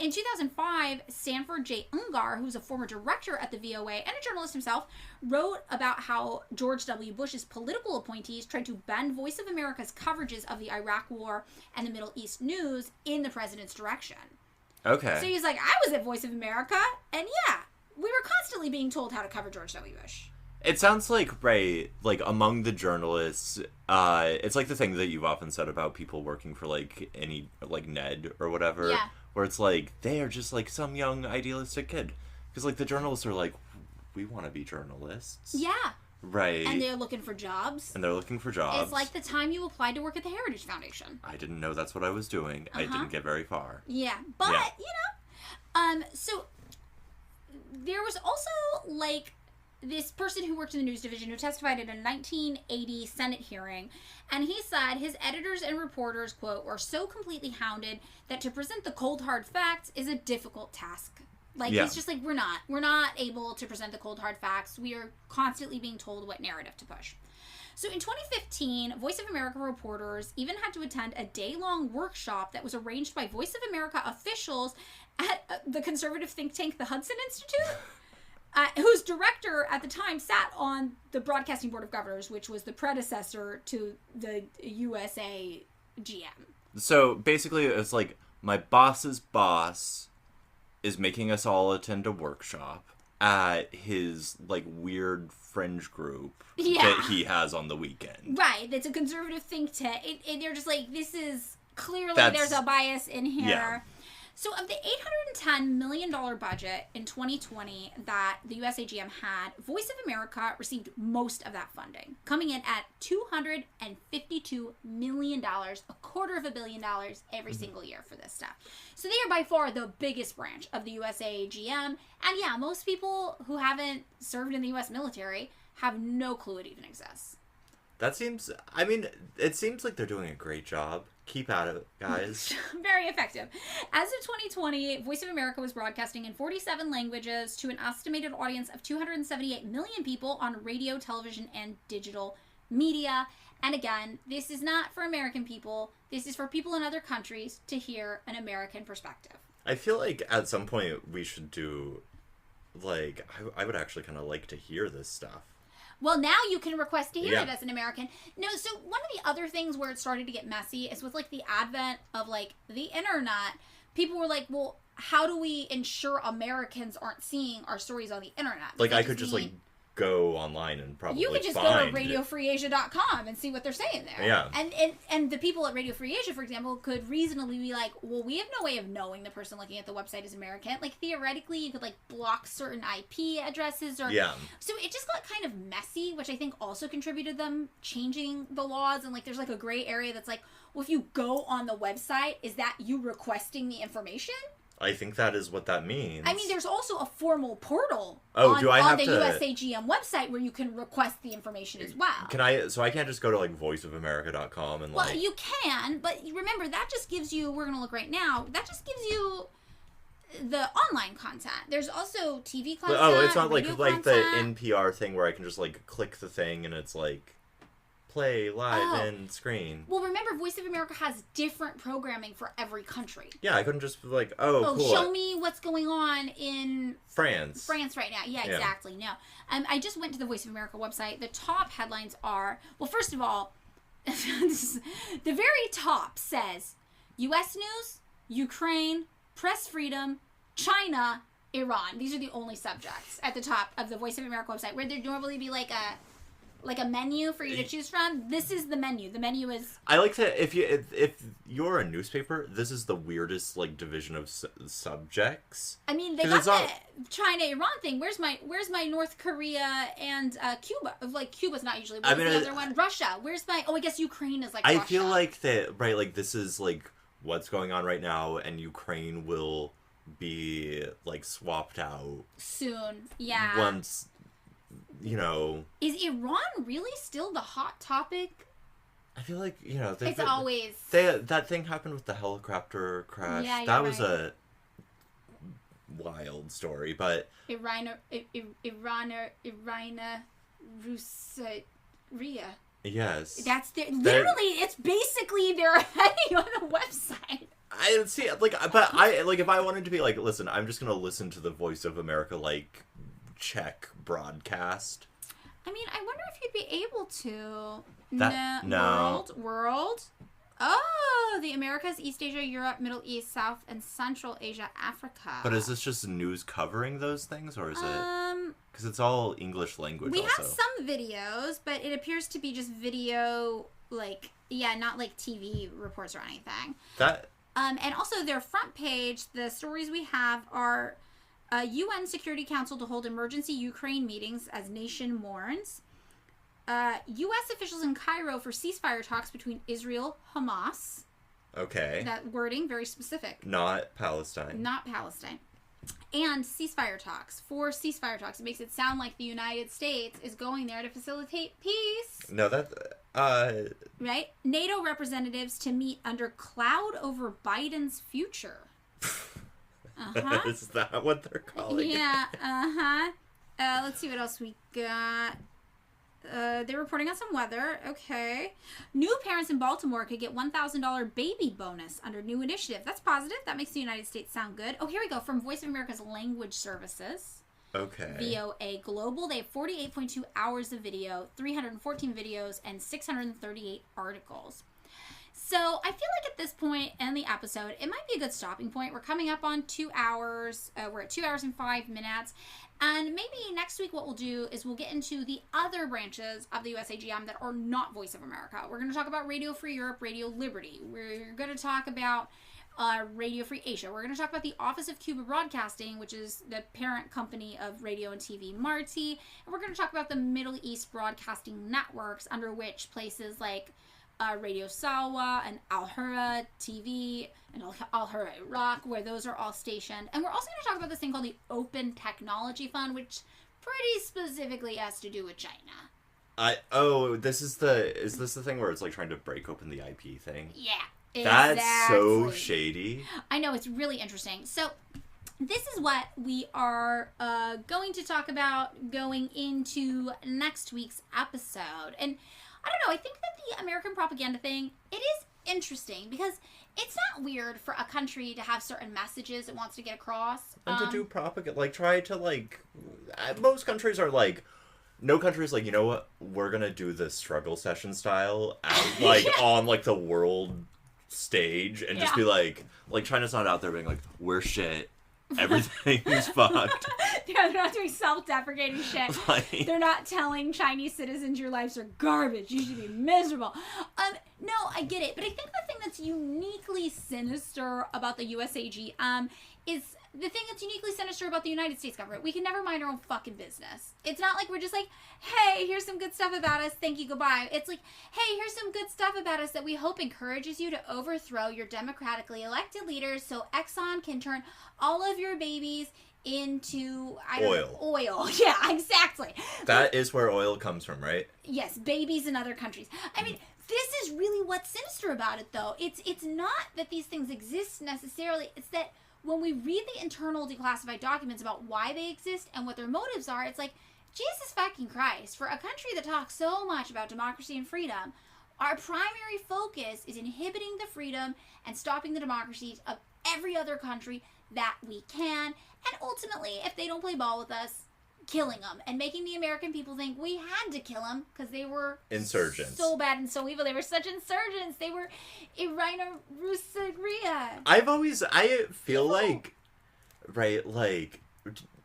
In 2005, Sanford J. Ungar, who's a former director at the VOA and a journalist himself, wrote about how George W. Bush's political appointees tried to bend Voice of America's coverages of the Iraq War and the Middle East news in the president's direction. Okay. So he's like, I was at Voice of America, and yeah, we were constantly being told how to cover George W. Bush. It sounds like, right, like, among the journalists, it's like the thing that you've often said about people working for, like, any, like, Ned or whatever. Yeah. Where it's like, they are just, like, some young idealistic kid. Because, like, the journalists are like, we want to be journalists. Yeah. Right. And they're looking for jobs. It's like the time you applied to work at the Heritage Foundation. I didn't know that's what I was doing. I didn't get very far. Yeah. But, you know, so there was also, like, this person who worked in the news division who testified at a 1980 Senate hearing, and he said his editors and reporters, quote, were so completely hounded that to present the cold hard facts is a difficult task. Like, it's just like, we're not able to present the cold hard facts. We are constantly being told what narrative to push. So in 2015, Voice of America reporters even had to attend a day-long workshop that was arranged by Voice of America officials at the conservative think tank, the Hudson Institute. Whose director at the time sat on the Broadcasting Board of Governors, which was the predecessor to the USA GM. So basically, it's like my boss's boss is making us all attend a workshop at his, like, weird fringe group that he has on the weekend. Right, that's a conservative think tank. And they're just like, this is clearly, there's a bias in here. Yeah. So of the $810 million budget in 2020 that the USAGM had, Voice of America received most of that funding, coming in at $252 million, $250 million every single year for this stuff. So they are by far the biggest branch of the USAGM. And yeah, most people who haven't served in the U.S. military have no clue it even exists. That seems, I mean, it seems like they're doing a great job. Keep at it, guys. Very effective. As of 2020, Voice of America was broadcasting in 47 languages to an estimated audience of 278 million people on radio, television, and digital media. And again, this is not for American people. This is for people in other countries to hear an American perspective. I feel like at some point we should do, like, I would actually kind of like to hear this stuff. Well, now you can request to hear it as an American. No, so one of the other things where it started to get messy is with, like, the advent of, like, the internet. People were like, well, how do we ensure Americans aren't seeing our stories on the internet? Like, I could just, like, go online and probably you could just go to radiofreeasia.com and see what they're saying there. Yeah. And the people at Radio Free Asia, for example, could reasonably be like, well, we have no way of knowing the person looking at the website is American. Like, theoretically, you could, like, block certain IP addresses or... Yeah. So it just got kind of messy, which I think also contributed them changing the laws. And, like, there's, like, a gray area that's like, well, if you go on the website, is that you requesting the information? I think that is what that means. I mean, there's also a formal portal on the USAGM website where you can request the information as well. So I can't just go to, like, voiceofamerica.com and, like... Well, you can, but remember, that just gives you, we're going to look right now, that just gives you the online content. There's also TV content, oh, it's not like content. The NPR thing where I can just, like, click the thing and it's, like... play live and screen. Well, remember, Voice of America has different programming for every country. Yeah, I couldn't just be like, cool. Show me what's going on in France right now. Yeah, exactly. No. I just went to the Voice of America website. The top headlines are, well, first of all, the very top says U.S. news, Ukraine, press freedom, China, Iran. These are the only subjects at the top of the Voice of America website, where there'd normally be like a like a menu for you to choose from. This is the menu. The menu is... I like that if you're a newspaper, this is the weirdest, like, division of subjects. I mean, they got the China-Iran thing. Where's my North Korea and Cuba? Like, Cuba's not usually. What's the other one? Russia. Where's my... Oh, I guess Ukraine is like Russia. I feel like that, right, like, this is, like, what's going on right now, and Ukraine will be, like, swapped out. Soon, yeah. Once... You know... Is Iran really still the hot topic? I feel like, you know... It's always... That thing happened with the helicopter crash. Yeah, that was a wild story, but... Irina, Russia. Yes. That's literally, it's basically their heading on the website. I see, like, but I, like, if I wanted to be like, listen, I'm just gonna listen to the Voice of America, like... Czech broadcast. I mean, I wonder if you'd be able to. No. World. Oh, the Americas, East Asia, Europe, Middle East, South, and Central Asia, Africa. But is this just news covering those things, or is it? Because it's all English language. We have some videos, but it appears to be just video, like, not like TV reports or anything. And also their front page, the stories we have are. UN Security Council to hold emergency Ukraine meetings as nation mourns. U.S. officials in Cairo for ceasefire talks between Israel, Hamas. Okay. That wording, very specific. Not Palestine. And ceasefire talks. It makes it sound like the United States is going there to facilitate peace. No, Right? NATO representatives to meet under cloud over Biden's future. Is that what they're calling it? Yeah, let's see what else we got. They're reporting on some weather. Okay. New parents in Baltimore could get $1,000 baby bonus under new initiative. That's positive. That makes the United States sound good. Oh, here we go. From Voice of America's Language Services. Okay. VOA Global. They have 48.2 hours of video, 314 videos, and 638 articles. So I feel like at this point in the episode, it might be a good stopping point. We're coming up on 2 hours. We're at 2 hours and 5 minutes. And maybe next week what we'll do is we'll get into the other branches of the USAGM that are not Voice of America. We're going to talk about Radio Free Europe, Radio Liberty. We're going to talk about Radio Free Asia. We're going to talk about the Office of Cuba Broadcasting, which is the parent company of Radio and TV Marti. And we're going to talk about the Middle East Broadcasting Networks, under which places like... Radio Salwa and Al Hurra TV and Al Hurra Iraq, where those are all stationed. And we're also going to talk about this thing called the Open Technology Fund, which pretty specifically has to do with China. Is this the thing where it's like trying to break open the IP thing? Yeah, exactly. That's so shady. I know, it's really interesting. So this is what we are going to talk about going into next week's episode. And I don't know, I think that the American propaganda thing, it is interesting because it's not weird for a country to have certain messages it wants to get across. And to do propaganda, like, try to, like, most countries are like, no country is like, you know what, we're gonna do this struggle session style, like, on, like, the world stage, and just be like, China's not out there being like, we're shit. Everything's fucked. Yeah, they're not doing self-deprecating shit. They're not telling Chinese citizens your lives are garbage. You should be miserable. No, I get it. But I think the thing that's uniquely sinister about the USAG is the thing that's uniquely sinister about the United States government. We can never mind our own fucking business. It's not like we're just like, hey, here's some good stuff about us. Thank you, goodbye. It's like, hey, here's some good stuff about us that we hope encourages you to overthrow your democratically elected leaders so Exxon can turn all of your babies into oil. Yeah, exactly. That is where oil comes from, right? Yes, babies in other countries. I mean, this is really what's sinister about it, though. It's not that these things exist necessarily. It's that when we read the internal declassified documents about why they exist and what their motives are, it's like, Jesus fucking Christ, for a country that talks so much about democracy and freedom, our primary focus is inhibiting the freedom and stopping the democracies of every other country that we can, and ultimately, if they don't play ball with us, killing them and making the American people think we had to kill them because they were insurgents, so bad and so evil. They were such insurgents. They were Irina Rusagria. I feel like, right, like,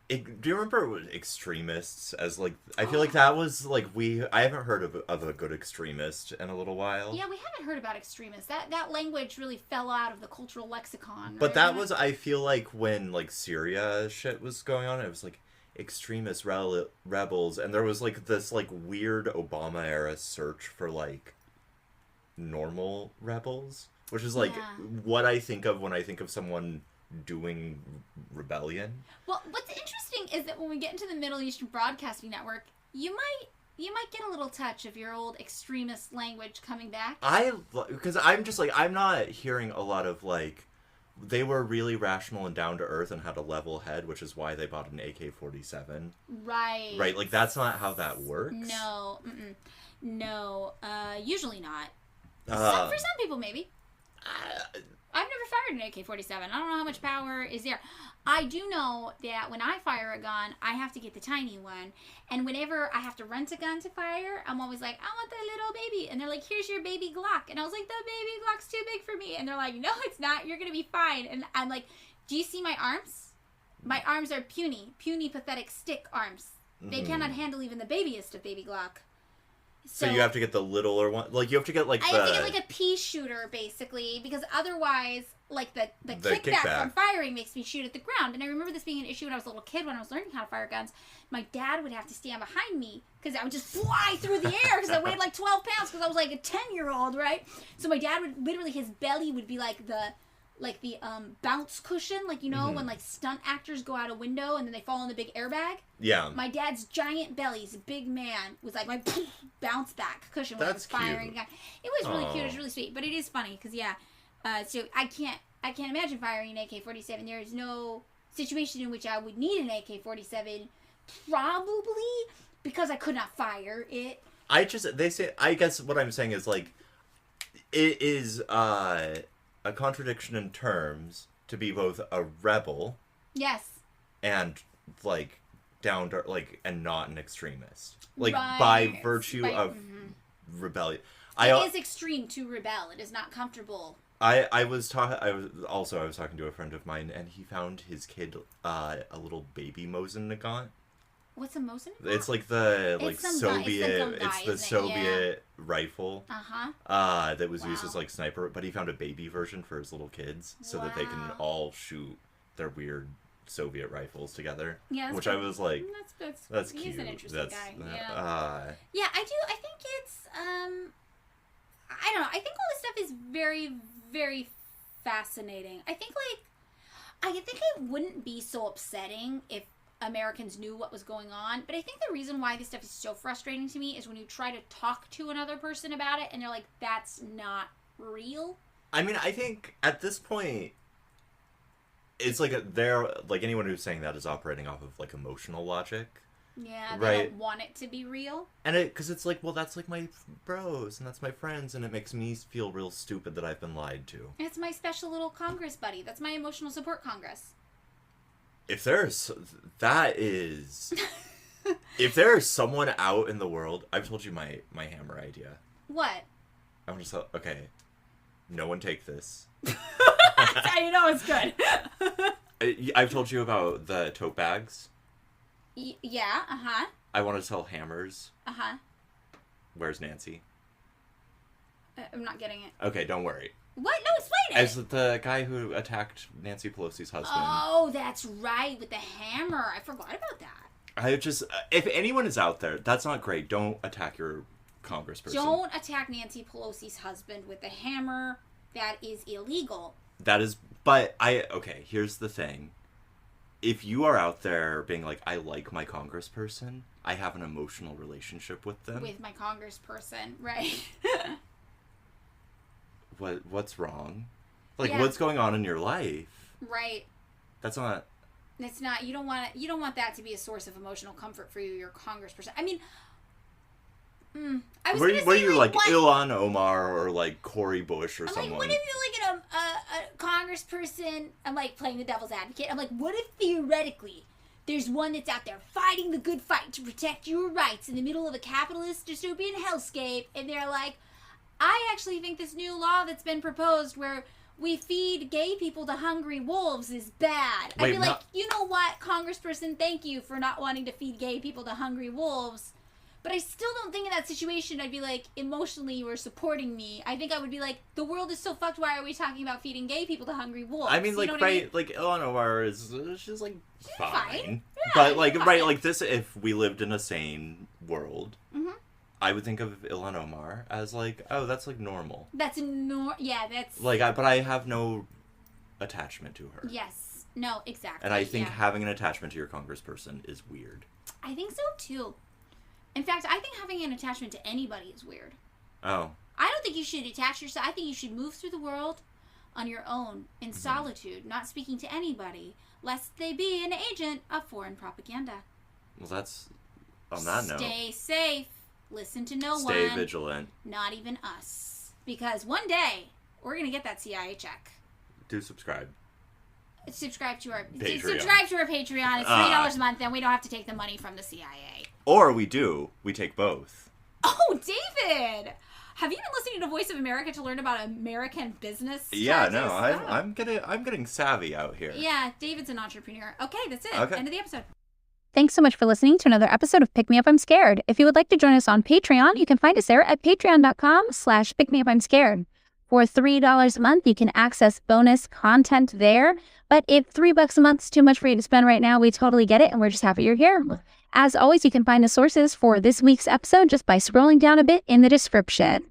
Do you remember extremists as like? I feel like that was like I haven't heard of a good extremist in a little while. Yeah, we haven't heard about extremists. That language really fell out of the cultural lexicon. But right? that was, I feel like, when like Syria shit was going on, it was like extremist rebels, and there was like this like weird Obama era search for like normal rebels, which is like what I think of when I think of someone doing rebellion. Well, what's interesting is that when we get into the Middle Eastern Broadcasting Network, you might get a little touch of your old extremist language coming back. Because I'm just like, I'm not hearing a lot of like, they were really rational and down to earth and had a level head, which is why they bought an AK-47. Right. Right, like that's not how that works. No, no, usually not. For some people, maybe. I've never fired an AK-47. I don't know how much power is there. I do know that when I fire a gun, I have to get the tiny one. And whenever I have to rent a gun to fire, I'm always like, I want the little baby. And they're like, here's your baby Glock. And I was like, the baby Glock's too big for me. And they're like, no, it's not. You're going to be fine. And I'm like, do you see my arms? My arms are puny, pathetic stick arms. They cannot handle even the babyest of baby Glock. So you have to get the littler one, like you have to get like I have to get like a pea shooter basically, because otherwise, like the kickback from firing makes me shoot at the ground. And I remember this being an issue when I was a little kid when I was learning how to fire guns. My dad would have to stand behind me because I would just fly through the air because I weighed like 12 pounds because I was like a 10-year-old, right? So my dad would literally, his belly would be like the bounce cushion, like, you know, when like stunt actors go out a window and then they fall in the big airbag. Yeah. My dad's giant belly, he's a big man, was like my bounce back cushion when I was firing. Cute. It was really cute. It was really sweet, but it is funny because so I can't imagine firing an AK-47. There is no situation in which I would need an AK-47, probably because I could not fire it. I guess what I'm saying is like, it is a contradiction in terms to be both a rebel, yes, and like down to like, and not an extremist, like by virtue of rebellion. It is extreme to rebel. It is not comfortable. I was talking to a friend of mine, and he found his kid a little baby Mosin Nagant. What's a Mosin? It's like the Soviet. It's the Soviet rifle. That was used as like sniper. But he found a baby version for his little kids, so that they can all shoot their weird Soviet rifles together. Yeah, which I was like, that's cute. He's an interesting guy. Yeah, I do. I think it's I don't know. I think all this stuff is very, very fascinating. I think it wouldn't be so upsetting if Americans knew what was going on, but I think the reason why this stuff is so frustrating to me is when you try to talk to another person about it and they're like, that's not real. I mean, I think at this point it's like they're like, anyone who's saying that is operating off of like emotional logic. Yeah, they don't want it to be real. And because it's like, well, that's like my bros and that's my friends, and it makes me feel real stupid that I've been lied to. It's my special little Congress buddy. That's my emotional support Congress. If there's someone out in the world, I've told you my hammer idea. What? I want to tell, okay, no one take this. That's how you know it's good. I've told you about the tote bags. Yeah, I want to sell hammers. Where's Nancy? I'm not getting it. Okay, don't worry. What? No, explain it! As the guy who attacked Nancy Pelosi's husband. Oh, that's right, with the hammer. I forgot about that. If anyone is out there, that's not great. Don't attack your congressperson. Don't attack Nancy Pelosi's husband with a hammer. That is illegal. That is, okay, here's the thing. If you are out there being like, I like my congressperson, I have an emotional relationship with them. With my congressperson, right. What's wrong? Like, what's going on in your life? Right. That's not... It's not, you don't want that to be a source of emotional comfort for you, your congressperson. I mean... Were you like Ilhan Omar or like Cory Bush or someone? Like, what if you're like a congressperson? I'm like playing the devil's advocate. I'm like, what if theoretically there's one that's out there fighting the good fight to protect your rights in the middle of a capitalist dystopian hellscape, and they're like, I actually think this new law that's been proposed where we feed gay people to hungry wolves is bad. I'd be like, you know what, congressperson, thank you for not wanting to feed gay people to hungry wolves. But I still don't think in that situation I'd be like, emotionally you were supporting me. I think I would be like, the world is so fucked, why are we talking about feeding gay people to hungry wolves? I mean, like, right, I mean? Like, Eleanor is, she's, like, fine. Yeah, but, like, fine. right, like, this, if we lived in a sane world, mm-hmm. I would think of Eleanor as, like, oh, that's, like, normal. That's that's... Like, but I have no attachment to her. Yes. No, exactly. And I think having an attachment to your congressperson is weird. I think so, too. In fact, I think having an attachment to anybody is weird. Oh. I don't think you should attach yourself. I think you should move through the world on your own, in solitude, not speaking to anybody, lest they be an agent of foreign propaganda. Well, that's... On that note... Stay safe. Listen to no one. Stay vigilant. Not even us. Because one day, we're going to get that CIA check. Do subscribe. Subscribe to our Patreon. Subscribe to our Patreon. It's $3 a month, and we don't have to take the money from the CIA. Or we do. We take both. Oh, David! Have you been listening to Voice of America to learn about American business? Yeah, no, I'm getting savvy out here. Yeah, David's an entrepreneur. Okay, that's it. Okay. End of the episode. Thanks so much for listening to another episode of Pick Me Up, I'm Scared. If you would like to join us on Patreon, you can find us there at patreon.com/pickmeupimscared. For $3 a month, you can access bonus content there. But if $3 a month is too much for you to spend right now, we totally get it, and we're just happy you're here. As always, you can find the sources for this week's episode just by scrolling down a bit in the description.